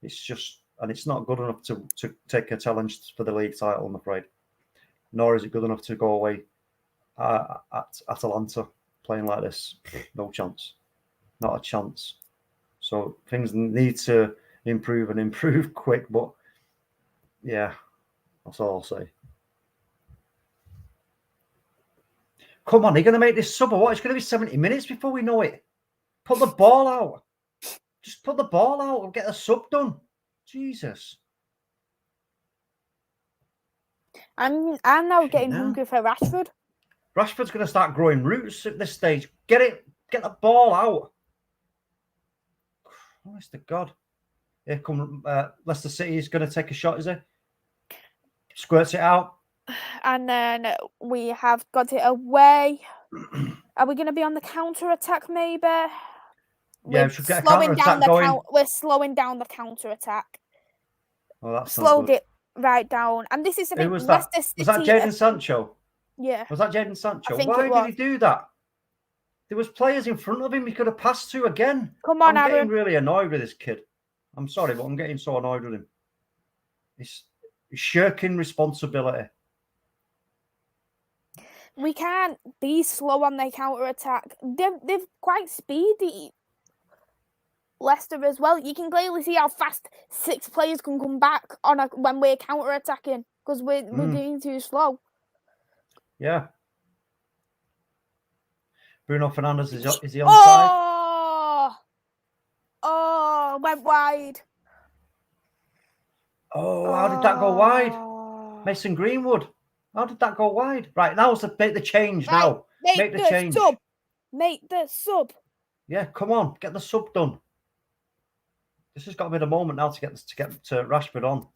It's not good enough to take a challenge for the league title, I'm afraid. Nor is it good enough to go away at Atalanta playing like this. No chance. Not a chance. So things need to improve quick. But yeah, that's all I'll say. Come on, are you going to make this sub or what? It's going to be 70 minutes before we know it. Put the ball out. Just put the ball out and get the sub done. Jesus. I'm now getting hungry for Rashford. Rashford's going to start growing roots at this stage. Get the ball out. Honest to God. Here come Leicester City is going to take a shot, is it? Squirts it out. And then we have got it away. Are we going to be on the counter attack? Maybe. Yeah, we should get a counter attack going. We're slowing down the counter attack. Well, that's slowed it right down. And this is the thing. Was that Jadon Sancho? Yeah. Was that Jadon Sancho? Why did he do that? There was players in front of him he could have passed to again. Come on, I'm Aaron. getting really annoyed with this kid. I'm sorry, but I'm getting so annoyed with him. He's shirking responsibility. We can't be slow on their counter attack. They're quite speedy. Leicester as well. You can clearly see how fast 6 players can come back when we're counter-attacking because we're being too slow. Yeah. Bruno Fernandes, is he onside? Oh, went wide. Oh, how did that go wide? Mason Greenwood. How did that go wide? Right, now let's make the change now. Make the change. Sub. Make the sub. Yeah, come on, get the sub done. This has got to be the moment now to get Rashford on.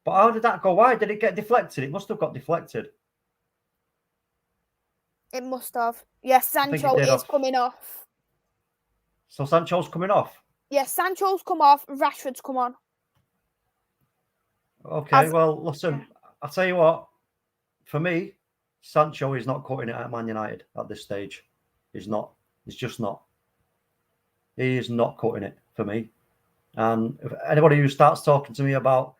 But how did that go wide? Did it get deflected? It must have got deflected. It must have. Yes, Sancho is coming off. So Sancho's coming off? Yes, Sancho's come off. Rashford's come on. Okay, well, listen, I'll tell you what. For me, Sancho is not cutting it at Man United at this stage. He's not. He's just not. He is not cutting it for me. And if anybody who starts talking to me about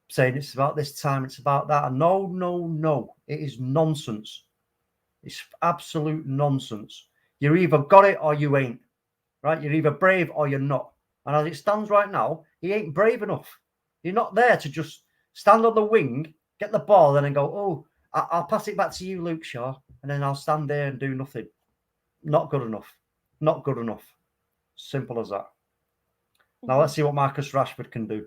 saying it's about this time, it's about that, no. It is nonsense. It's absolute nonsense. You either got it or you ain't. Right? You're either brave or you're not. And as it stands right now, he ain't brave enough. You're not there to just stand on the wing, get the ball, and then go, oh, I'll pass it back to you, Luke Shaw, and then I'll stand there and do nothing. Not good enough. Not good enough. Simple as that. Now let's see what Marcus Rashford can do.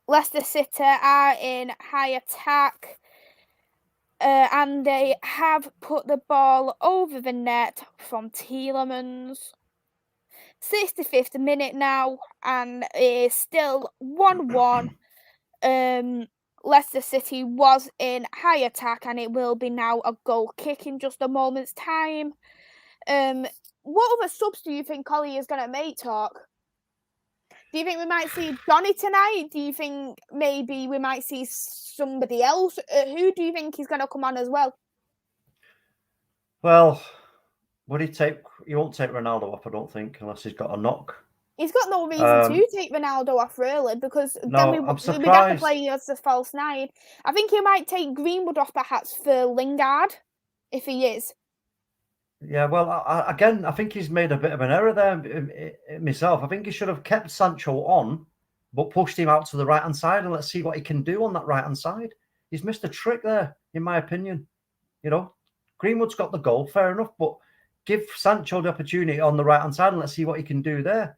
Leicester City are in high attack, and they have put the ball over the net from Tielemans. 65th minute now, and it is still 1-1. Leicester City was in high attack, and it will be now a goal kick in just a moment's time. What other subs do you think Ollie is going to make, Talk? Do you think we might see Johnny tonight? Do you think maybe we might see somebody else? Who do you think he's going to come on as well? Well, would he take? He won't take Ronaldo off, I don't think, unless he's got a knock. He's got no reason to take Ronaldo off, really, because then we'd have to play as the false 9. I think he might take Greenwood off, perhaps, for Lingard, if he is. Yeah, well, I think he's made a bit of an error there myself. I think he should have kept Sancho on, but pushed him out to the right-hand side, and let's see what he can do on that right-hand side. He's missed a trick there, in my opinion. You know, Greenwood's got the goal, fair enough, but give Sancho the opportunity on the right-hand side, and let's see what he can do there.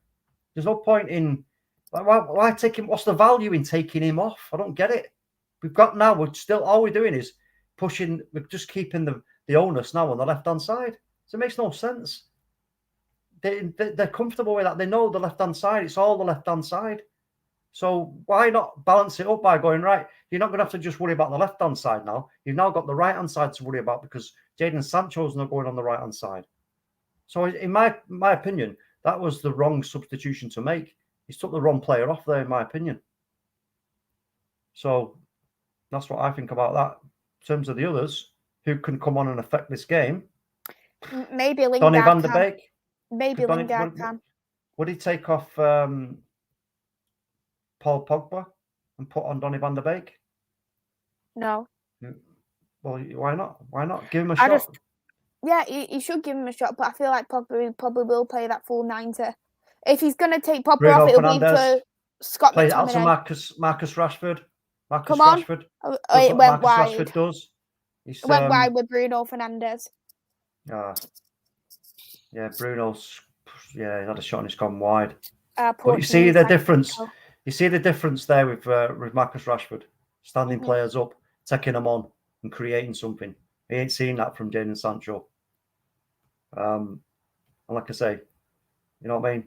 There's no point in why take him. What's the value in taking him off? I don't get it. We're still all we're doing is pushing. We're just keeping the onus now on the left hand side. So it makes no sense. They're comfortable with that. They know the left hand side. It's all the left hand side. So why not balance it up by going right? You're not going to have to just worry about the left hand side now. You've now got the right hand side to worry about because Jadon Sancho's not going on the right hand side. So in my opinion, that was the wrong substitution to make. He's took the wrong player off there, in my opinion. So that's what I think about that. In terms of the others who can come on and affect this game, maybe Lingard Donny van de Beek. Maybe Lingard can. Would he take off Paul Pogba and put on Donny van de Beek? No. Well, why not? Why not? Give him a shot. Yeah, he should give him a shot, but I feel like Pogba probably will play that full 90. If he's going to take Pogba off, it'll be for Scott play it out to Marcus Rashford. Rashford. It went wide. Rashford does. It went wide with Bruno Fernandes. Yeah, Bruno's. Yeah, he had a shot and it's gone wide. But you see the difference. You see the difference there with Marcus Rashford standing players up, taking them on, and creating something. He ain't seen that from Jadon Sancho. And like I say, you know what I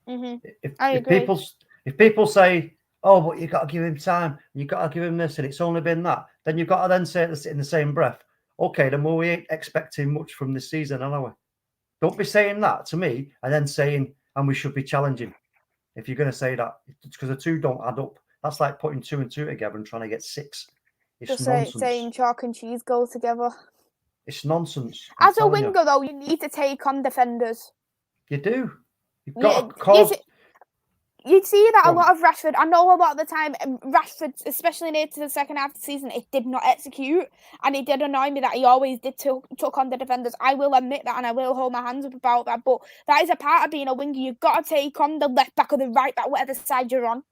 mean? If people say, oh, but you've got to give him time, you've got to give him this, and it's only been that, then you've got to then say this in the same breath. Okay, then we ain't expecting much from this season, are we? Don't be saying that to me and then saying, and we should be challenging. If you're going to say that, because the two don't add up. That's like putting 2 and 2 together and trying to get 6. It's just nonsense. Saying chalk and cheese go together. It's nonsense. As a winger, though, you need to take on defenders. You do. You've got to cause. You'd see that a lot of Rashford. I know a lot of the time, Rashford, especially near to the second half of the season, it did not execute, and it did annoy me that he always did took on the defenders. I will admit that, and I will hold my hands up about that. But that is a part of being a winger. You've got to take on the left back or the right back, whatever side you're on,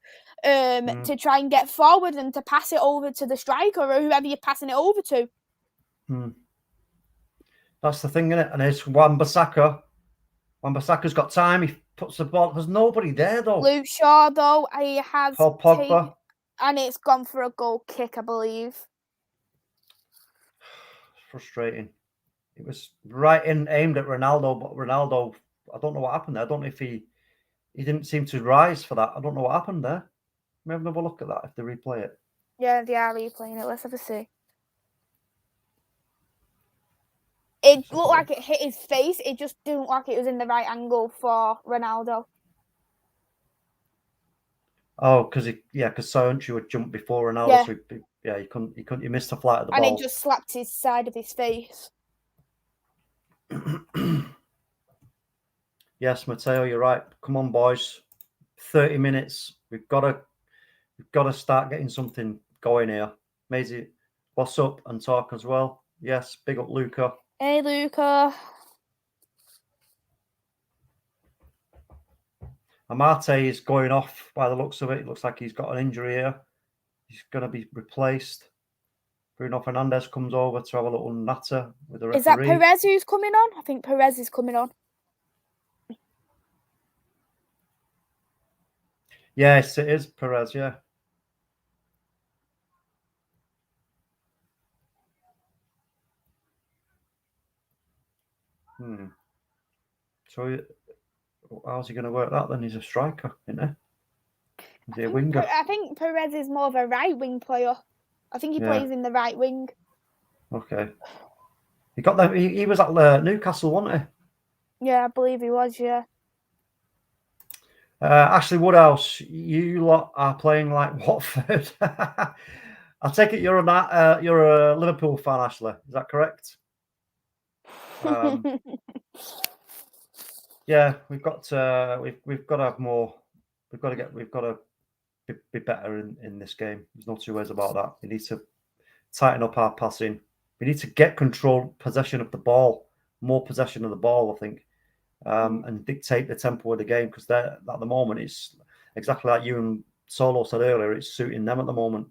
to try and get forward and to pass it over to the striker or whoever you're passing it over to. That's the thing, isn't it? And it's Wan-Bissaka. Wan-Bissaka's got time. He puts the ball. There's nobody there, though. Luke Shaw, though, he has Paul Pogba. And it's gone for a goal kick, I believe. Frustrating. It was right in aimed at Ronaldo, but Ronaldo, I don't know what happened there. I don't know if he didn't seem to rise for that. I don't know what happened there. Let me have another look at that if they replay it. Yeah, they are replaying it. Let's have a see. It looked like it hit his face. It just didn't look like it was in the right angle for Ronaldo. Oh, because Soyuncu had jumped before Ronaldo, so he couldn't. He missed the flight of the ball, and it just slapped his side of his face. Yes, Matteo, you're right. Come on, boys. 30 minutes. We've got to start getting something going here. Maisie, what's up? And talk as well. Yes, big up Luca. Hey, Luca. Amate is going off by the looks of it. It looks like he's got an injury here. He's going to be replaced. Bruno Fernandes comes over to have a little natter with the referee. Is that Perez who's coming on? I think Perez is coming on. Yes, it is Perez, yeah. So how's he going to work that then? He's a striker, isn't he? Is he a winger? I think Perez is more of a right wing player. I think he plays in the right wing. Okay. He got that. He was at Newcastle, wasn't he? Yeah, I believe he was. Yeah. Ashley Woodhouse, you lot are playing like Watford. I take it you're a Liverpool fan, Ashley. Is that correct? Yeah, we've got to have more. We've got to be better in this game. There's no two ways about that. We need to tighten up our passing. We need to get possession of the ball, more possession of the ball, I think, and dictate the tempo of the game, because at the moment it's exactly like you and Solo said earlier. It's suiting them at the moment.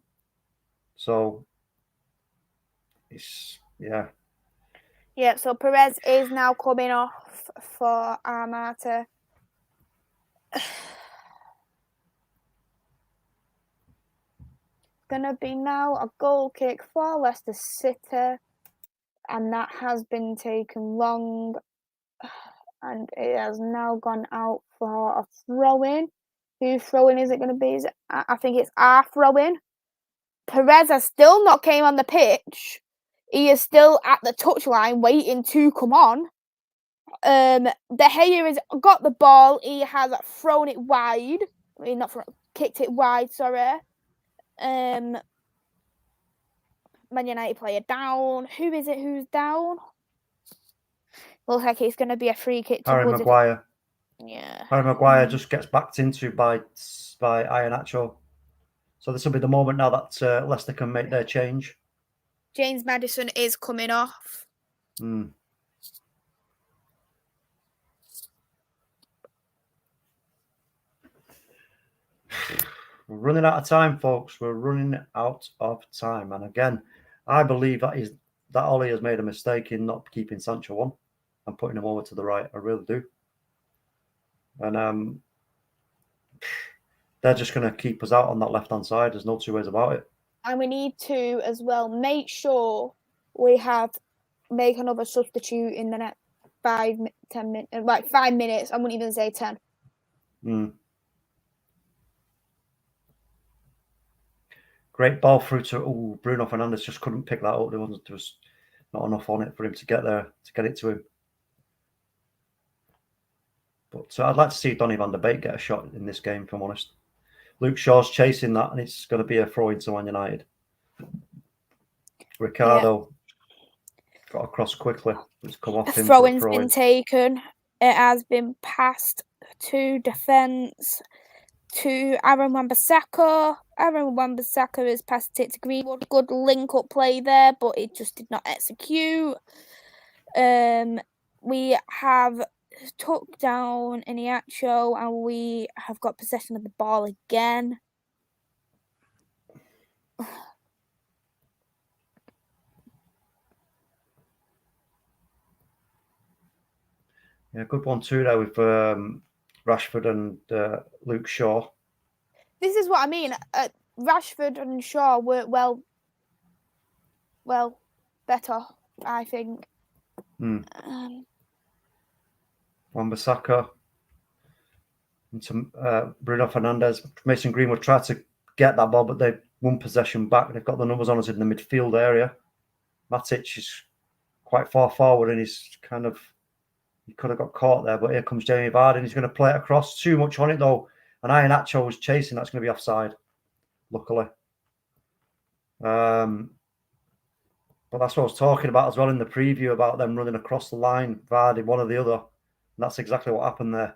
So it's Yeah, so Perez is now coming off for Armata. Gonna be now a goal kick for Leicester City, and that has been taken long, and it has now gone out for a throw-in. Whose throw-in is it going to be? I think it's our throw-in. Perez has still not came on the pitch. He is still at the touchline waiting to come on. De Gea has got the ball. He has thrown it wide. I mean, kicked it wide, sorry. Man United player down. Who is it who's down? Looks like it's going to be a free kick to Harry Maguire. Yeah. Harry Maguire just gets backed into by Iheanacho. So this will be the moment now that Leicester can make their change. James Maddison is coming off. We're running out of time, folks. We're running out of time. And again, I believe that Ollie has made a mistake in not keeping Sancho on and putting him over to the right. I really do. And they're just going to keep us out on that left-hand side. There's no two ways about it. And we need to, as well, make sure we make another substitute in the next 5 minutes. I wouldn't even say 10. Great ball through to Bruno Fernandes. Just couldn't pick that up. There was not enough on it for him to get there, to get it to him. But I'd like to see Donny van der Beek get a shot in this game, if I'm honest. Luke Shaw's chasing that, and it's going to be a throw into Man United. Ricardo got across quickly. It's come off him. Throw-in's been taken. It has been passed to defence to Aaron Wan-Bissaka. Aaron Wan-Bissaka has passed it to Greenwood. Good link-up play there, but it just did not execute. We have took down Iniacho, and we have got possession of the ball again. Yeah, good one too there with Rashford and Luke Shaw. This is what I mean. Rashford and Shaw were well better, I think. Wan-Bissaka into Bruno Fernandes. Mason Greenwood tried to get that ball, but they won possession back. They've got the numbers on us in the midfield area. Matic is quite far forward, and he's kind of, he could have got caught there, but here comes Jamie Vardy, and he's going to play it across. Too much on it though, and Iheanacho was chasing. That's going to be offside, luckily. But that's what I was talking about as well in the preview, about them running across the line, Vardy, one or the other. And that's exactly what happened there.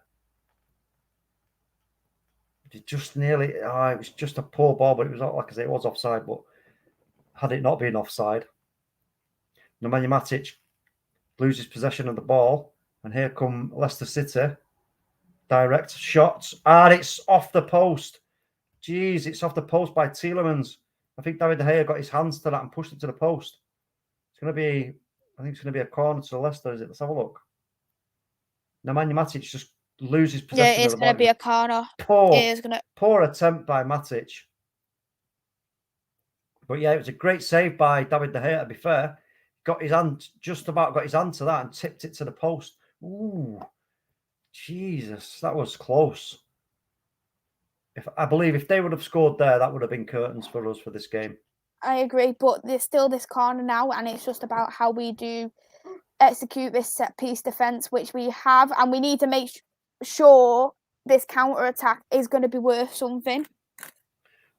It just nearly, it was just a poor ball, but it was not, like I say, it was offside. But had it not been offside, Nemanja Matic loses possession of the ball, and here come Leicester City. Direct shots, and it's off the post. Jeez, it's off the post by Tielemans. I think David De Gea got his hands to that and pushed it to the post. It's going to be, I think it's going to be a corner to Leicester, is it? Let's have a look. Nemanja Matic just loses possession of the ball. Yeah, it's going to be a corner. Poor attempt by Matic. But yeah, it was a great save by David De Gea, to be fair. Got his hand, just about got his hand to that and tipped it to the post. Ooh, Jesus, that was close. I believe if they would have scored there, that would have been curtains for us for this game. I agree, but there's still this corner now, and it's just about how we do execute this set-piece defence, which we have, and we need to make sure this counter-attack is going to be worth something.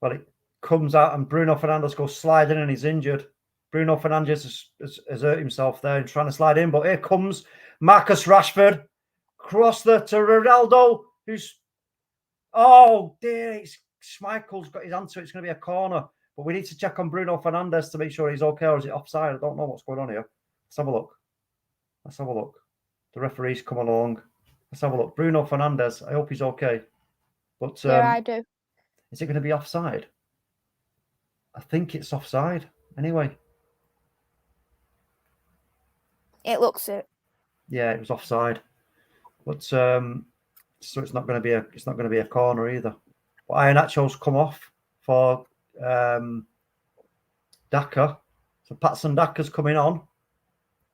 Well, it comes out, and Bruno Fernandes goes sliding, and he's injured. Bruno Fernandes has hurt himself there and trying to slide in, but here comes Marcus Rashford. Cross there to Ronaldo, who's, oh dear, it's Schmeichel's got his hand to it. It's going to be a corner. But we need to check on Bruno Fernandes to make sure he's okay, or is it offside? I don't know what's going on here. Let's have a look. Let's have a look. The referee's come along. Let's have a look. Bruno Fernandes, I hope he's okay. But yeah, I do. Is it going to be offside? I think it's offside. Anyway. It looks it. Yeah, it was offside. But so it's not going to be a corner either. But Iheanacho's come off for Daka. So Patson Daka's coming on.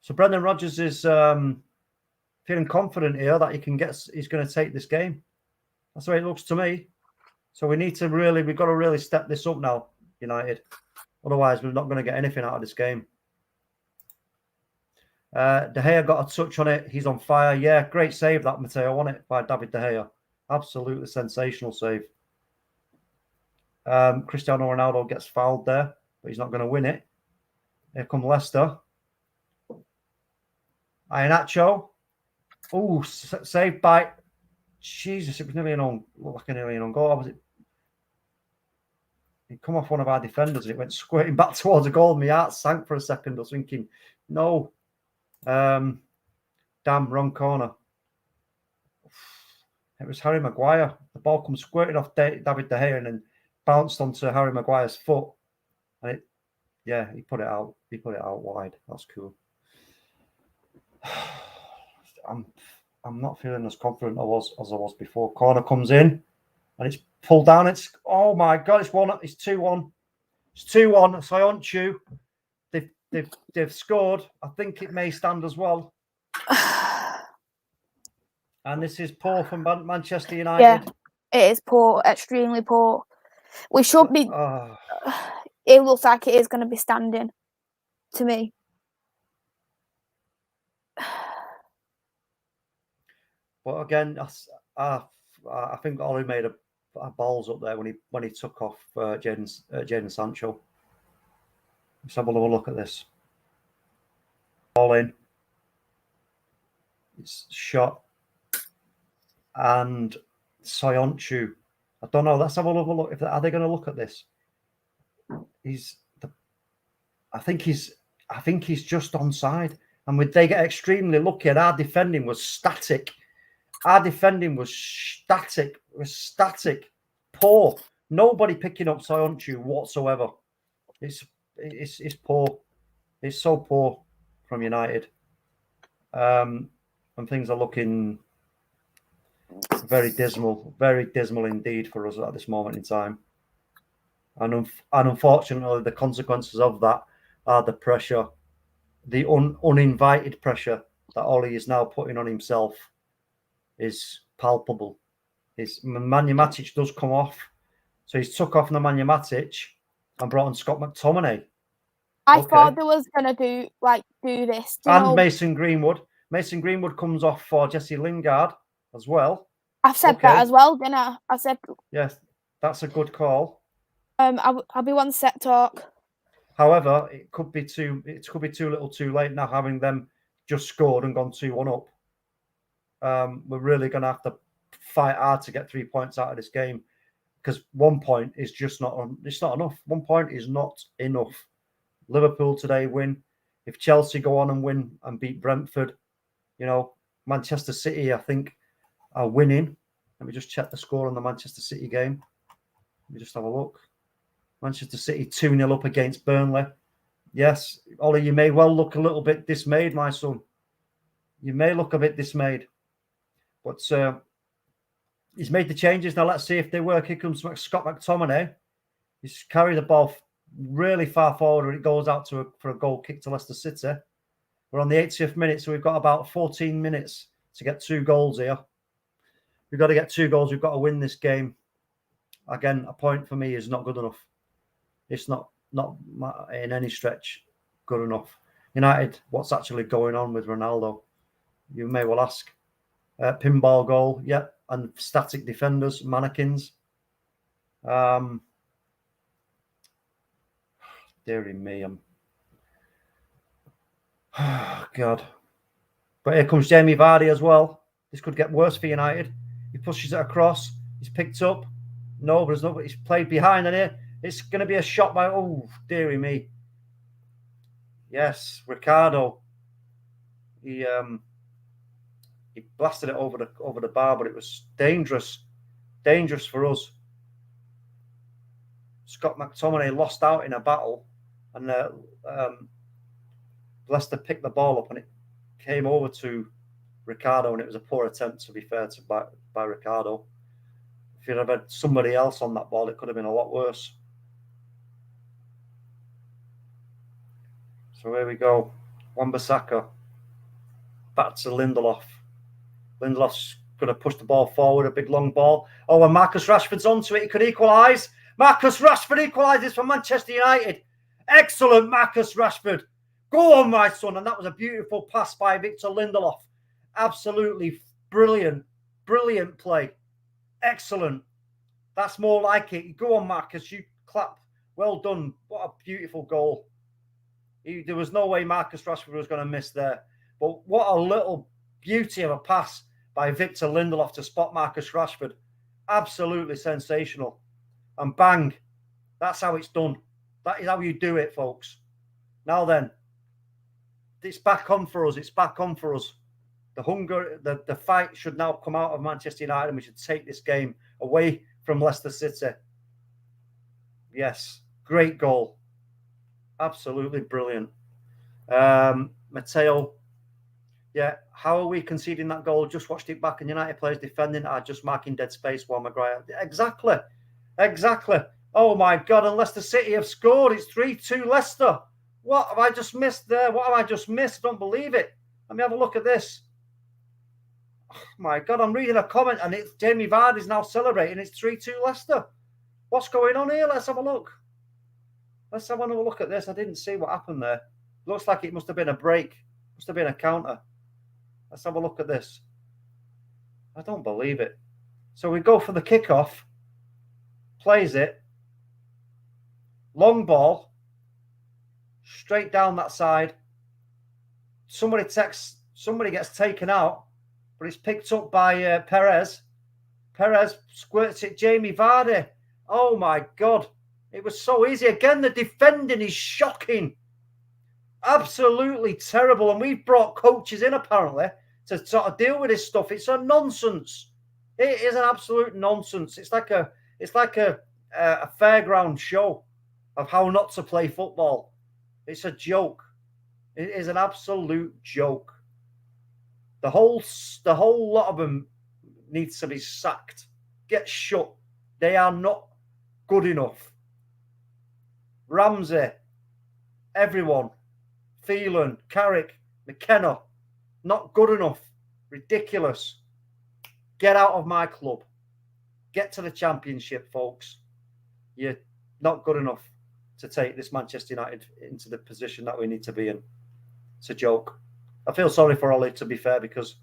So Brendan Rodgers is feeling confident here that he's going to take this game. That's the way it looks to me. So we've got to really step this up now, United. Otherwise, we're not going to get anything out of this game. De Gea got a touch on it. He's on fire. Yeah, great save that, Matteo, wasn't it, by David De Gea? Absolutely sensational save. Cristiano Ronaldo gets fouled there, but he's not going to win it. Here come Leicester. Iheanacho. Oh, saved by... Jesus, it was nearly an own goal. Was it? It come off one of our defenders and it went squirting back towards a goal. My heart sank for a second. I was thinking, no. Damn, wrong corner. It was Harry Maguire. The ball comes squirting off David De Gea and then bounced onto Harry Maguire's foot. And he put it out. He put it out wide. That's cool. I'm not feeling as confident as I was before. Corner comes in and it's pulled down. It's, oh my God, it's 2-1. It's 2-1. Soyuncu. They've scored. I think it may stand as well. And this is poor from Manchester United. Yeah, it is poor, extremely poor. We should be... It looks like it is going to be standing to me. But again, I think Ollie made a balls up there when he took off Jadon Sancho. Let's have a little look at this. Ball in. It's shot. And Soyuncu I don't know. Let's have a look. Are they going to look at this? I think he's just onside. And they get extremely lucky, and our defending was static. Poor. Nobody picking up Soyuncu whatsoever. It's poor. It's so poor from United. And things are looking very dismal indeed for us at this moment in time. And unfortunately, the consequences of that are the pressure, the uninvited pressure that Ollie is now putting on himself is palpable. Nemanja Matic does come off. So he's took off Nemanja Matic and brought on Scott McTominay. I thought they was going to do this. Mason Greenwood. Mason Greenwood comes off for Jesse Lingard as well. I've said that as well, didn't I? I said... Yes, that's a good call. I'll be one set talk. However, it could be too little too late now, having them just scored and gone 2-1 up. We're really going to have to fight hard to get 3 points out of this game, because 1 point is just not enough. 1 point is not enough. Liverpool today win. If Chelsea go on and win and beat Brentford, Manchester City, I think, are winning. Let me just check the score on the Manchester City game. Let me just have a look. Manchester City 2-0 up against Burnley. Yes, Ollie, you may well look a little bit dismayed, my son. You may look a bit dismayed. But he's made the changes. Now let's see if they work. Here comes Scott McTominay. He's carried the ball really far forward, and it goes out for a goal kick to Leicester City. We're on the 80th minute, so we've got about 14 minutes to get 2 goals here. We've got to get 2 goals. We've got to win this game. Again, a point for me is not good enough. It's not in any stretch good enough. United, what's actually going on with Ronaldo? You may well ask. Pinball goal, yeah, and static defenders, mannequins. Dearie me, God. But here comes Jamie Vardy as well. This could get worse for United. He pushes it across. He's picked up. No, but there's no. He's played behind, and here it's going to be a shot by. Oh, dearie me. Yes, Ricardo. He blasted it over the bar, but it was dangerous for us. Scott McTominay lost out in a battle, and Leicester picked the ball up, and it came over to Ricardo, and it was a poor attempt, to be fair, by Ricardo. If you'd have had somebody else on that ball, it could have been a lot worse. So here we go. Wan-Bissaka back to Lindelof. Lindelof's going to push the ball forward, a big long ball. Oh, and Marcus Rashford's onto it. He could equalise. Marcus Rashford equalises for Manchester United. Excellent, Marcus Rashford. Go on, my son. And that was a beautiful pass by Victor Lindelof. Absolutely brilliant play. Excellent. That's more like it. Go on, Marcus. You clap. Well done. What a beautiful goal. There was no way Marcus Rashford was going to miss there. But what a little beauty of a pass by Victor Lindelof to spot Marcus Rashford. Absolutely sensational. And bang. That's how it's done. That is how you do it, folks. Now then, it's back on for us. It's back on for us. The hunger, the fight should now come out of Manchester United, and we should take this game away from Leicester City. Yes, great goal. Absolutely brilliant. Mateo, yeah, how are we conceding that goal? Just watched it back, and United players defending are just marking dead space while Maguire. Exactly. Oh my God, and Leicester City have scored. It's 3-2 Leicester. What have I just missed there? What have I just missed? I don't believe it. Let me have a look at this. Oh my God, I'm reading a comment, and it's Jamie Vardy's now celebrating. It's 3-2 Leicester. What's going on here? Let's have a look. Let's have another look at this. I didn't see what happened there. Looks like it must have been a break. Must have been a counter. Let's have a look at this. I don't believe it. So we go for the kickoff. Plays it. Long ball. Straight down that side. Somebody gets taken out, but it's picked up by Perez. Perez squirts it. Jamie Vardy. Oh my God. It was so easy. Again, the defending is shocking. Absolutely terrible. And we've brought coaches in apparently to sort of deal with this stuff. It's a nonsense. It is an absolute nonsense. It's like a fairground show of how not to play football. It's a joke. It is an absolute joke. The whole lot of them needs to be sacked. Get shut. They are not good enough. Ramsey, everyone, Phelan, Carrick, McKenna, not good enough. Ridiculous. Get out of my club. Get to the Championship, folks. You're not good enough to take this Manchester United into the position that we need to be in. It's a joke. I feel sorry for Ollie, to be fair, because,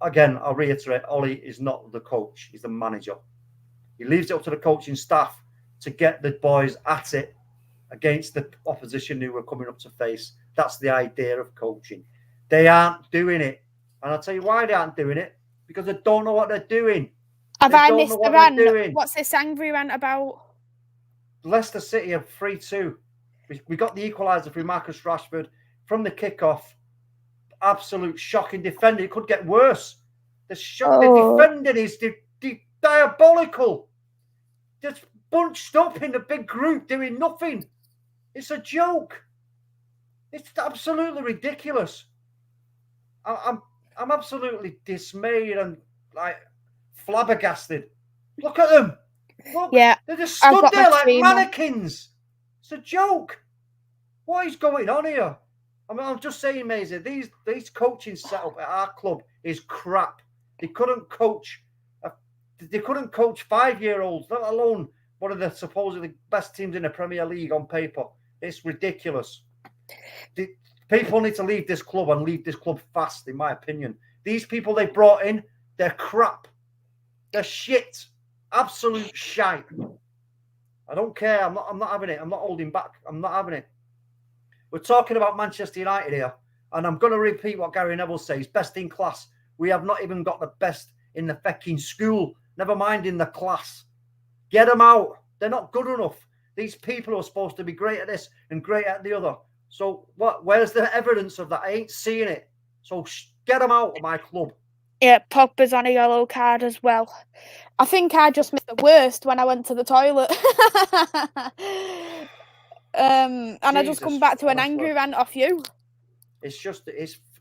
again, I'll reiterate, Ollie is not the coach. He's the manager. He leaves it up to the coaching staff to get the boys at it against the opposition who were coming up to face. That's the idea of coaching. They aren't doing it. And I'll tell you why they aren't doing it. Because they don't know what they're doing. Have I missed the rant? What's this angry rant about? Leicester City are 3-2. We got the equaliser through Marcus Rashford from the kickoff. Absolute shocking defending. It could get worse. The defending is diabolical. Just bunched up in a big group doing nothing. It's a joke. It's absolutely ridiculous. I'm absolutely dismayed and like flabbergasted. Look at them. Look, yeah, they just stood there like mannequins. It's a joke. What is going on here? I mean, I'm just saying, Maisie, these coaching setup at our club is crap. They couldn't coach 5-year-olds, let alone one of the supposedly best teams in the Premier League on paper. It's ridiculous. People need to leave this club and leave this club fast, in my opinion. These people they brought in, they're crap. They're shit. Absolute shite. I don't care. I'm not having it. I'm not holding back. I'm not having it. We're talking about Manchester United here, and I'm going to repeat what Gary Neville says. Best in class. We have not even got the best in the fucking school. Never mind in the class. Get them out. They're not good enough. These people are supposed to be great at this and great at the other. So what? Where's the evidence of that? I ain't seeing it. So get them out of my club. Yeah, Pogba's on a yellow card as well. I think I just missed the worst when I went to the toilet. And I just come back to an angry rant off you.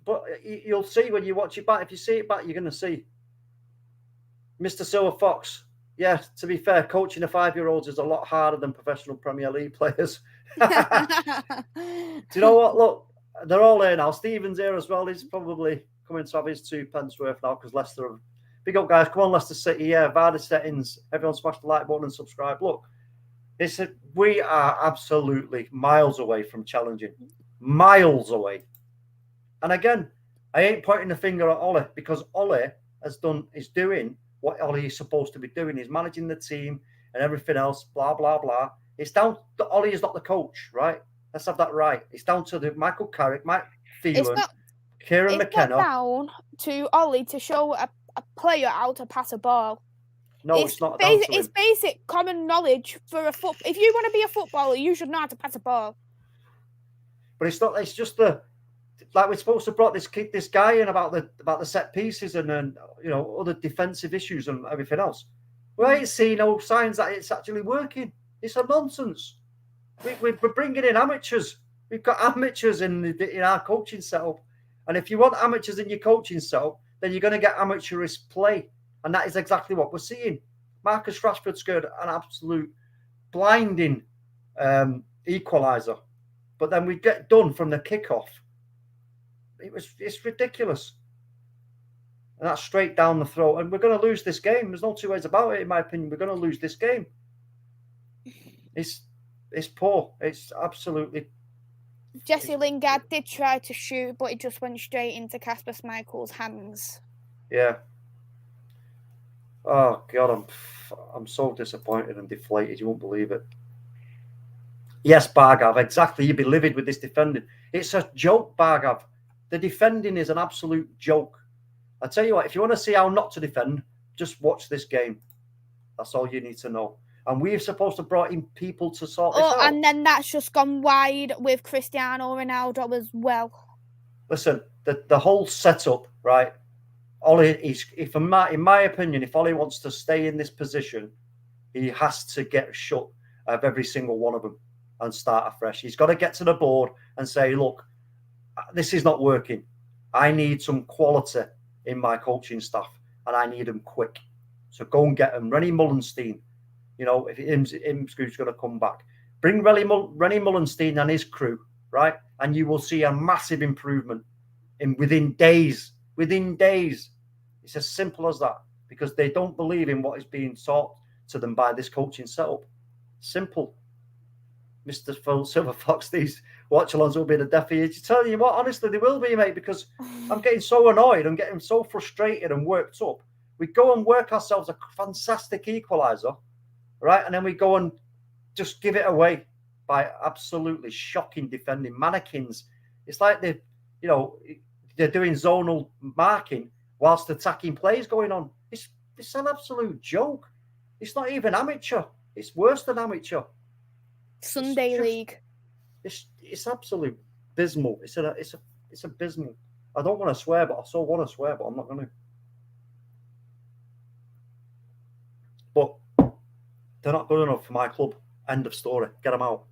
But you'll see when you watch it back. If you see it back, you're going to see Mr. Silver Fox. Yeah, to be fair, coaching the 5-year-olds is a lot harder than professional Premier League players. Do you know what? Look, they're all here now. Stephen's here as well. He's probably coming to have his 2 pence worth now because Leicester have... Big up, guys. Come on, Leicester City. Yeah, Vardy settings. Everyone smash the like button and subscribe. Look, we are absolutely miles away from challenging. Miles away. And again, I ain't pointing the finger at Ollie because Ollie is doing what Ollie is supposed to be doing. He's managing the team and everything else, blah, blah, blah. It's down to Ollie is not the coach, right? Let's have that right. It's down to Michael Carrick, Mike Phelan, Kieran McKenna. It's not down to Ollie to show a player how to pass a ball. No, it's not. It's basic common knowledge for a foot. If you want to be a footballer, you should know how to pass a ball. But it's not. It's just like we're supposed to brought this guy in about the set pieces and then other defensive issues and everything else. We ain't seen no signs that it's actually working. It's a nonsense. We're bringing in amateurs. We've got amateurs in our coaching setup, and if you want amateurs in your coaching setup, then you're going to get amateurish play. And that is exactly what we're seeing. Marcus Rashford scored an absolute blinding equaliser. But then we get done from the kickoff. It's ridiculous. And that's straight down the throat. And we're going to lose this game. There's no 2 ways about it, in my opinion. We're going to lose this game. It's poor. It's absolutely... Jesse Lingard did try to shoot, but it just went straight into Kasper Schmeichel's hands. Yeah. Oh, God, I'm so disappointed and deflated. You won't believe it. Yes, Bargav, exactly. You'd be livid with this defending. It's a joke, Bargav. The defending is an absolute joke. I tell you what, if you want to see how not to defend, just watch this game. That's all you need to know. And we're supposed to brought in people to sort this out. And then that's just gone wide with Cristiano Ronaldo as well. Listen, the whole setup, right? Ollie, in my opinion, if Ollie wants to stay in this position, he has to get shut of every single one of them and start afresh. He's got to get to the board and say, look, this is not working. I need some quality in my coaching staff, and I need them quick. So go and get them. Rennie Mullenstein, you know, if Imscrew's going to come back, bring Rennie Mullenstein and his crew, right? And you will see a massive improvement within days. Within days. It's as simple as that, because they don't believe in what is being taught to them by this coaching setup. Simple. Mr. Phil Silverfox, these watch-alongs will be the deaf ears. Tell you what, honestly, they will be, mate, because I'm getting so annoyed. I'm getting so frustrated and worked up. We go and work ourselves a fantastic equaliser, right? And then we go and just give it away by absolutely shocking defending mannequins. It's like they're doing zonal marking whilst attacking plays going on. It's an absolute joke. It's not even amateur. It's worse than amateur. Sunday League. It's absolute abysmal. It's abysmal. I don't want to swear, but I so want to swear, but I'm not going to. But they're not good enough for my club. End of story. Get them out.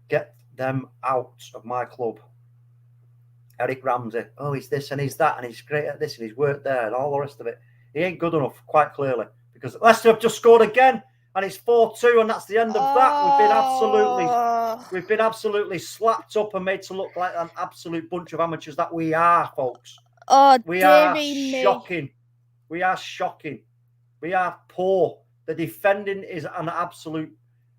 Get them out of my club. Eric Ramsey. Oh, he's this and he's that, and he's great at this and he's worked there and all the rest of it. He ain't good enough, quite clearly, because Leicester have just scored again, and it's 4-2, and that's the end of that. We've been absolutely slapped up and made to look like an absolute bunch of amateurs that we are, folks. We are shocking. We are shocking. We are poor. The defending is an absolute,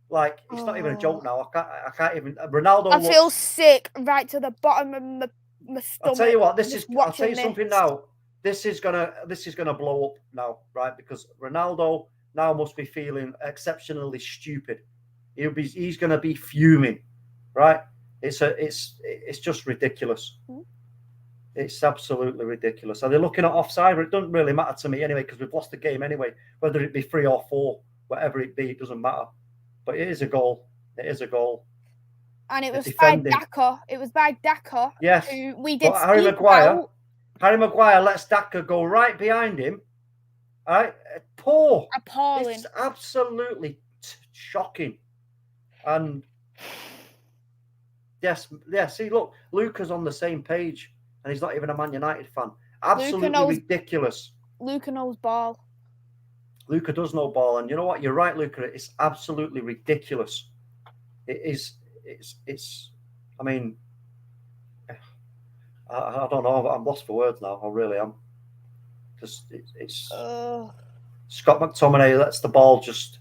like, it's not even a joke now. I can't even. Ronaldo. I feel sick right to the bottom of my stomach. I'll tell you what. I'll tell you something now. This is gonna blow up now, right? Because Ronaldo now must be feeling exceptionally stupid. He's gonna be fuming, right? It's just ridiculous. It's absolutely ridiculous. Are they looking at offside? It doesn't really matter to me anyway, because we've lost the game anyway. Whether it be 3 or 4, whatever it be, it doesn't matter. But it is a goal. It is a goal. And it was by Daka. It was by Daka. Yes. We did. Harry Maguire lets Daka go right behind him. All right. Poor. Appalling. It's absolutely shocking. And yes. See, look, Luca's on the same page, and he's not even a Man United fan. Absolutely ridiculous. Luca knows ball. Luca does know ball, and you know what? You're right, Luca. It's absolutely ridiculous. It is. It's. I mean, I don't know. I'm lost for words now. I really am. Because it's. Scott McTominay lets the ball just,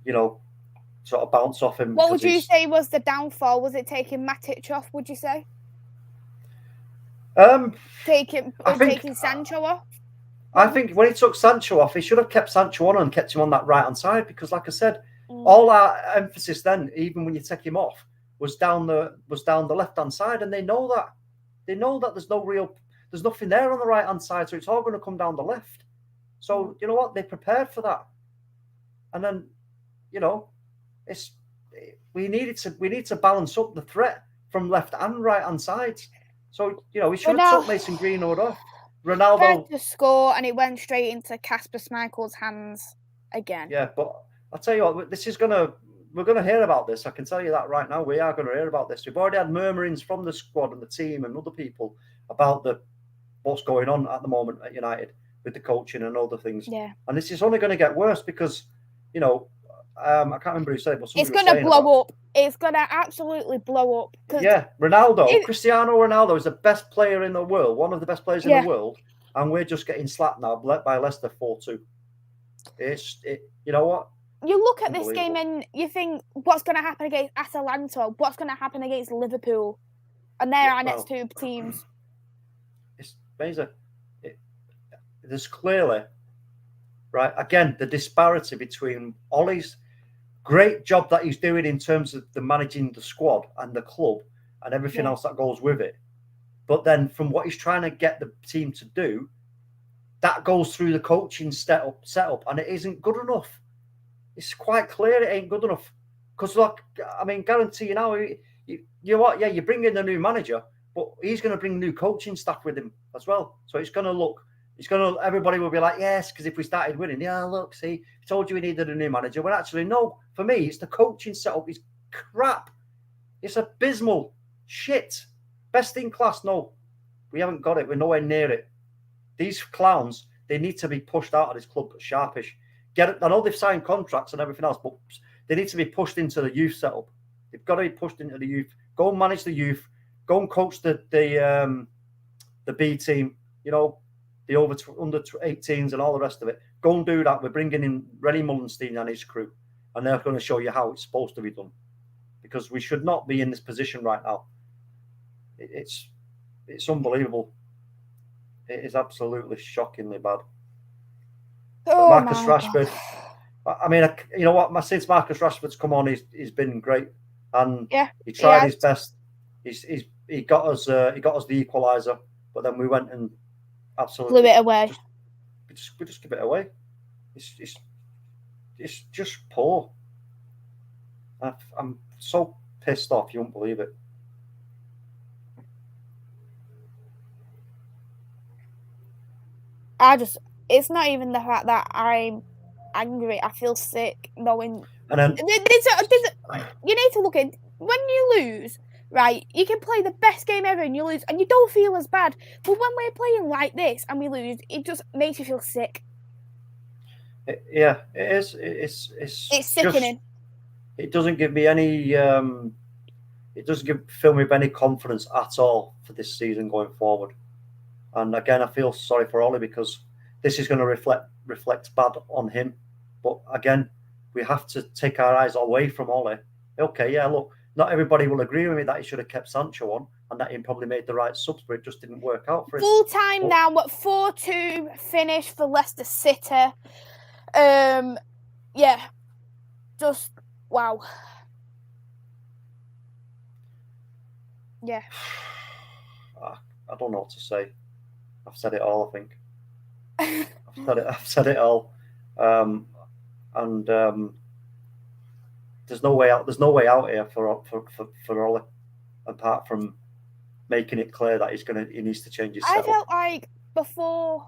sort of bounce off him. What would you say was the downfall? Was it taking Matic off? Would you say? Taking Sancho off. I think when he took Sancho off, he should have kept Sancho on and kept him on that right hand side, because, like I said, all our emphasis then, even when you take him off, was down the left hand side, and they know that. They know that there's nothing there on the right hand side, so it's all going to come down the left. So you know what? They prepared for that, and then we need to balance up the threat from left and right hand sides. So we should have took Mason Greenwood off. Ronaldo tried to score, and it went straight into Kasper Schmeichel's hands again. Yeah, but I'll tell you what, we're going to hear about this. I can tell you that right now. We are going to hear about this. We've already had murmurings from the squad and the team and other people about what's going on at the moment at United with the coaching and other things. Yeah. And this is only going to get worse because, I can't remember who said it, but it's going to blow up. It's going to absolutely blow up. Yeah, Cristiano Ronaldo is the best player in the world, one of the best players in the world, and we're just getting slapped now by Leicester 4-2. You know what? You look at this game and you think, what's going to happen against Atalanta? What's going to happen against Liverpool? And they're our next two teams. It's amazing. There's clearly, right, again, the disparity between Ollie's great job that he's doing in terms of the managing the squad and the club and everything else that goes with it. But then from what he's trying to get the team to do, that goes through the coaching setup, and it isn't good enough. It's quite clear it ain't good enough. Because, look, I mean, guarantee you now, you know what? Yeah, you bring in the new manager, but he's going to bring new coaching staff with him as well. So it's going to look, everybody will be like, yes, because if we started winning, yeah, look, see, I told you we needed a new manager. Well, actually, no, for me, it's the coaching setup is crap. It's abysmal. Shit. Best in class, no. We haven't got it. We're nowhere near it. These clowns, they need to be pushed out of this club sharpish. Get it. I know they've signed contracts and everything else, but they need to be pushed into the youth setup. They've got to be pushed into the youth. Go and manage the youth. Go and coach the B team. You know, the under 18s and all the rest of it. Go and do that. We're bringing in Rennie Mullenstein and his crew, and they're going to show you how it's supposed to be done. Because we should not be in this position right now. It's unbelievable. It is absolutely shockingly bad. Oh, Marcus Rashford. I mean, you know what? Since Marcus Rashford's come on, he's been great, and he tried his best. He got us the equaliser, but then we went and absolutely blew it away. We just give it away. It's just poor. I'm so pissed off. You won't believe it. It's not even the fact that I'm angry. I feel sick knowing. And then you need to look at when you lose, right? You can play the best game ever and you lose, and you don't feel as bad. But when we're playing like this and we lose, it just makes you feel sick. It is. It's sickening. It doesn't give me any. It doesn't fill me with any confidence at all for this season going forward. And again, I feel sorry for Ollie because this is going to reflect bad on him. But again, we have to take our eyes away from Ollie. Okay, yeah, look, not everybody will agree with me that he should have kept Sancho on and that he probably made the right subs, but it just didn't work out for him. Full time now, what 4-2 finish for Leicester City. Yeah, just wow. Yeah. I don't know what to say. I've said it all, I think. I've said it all. And there's no way out. There's no way out here for Ollie, apart from making it clear that he needs to change his setup. I felt like before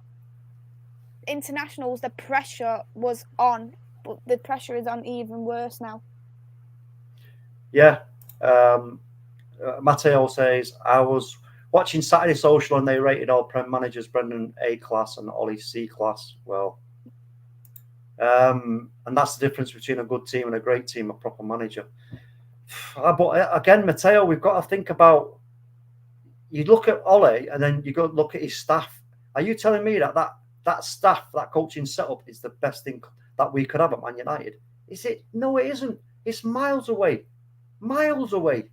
internationals, the pressure was on, but the pressure is on even worse now. Yeah. Matteo says, I was watching Saturday Social and they rated all Prem managers, Brendan A class and Ollie C class. Well, and that's the difference between a good team and a great team, a proper manager. But again, Matteo, we've got to think about, you look at Ollie and then you go look at his staff. Are you telling me that staff, that coaching setup is the best thing that we could have at Man United? Is it? No, it isn't. It's miles away. Miles away.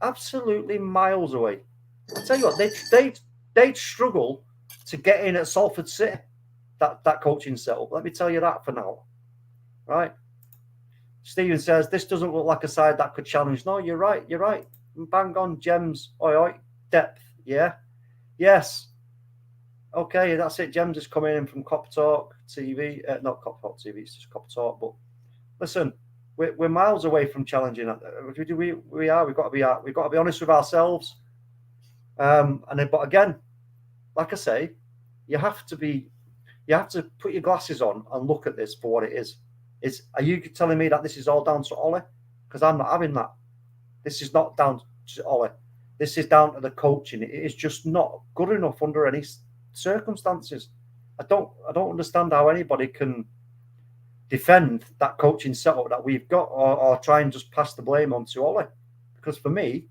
Absolutely miles away. I tell you what, they'd struggle to get in at Salford City, that coaching setup. Let me tell you that for now. Right? Stephen says, this doesn't look like a side that could challenge. No, you're right. You're right. Bang on, gems. Oi. Depth. Yeah. Yes. Okay, that's it. Gems is coming in from Cop Talk TV. Not Cop Talk TV, it's just Cop Talk. But listen, we're miles away from challenging. We are. We've got to be honest with ourselves. But again, like I say, you have to put your glasses on and look at this for what it is. Are you telling me that this is all down to Ollie? Because I'm not having that. This is not down to Ollie. This is down to the coaching. It is just not good enough under any circumstances. I don't understand how anybody can defend that coaching setup that we've got or try and just pass the blame on to Ollie. Because for me,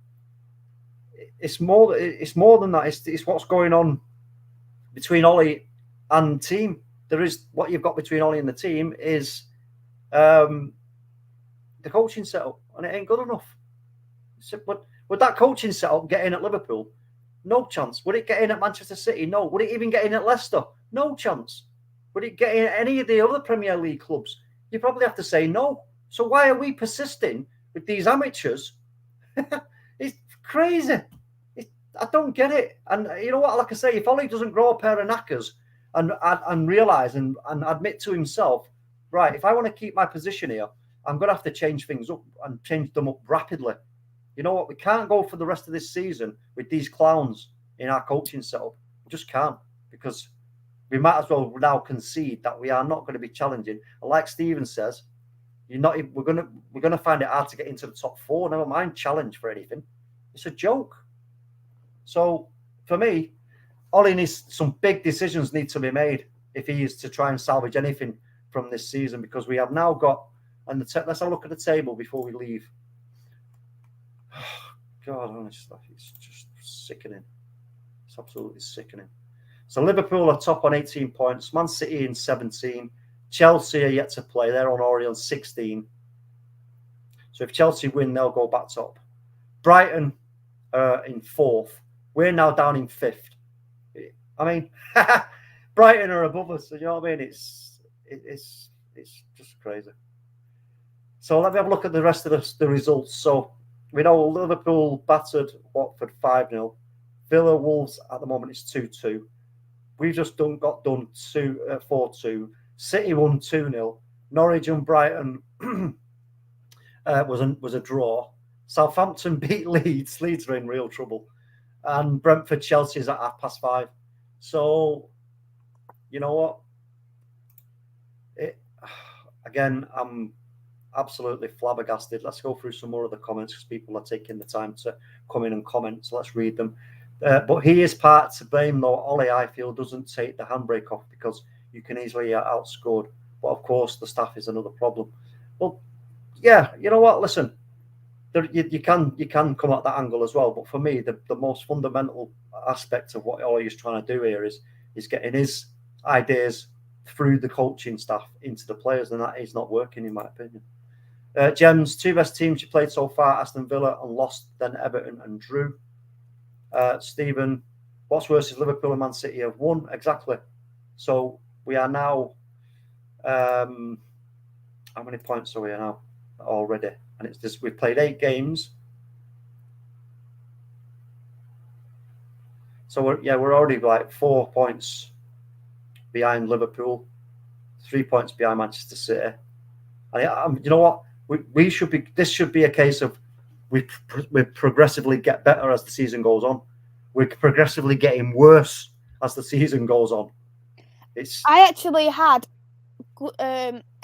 it's more than that. It's what's going on between Ollie and team. There is what you've got between Ollie and the team is the coaching setup, and it ain't good enough. But would that coaching setup get in at Liverpool? No chance. Would it get in at Manchester City? No. Would it even get in at Leicester? No chance. Would it get in at any of the other Premier League clubs? You probably have to say no. So why are we persisting with these amateurs? It's crazy. I don't get it. And you know what? Like I say, if Ollie doesn't grow a pair of knackers and realise and admit to himself, right, if I want to keep my position here, I'm going to have to change things up and change them up rapidly. You know what? We can't go for the rest of this season with these clowns in our coaching setup. We just can't, because we might as well now concede that we are not going to be challenging. And like Stephen says, we're gonna find it hard to get into the top 4. Never mind challenge for anything. It's a joke. So for me, Ollie needs some big decisions need to be made if he is to try and salvage anything from this season, because we have now got, and let's have a look at the table before we leave. God, honestly, it's just sickening. It's absolutely sickening. So Liverpool are top on 18 points, Man City in 17, Chelsea are yet to play. They're already on 16. So if Chelsea win, they'll go back top. Brighton in 4th. We're now down in 5th. I mean, Brighton are above us. So you know what I mean? It's just crazy. So let me have a look at the rest of the results. So we know Liverpool battered Watford 5-0. Villa Wolves at the moment is 2-2. We've just got done 4-2. City won 2-0. Norwich and Brighton was a draw. Southampton beat Leeds. Leeds are in real trouble. And Brentford Chelsea is at 5:30. So, you know what? Again, I'm absolutely flabbergasted. Let's go through some more of the comments because people are taking the time to come in and comment. So let's read them. But he is part to blame, though. Ollie, I feel, doesn't take the handbrake off because you can easily get outscored. But of course, the staff is another problem. Well, yeah, you know what? Listen, you can come at that angle as well. But for me, the most fundamental aspect of what Ollie is trying to do here is getting his ideas through the coaching staff into the players, and that is not working, in my opinion. Gems, 2 best teams you played so far: Aston Villa and lost, then Everton and drew. Stephen, what's worse is Liverpool and Man City have won. Exactly. So we are now, how many points are we now already? And it's this, we've played 8 games. So we're already like 4 points behind Liverpool, 3 points behind Manchester City. And you know what? This should be a case of we progressively get better as the season goes on. We're progressively getting worse as the season goes on. I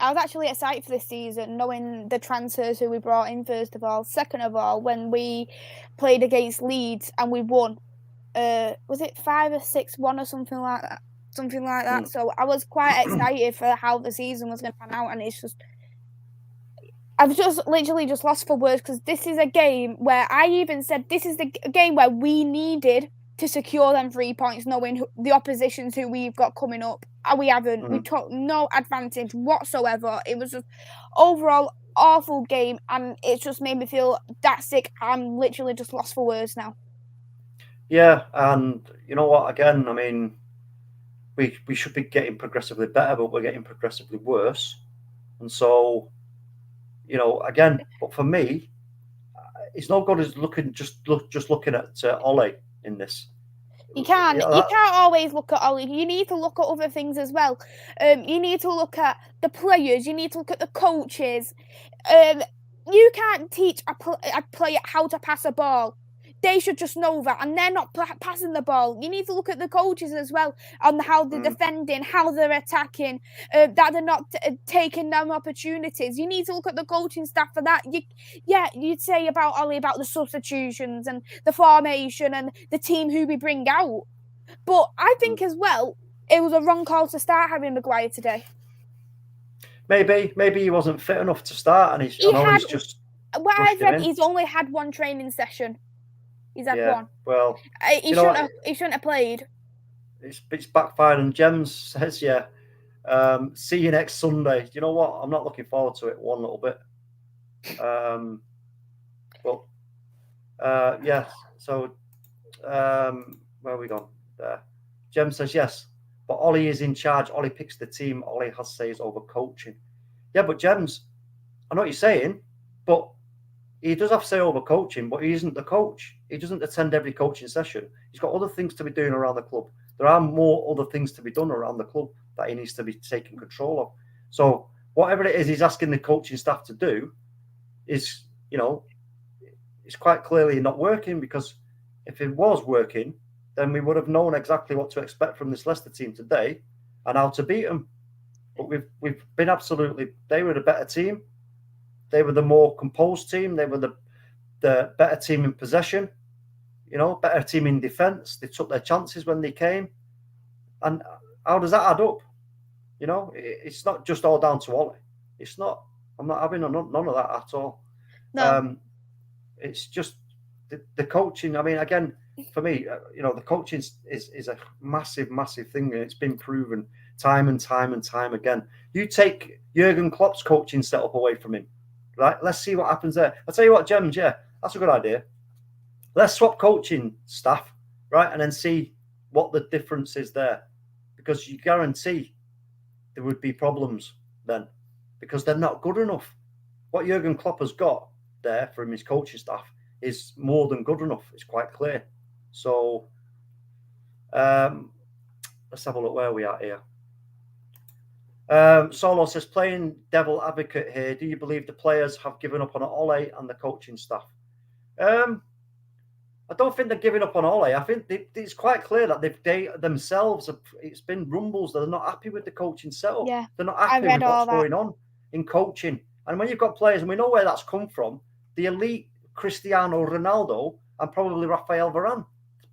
was actually excited for this season, knowing the transfers who we brought in, first of all. Second of all, when we played against Leeds and we won, was it 5 or 6-1 or something like that? So I was quite excited for how the season was going to pan out, and it's just, I've just literally just lost for words, because this is a game where I even said this is the game where we needed to secure them 3 points, knowing the oppositions who we've got coming up. And we haven't. We took no advantage whatsoever. It was just overall awful game, and it just made me feel that sick. I'm literally just lost for words now. Yeah, and you know what? Again, I mean, we should be getting progressively better, but we're getting progressively worse. And so, you know, again, but for me, it's no good as just looking at Ollie in this. You can't always look at Ollie. You need to look at other things as well. You need to look at the players. You need to look at the coaches. You can't teach a player how to pass a ball. They should just know that, and they're not passing the ball. You need to look at the coaches as well on how they're defending, how they're attacking, that they're not taking them opportunities. You need to look at the coaching staff for that. You'd say about Ollie about the substitutions and the formation and the team who we bring out. But I think as well, it was a wrong call to start having Maguire today. Maybe he wasn't fit enough to start, and he's just. What I've read, he's only had 1 training session. He's had 1. Well, he shouldn't have played. It's backfired, and Gems says, see you next Sunday. You know what? I'm not looking forward to it one little bit. So, where are we gone? There. Jem says, yes, but Ollie is in charge. Ollie picks the team. Ollie has says over coaching. Yeah, but Gems, I know what you're saying, but he does have say over coaching, but he isn't the coach. He doesn't attend every coaching session. He's got other things to be doing around the club. There are more other things to be done around the club that he needs to be taking control of. So whatever it is he's asking the coaching staff to do is, it's quite clearly not working, because if it was working, then we would have known exactly what to expect from this Leicester team today and how to beat them. But we've been they were the better team. They were the more composed team. They were the better team in possession, better team in defence. They took their chances when they came. And how does that add up? It's not just all down to Ollie. It's not. I'm not having none of that at all. No. It's just the coaching. I mean, again, for me, the coaching is a massive, massive thing, and it's been proven time and time and time again. You take Jurgen Klopp's coaching setup away from him, right? Let's see what happens there. I'll tell you what, Gems, yeah, that's a good idea. Let's swap coaching staff, right, and then see what the difference is there, because you guarantee there would be problems then, because they're not good enough. What Jurgen Klopp has got there from his coaching staff is more than good enough. It's quite clear. So let's have a look where we are here. Solo says, playing devil advocate here, do you believe the players have given up on Ole and the coaching staff? I don't think they're giving up on Ole. I think it's quite clear that they themselves, it's been rumbles that they're not happy with the coaching setup. Yeah, they're not happy with what's going on in coaching. And when you've got players, and we know where that's come from, the elite Cristiano Ronaldo and probably Rafael Varane,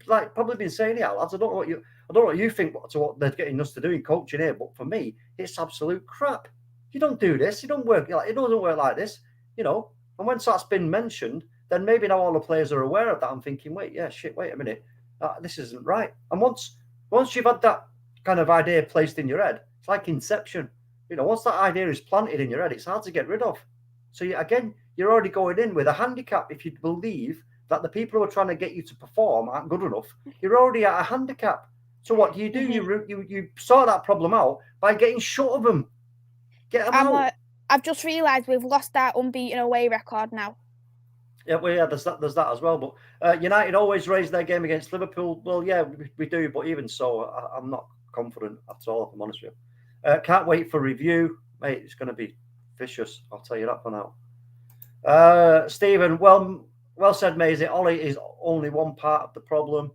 like probably been saying, yeah, lads, I don't know what you think to what they're getting us to do in coaching here, but for me, it's absolute crap. You don't do this. You don't work like it doesn't work like this, And once that's been mentioned, then maybe now all the players are aware of that. I'm thinking, wait a minute, this isn't right. And once you've had that kind of idea placed in your head, it's like Inception. Once that idea is planted in your head, it's hard to get rid of. So you're already going in with a handicap. If you believe that the people who are trying to get you to perform aren't good enough, you're already at a handicap. So what do? You sort that problem out by getting short of them. Get them out. I've just realised we've lost our unbeaten away record now. Yeah, well, yeah, there's that as well. But United always raise their game against Liverpool. Well, yeah, we do. But even so, I'm not confident at all, if I'm honest with you. Can't wait for review. Mate, it's going to be vicious. I'll tell you that for now. Stephen, well said, Maisie. Ollie is only one part of the problem.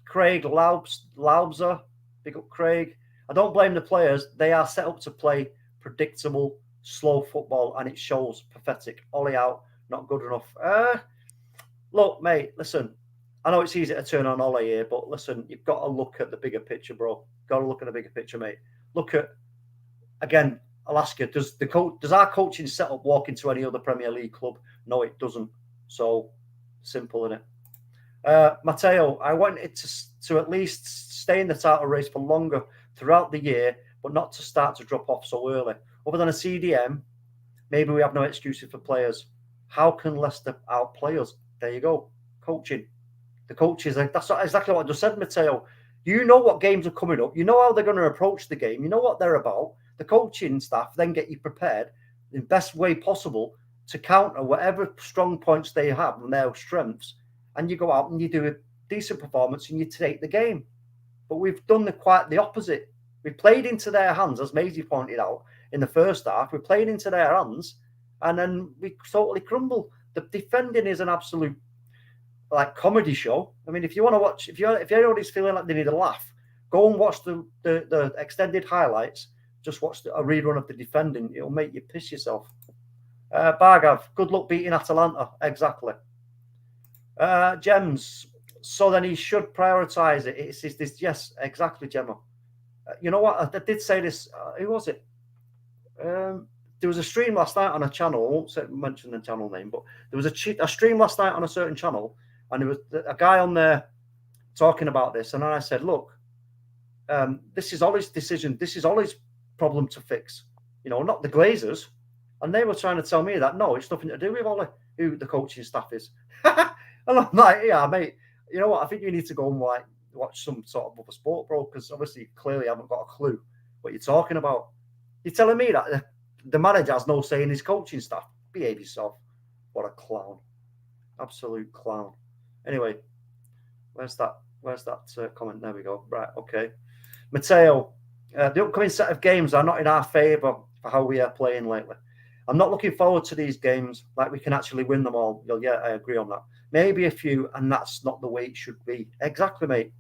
Craig Laubser, big up Craig. I don't blame the players. They are set up to play predictable, slow football, and it shows. Pathetic. Ollie out, not good enough. Look, mate, listen. I know it's easy to turn on Ollie here, but listen, you've got to look at the bigger picture, bro. Got to look at the bigger picture, mate. Look at, again, I'll ask you, does our coaching setup walk into any other Premier League club? No, it doesn't. So simple, isn't it? Matteo, I wanted to at least stay in the title race for longer throughout the year, but not to start to drop off so early. Other than a CDM, maybe we have no excuses for players. How can Leicester outplay us? There you go. Coaching. The coaches, that's exactly what I just said, Matteo. You know what games are coming up. You know how they're going to approach the game. You know what they're about. The coaching staff then get you prepared in the best way possible to counter whatever strong points they have and their strengths. And you go out and you do a decent performance and you take the game. But we've done quite the opposite. We played into their hands, as Maisie pointed out, in the first half. We played into their hands and then we totally crumble. The defending is an absolute comedy show. I mean, if you want to watch, if anybody's feeling like they need a laugh, go and watch the extended highlights. Just watch a rerun of the defending. It'll make you piss yourself. Bargav, good luck beating Atalanta. Exactly. Gems, so then he should prioritise it. It's this, yes, exactly, Gemma. You know what? I did say this. Who was it? There was a stream last night on a channel. I won't mention the channel name, but there was a stream last night on a certain channel, and there was a guy on there talking about this. And then I said, look, this is Ollie's decision. This is Ollie's problem to fix. Not the Glazers. And they were trying to tell me that, no, it's nothing to do with Ollie, who the coaching staff is. And I'm like, yeah, mate, you know what? I think you need to go and watch some sort of other sport, bro, because obviously you clearly haven't got a clue what you're talking about. You're telling me that the manager has no say in his coaching staff. Behave yourself. What a clown. Absolute clown. Anyway, where's Where's that comment? There we go. Right, okay. Matteo, the upcoming set of games are not in our favour for how we are playing lately. I'm not looking forward to these games like we can actually win them all. Well, yeah, I agree on that. Maybe a few, and that's not the way it should be. Exactly, mate.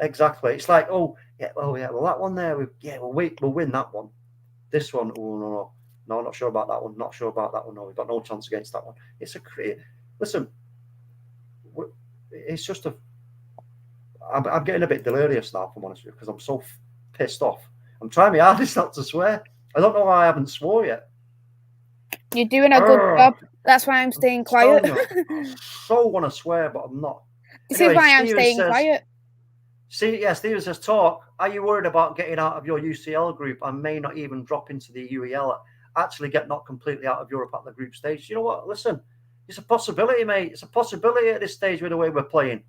Exactly. It's like, well, that one there, we'll win that one. This one, no, not sure about that one. Not sure about that one. No, we've got no chance against that one. Listen, it's just I'm getting a bit delirious now, if I'm honest with you, because I'm so pissed off. I'm trying my hardest not to swear. I don't know why I haven't swore yet. You're doing a good job. That's why I'm staying quiet. I so want to swear, but I'm not. This is why I'm staying quiet. Steven says, talk. Are you worried about getting out of your UCL group and may not even drop into the UEL? Actually get not completely out of Europe at the group stage? You know what? Listen, it's a possibility, mate. It's a possibility at this stage with the way we're playing.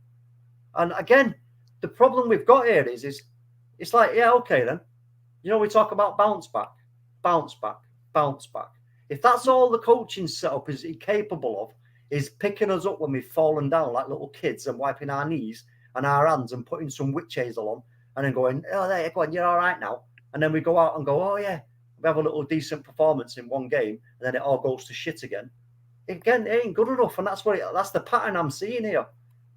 And again, the problem we've got here is it's like, yeah, okay then. You know, we talk about bounce back. If that's all the coaching setup is capable of, is picking us up when we've fallen down like little kids and wiping our knees and our hands and putting some witch hazel on and then going, oh, there you go, you're all right now. And then we go out and go, oh, yeah, we have a little decent performance in one game and then it all goes to shit again. Again, it ain't good enough. And that's the pattern I'm seeing here.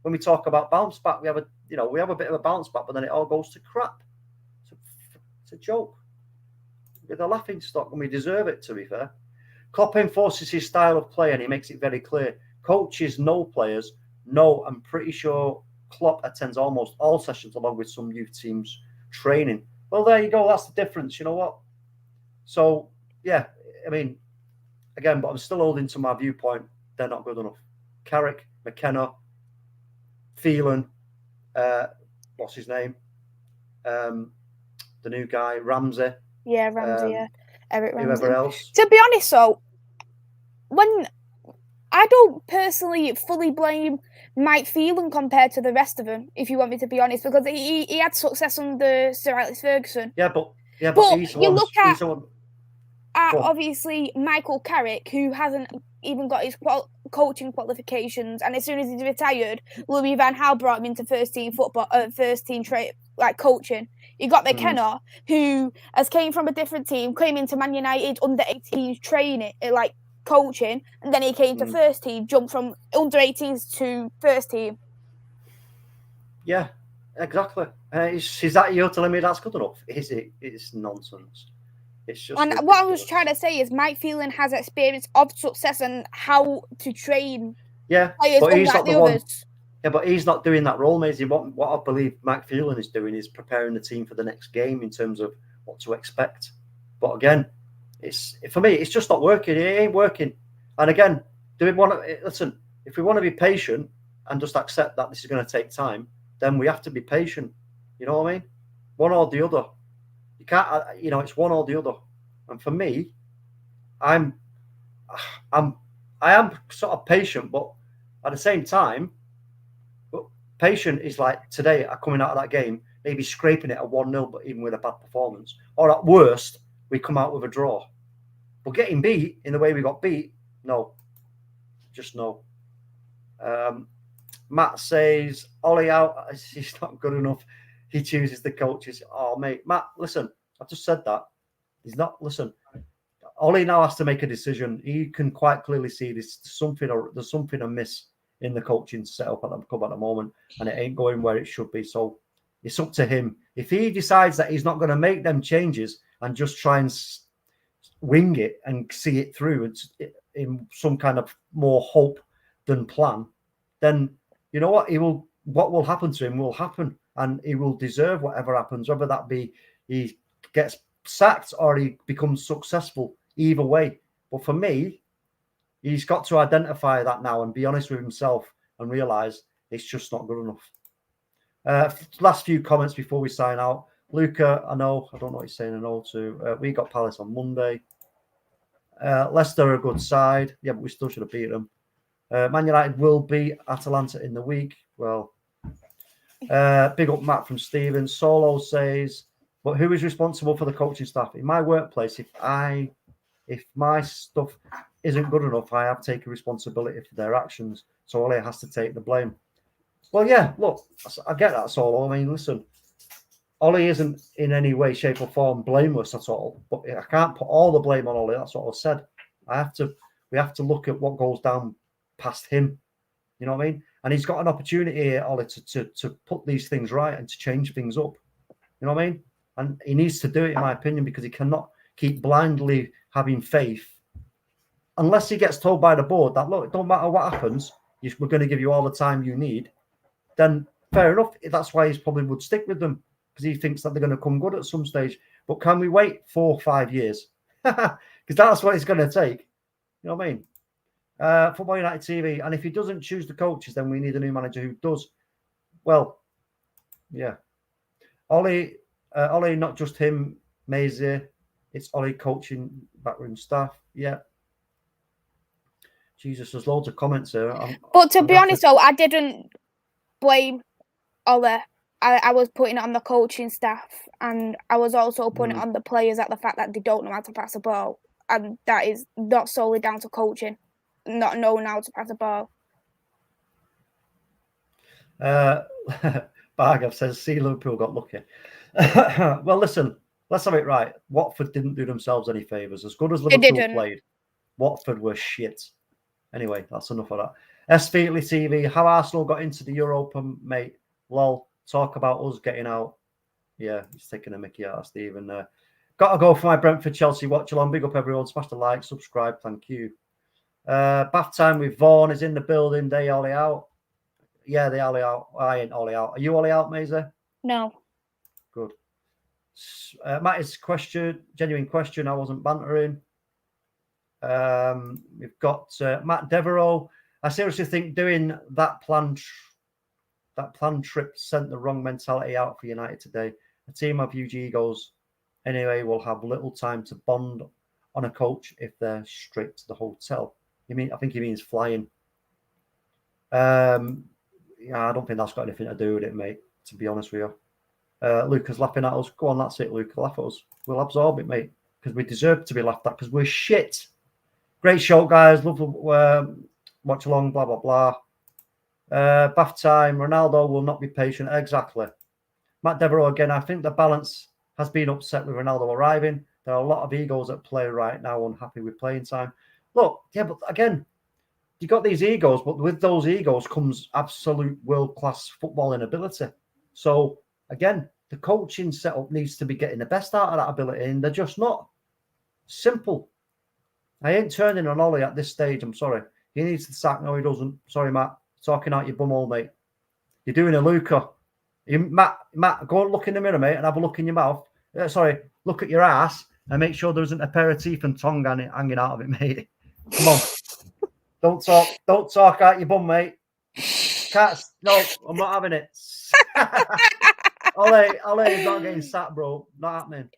When we talk about bounce back, we have a bit of a bounce back, but then it all goes to crap. It's a joke. With a laughing stock, and we deserve it, to be fair. Klopp enforces his style of play, and he makes it very clear. Coaches know players. No, I'm pretty sure Klopp attends almost all sessions along with some youth teams training. Well, there you go. That's the difference. You know what? So, yeah, I mean, again, but I'm still holding to my viewpoint. They're not good enough. Carrick, McKenna, Phelan, what's his name? The new guy, Ramsey. Yeah, Ramsey, Eric Ramsey. Whoever else. To be honest, though, when I don't personally fully blame Mike Phelan compared to the rest of them, if you want me to be honest, because he had success under Sir Alex Ferguson. Yeah, but he's you look at obviously Michael Carrick, who hasn't even got his coaching qualifications, and as soon as he's retired, Louis Van Gaal brought him into first team football, coaching. You got McKenna, who has came from a different team, came into Man United under 18s training, coaching, and then he came to first team, jumped from under 18s to first team. Yeah, exactly. Is that you telling me that's good enough? Is it? It's nonsense. It's just. And what I was trying to say is, Mike Phelan has experience of success and how to train. Yeah, players but he's not the one. others. Yeah, but he's not doing that role, Maisie. What I believe Mike Phelan is doing is preparing the team for the next game in terms of what to expect. But again, for me, it's just not working. It ain't working. And again, do we want to listen? If we want to be patient and just accept that this is going to take time, then we have to be patient. You know what I mean? One or the other. You can't. It's one or the other. And for me, I am sort of patient, but at the same time, patient is like today, coming out of that game, maybe scraping it at 1-0, but even with a bad performance. Or at worst, we come out with a draw. But getting beat in the way we got beat, no. Just no. Matt says, Ollie out. He's not good enough. He chooses the coaches. Oh, mate. Matt, listen, I've just said that. He's not, listen. Ollie now has to make a decision. He can quite clearly see there's something amiss in the coaching setup at the club at the moment, and it ain't going where it should be. So it's up to him. If he decides that he's not going to make them changes and just try and wing it and see it through in some kind of more hope than plan, then you know what? What will happen to him will happen, and he will deserve whatever happens, whether that be he gets sacked or he becomes successful. Either way. But for me, he's got to identify that now and be honest with himself and realise it's just not good enough. Last few comments before we sign out. Luca, I don't know what he's saying. I know too. We got Palace on Monday. Leicester are a good side. Yeah, but we still should have beat them. Man United will beat Atalanta in the week. Well, big up Matt from Stephen. Solo says, but who is responsible for the coaching staff? In my workplace, if my stuff isn't good enough, I have taken responsibility for their actions. So Ole has to take the blame. Well, yeah, look, I get that, Solo. I mean, listen, Ollie isn't in any way, shape, or form blameless at all, but I can't put all the blame on Ollie. That's what I said. We have to look at what goes down past him. You know what I mean? And he's got an opportunity here, Ollie, to put these things right and to change things up. You know what I mean? And he needs to do it, in my opinion, because he cannot keep blindly having faith unless he gets told by the board that, look, it don't matter what happens, we're going to give you all the time you need. Then fair enough. That's why he probably would stick with them, because he thinks that they're going to come good at some stage. But can we wait 4 or 5 years? Because that's what it's going to take. You know what I mean? Football United TV. And if he doesn't choose the coaches, then we need a new manager who does. Well, yeah. Ollie, not just him, MAISEY. It's Ollie coaching backroom staff. Yeah. Jesus, there's loads of comments here. But to be honest, though, I didn't blame Ollie. I was putting it on the coaching staff, and I was also putting it on the players at the fact that they don't know how to pass a ball, and that is not solely down to coaching, not knowing how to pass a ball. Bargav says, see, Liverpool got lucky. Well, listen, let's have it right. Watford didn't do themselves any favours. As good as Liverpool played, Watford were shit. Anyway, that's enough of that. S. Featley TV, how Arsenal got into the Europa, mate. Lol, talk about us getting out. Yeah, he's taking a mickey out of Stephen. Got to go for my Brentford Chelsea watch along. Big up everyone. Smash the like, subscribe. Thank you. Bath time with Vaughan is in the building. They Ollie out. Yeah, they Ollie out. I ain't Ollie out. Are you Ollie out, MAISEY? No. Good. Matt's question, genuine question. I wasn't bantering. We've got Matt Devereaux. I seriously think doing that planned trip sent the wrong mentality out for United today. A team of huge egos anyway will have little time to bond on a coach if they're straight to the hotel. I think he means flying. Yeah, I don't think that's got anything to do with it, mate, to be honest with you. Luca's laughing at us. Go on, that's it, Luca. Laugh at us. We'll absorb it, mate, because we deserve to be laughed at because we're shit. Great show, guys. Love watch along, blah, blah, blah. Bath time. Ronaldo will not be patient. Exactly. Matt Devereaux again. I think the balance has been upset with Ronaldo arriving. There are a lot of egos at play right now, unhappy with playing time. Look, yeah, but again, you got these egos, but with those egos comes absolute world-class footballing ability. So, again, the coaching setup needs to be getting the best out of that ability, and they're just not. Simple. I ain't turning on Ollie at this stage. I'm sorry. He needs to sack. No, he doesn't. Sorry, Matt. Talking out your bumhole, mate. You're doing a Luca. Matt, go and look in the mirror, mate, and have a look in your mouth. Look at your ass and make sure there isn't a pair of teeth and tongue hanging out of it, mate. Come on. Don't talk out your bum, mate. No, I'm not having it. Ollie is not getting sacked, bro. Not happening.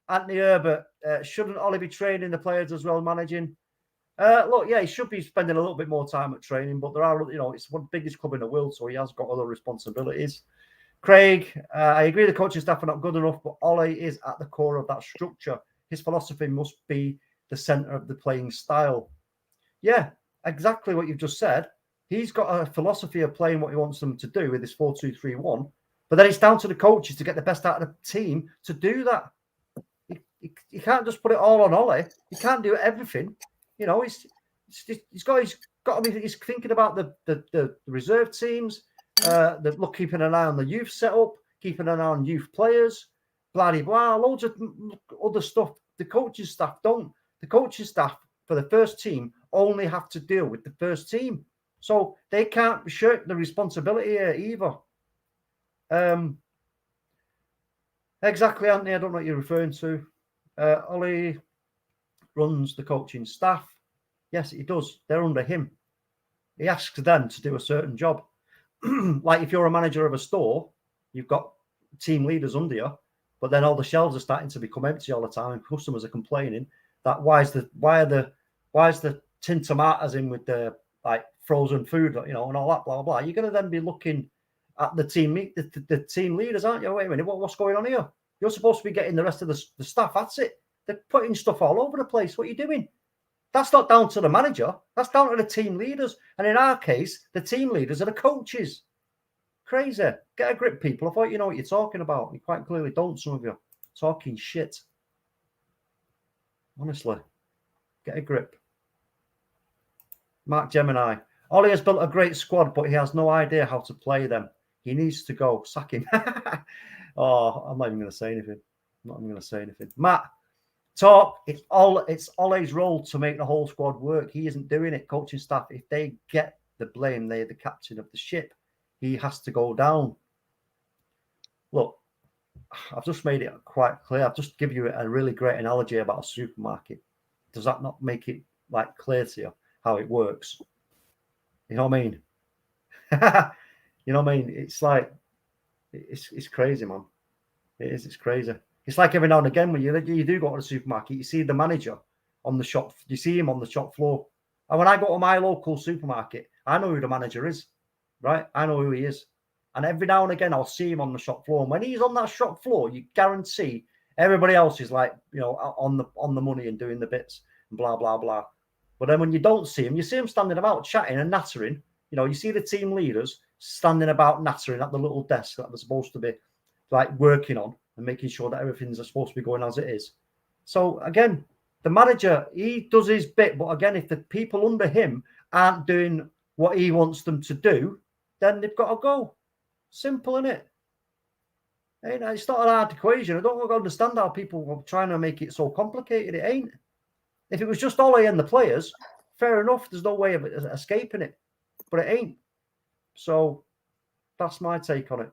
Anthony Herbert, shouldn't Ollie be training the players as well, managing? Look, yeah, he should be spending a little bit more time at training, but there are, it's one of the biggest club in the world, so he has got other responsibilities. Craig, I agree the coaching staff are not good enough, but Ollie is at the core of that structure. His philosophy must be the centre of the playing style. Yeah, exactly what you've just said. He's got a philosophy of playing what he wants them to do with this 4-2-3-1, but then it's down to the coaches to get the best out of the team to do that. You can't just put it all on Ollie. You can't do everything. He's thinking about the reserve teams, keeping an eye on the youth setup, keeping an eye on youth players, blah blah blah, loads of other stuff. The coaching staff don't. The coaching staff for the first team only have to deal with the first team, so they can't shirk the responsibility here either. Exactly, Anthony. I don't know what you're referring to. Ollie runs the coaching staff. Yes, he does. They're under him. He asks them to do a certain job. Like if you're a manager of a store, you've got team leaders under you, but then all the shelves are starting to become empty all the time, and customers are complaining that why is the tin tomatoes in with the frozen food, and all that blah blah blah. You're going to then be looking at the team leaders, aren't you? Wait a minute, what's going on here? You're supposed to be getting the rest of the staff. That's it. They're putting stuff all over the place. What are you doing? That's not down to the manager. That's down to the team leaders. And in our case, the team leaders are the coaches. crazy. Get a grip, people. I thought you know what you're talking about. You quite clearly don't, some of you. Talking shit. Honestly. Get a grip. Mark Gemini. Ollie has built a great squad, but he has no idea how to play them. He needs to go. Sack him. Oh, I'm not even going to say anything. I'm not even going to say anything. Matt, talk. It's Ollie's role to make the whole squad work. He isn't doing it. Coaching staff, if they get the blame, they're the captain of the ship. He has to go down. Look, I've just made it quite clear. I've just given you a really great analogy about a supermarket. Does that not make it like clear to you how it works? You know what I mean? You know what I mean? It's like, it's crazy, man. It is. It's crazy. It's like every now and again when you do go to the supermarket, you see the manager on the shop. You see him on the shop floor. And when I go to my local supermarket, I know who the manager is, right? I know who he is. And every now and again, I'll see him on the shop floor. And when he's on that shop floor, you guarantee everybody else is like, you know, on the money and doing the bits and blah, blah, blah. But then when you don't see him, you see him standing about chatting and nattering. You know, you see the team leaders standing about nattering at the little desk that they're supposed to be like working on and making sure that everything's supposed to be going as it is. So again, the manager, he does his bit. But again, if the people under him aren't doing what he wants them to do, then they've got to go. Simple, isn't it? It's not an hard equation. I don't understand how people are trying to make it so complicated. It ain't. If it was just Ollie and the players, fair enough. There's no way of escaping it. But it ain't. So that's my take on it.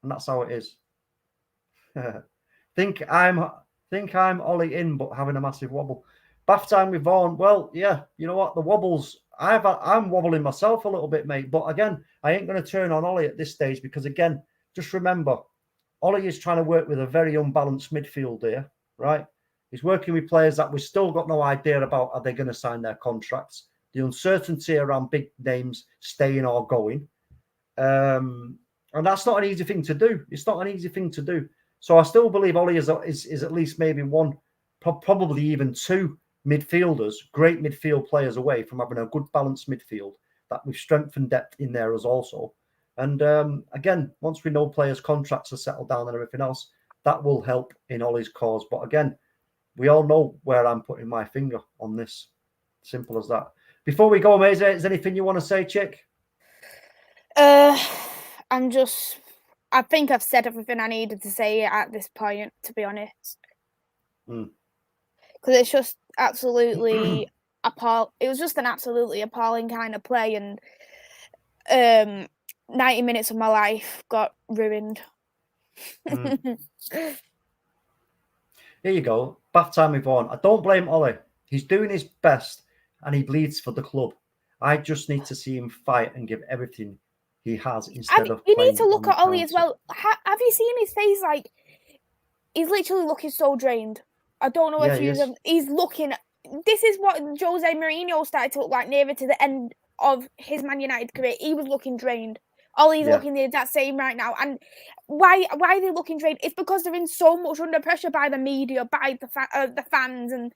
And that's how it is. Think I'm Ollie in, but having a massive wobble. Bath time with Vaughan. Well, yeah, you know what? The wobbles, I'm wobbling myself a little bit, mate. But again, I ain't going to turn on Ollie at this stage because, again, just remember, Ollie is trying to work with a very unbalanced midfield here, right? He's working with players that we've still got no idea about. Are they going to sign their contracts? The uncertainty around big names staying or going. And that's not an easy thing to do. It's not an easy thing to do. So I still believe Ollie is at least maybe one, probably even two midfielders, great midfield players away from having a good balanced midfield that with strength and depth in there as also. And again, once we know players' contracts are settled down and everything else, that will help in Ollie's cause. But again, we all know where I'm putting my finger on this. Simple as that. Before we go, Maisy, is there anything you want to say, chick? I think I've said everything I needed to say at this point, to be honest. Because it's just absolutely appalling. It was just an absolutely appalling kind of play, and 90 minutes of my life got ruined. Here you go. Bath time with Vaughan. I don't blame Ollie. He's doing his best and he bleeds for the club. I just need to see him fight and give everything he has instead of. You need to look at Ollie as well. Have you seen his face? Like, he's literally looking so drained. I don't know if he's looking. This is what Jose Mourinho started to look like nearer to the end of his Man United career. He was looking drained. Ollie's looking the exact same right now. And why are they looking drained? It's because they're in so much under pressure by the media, by the fans, and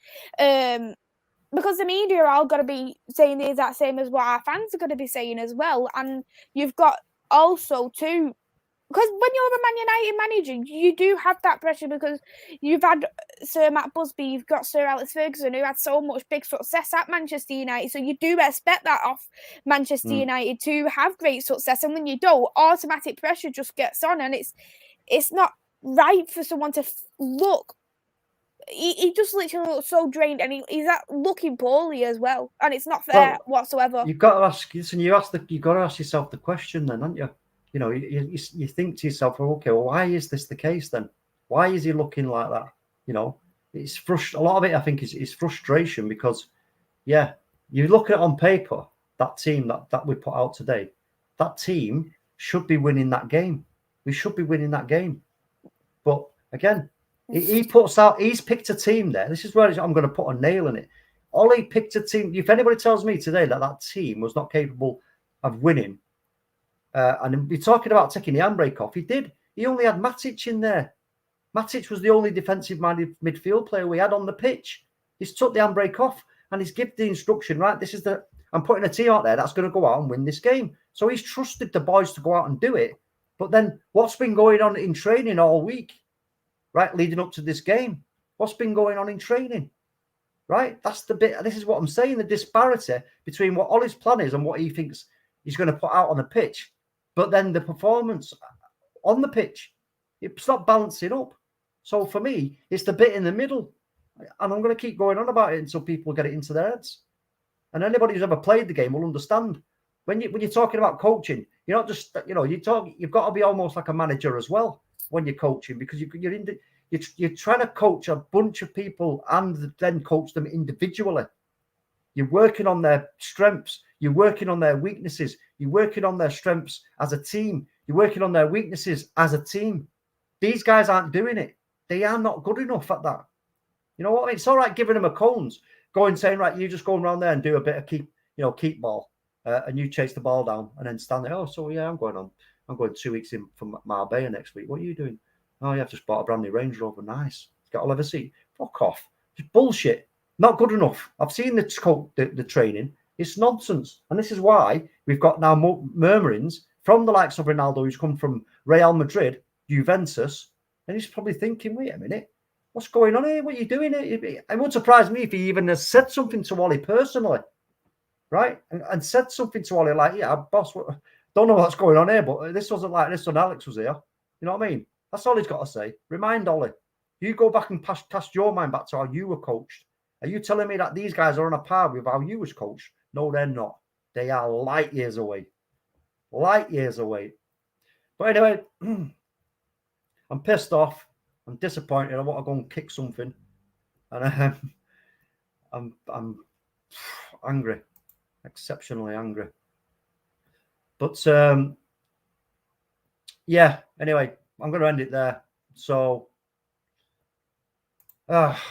because the media are all going to be saying the exact same as what our fans are going to be saying as well. And you've got also too, because when you're a Man United manager, you do have that pressure because you've had Sir Matt Busby, you've got Sir Alex Ferguson, who had so much big success at Manchester United. So you do expect that off Manchester United to have great success. And when you don't, automatic pressure just gets on. And it's not right for someone to look. He just literally looks so drained, and he's looking poorly as well, and it's not fair whatsoever. You've got to ask. Listen, you've got to ask yourself the question, then, haven't you? You know, you think to yourself, well, okay, well, why is this the case then? Why is he looking like that? You know, it's a lot of it, I think, is frustration because, yeah, you look at it on paper, that team that we put out today, that team should be winning that game. We should be winning that game, but again. He's picked a team there. This is where I'm going to put a nail in it. Ollie picked a team. If anybody tells me today that team was not capable of winning, and we're talking about taking the handbrake off, he did. He only had Matic in there. Matic was the only defensive-minded midfield player we had on the pitch. He's took the handbrake off and he's given the instruction, right? This is I'm putting a team out there that's going to go out and win this game. So he's trusted the boys to go out and do it. But then what's been going on in training all week, right, leading up to this game? What's been going on in training, right? That's the bit. This is what I'm saying, the disparity between what Ollie's plan is and what he thinks he's going to put out on the pitch. But then the performance on the pitch, it's not balancing up. So for me, it's the bit in the middle. And I'm going to keep going on about it until people get it into their heads. And anybody who's ever played the game will understand. When you're talking about coaching, you're not just, you've got to be almost like a manager as well when you're coaching, because you're trying to coach a bunch of people and then coach them individually. You're working on their strengths. You're working on their weaknesses. You're working on their strengths as a team. You're working on their weaknesses as a team. These guys aren't doing it. They are not good enough at that. You know what I mean? It's all right giving them a cones, going saying, right, you just go around there and do a bit of keep ball, and you chase the ball down and then stand there. Oh, so yeah, I'm going 2 weeks in from Marbella next week. What are you doing? Oh, yeah, I've just bought a brand new Range Rover. Nice. Got a leather seat. Fuck off. Just bullshit. Not good enough. I've seen the training. It's nonsense. And this is why we've got now murmurings from the likes of Ronaldo, who's come from Real Madrid, Juventus, and he's probably thinking, wait a minute, what's going on here? What are you doing here? It wouldn't surprise me if he even has said something to Ollie personally, right? And said something to Ollie like, yeah, boss, don't know what's going on here, but this wasn't like this when Alex was here. You know what I mean? That's all he's got to say. Remind Ollie. You go back and cast your mind back to how you were coached. Are you telling me that these guys are on a par with how you was coached? No, they're not. They are light years away. Light years away. But anyway, I'm pissed off. I'm disappointed. I want to go and kick something. And I'm angry. Exceptionally angry. But yeah, anyway, I'm going to end it there. So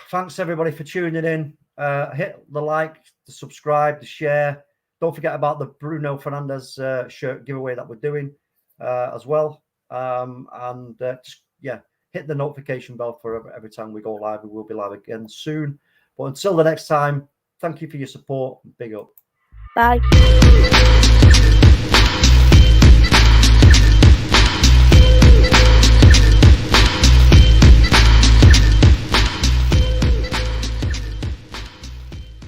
thanks everybody for tuning in. Hit the like, the subscribe, the share. Don't forget about the Bruno Fernandes shirt giveaway that we're doing as well. Just hit the notification bell for every time we go live. We will be live again soon. But until the next time, thank you for your support. Big up. Bye.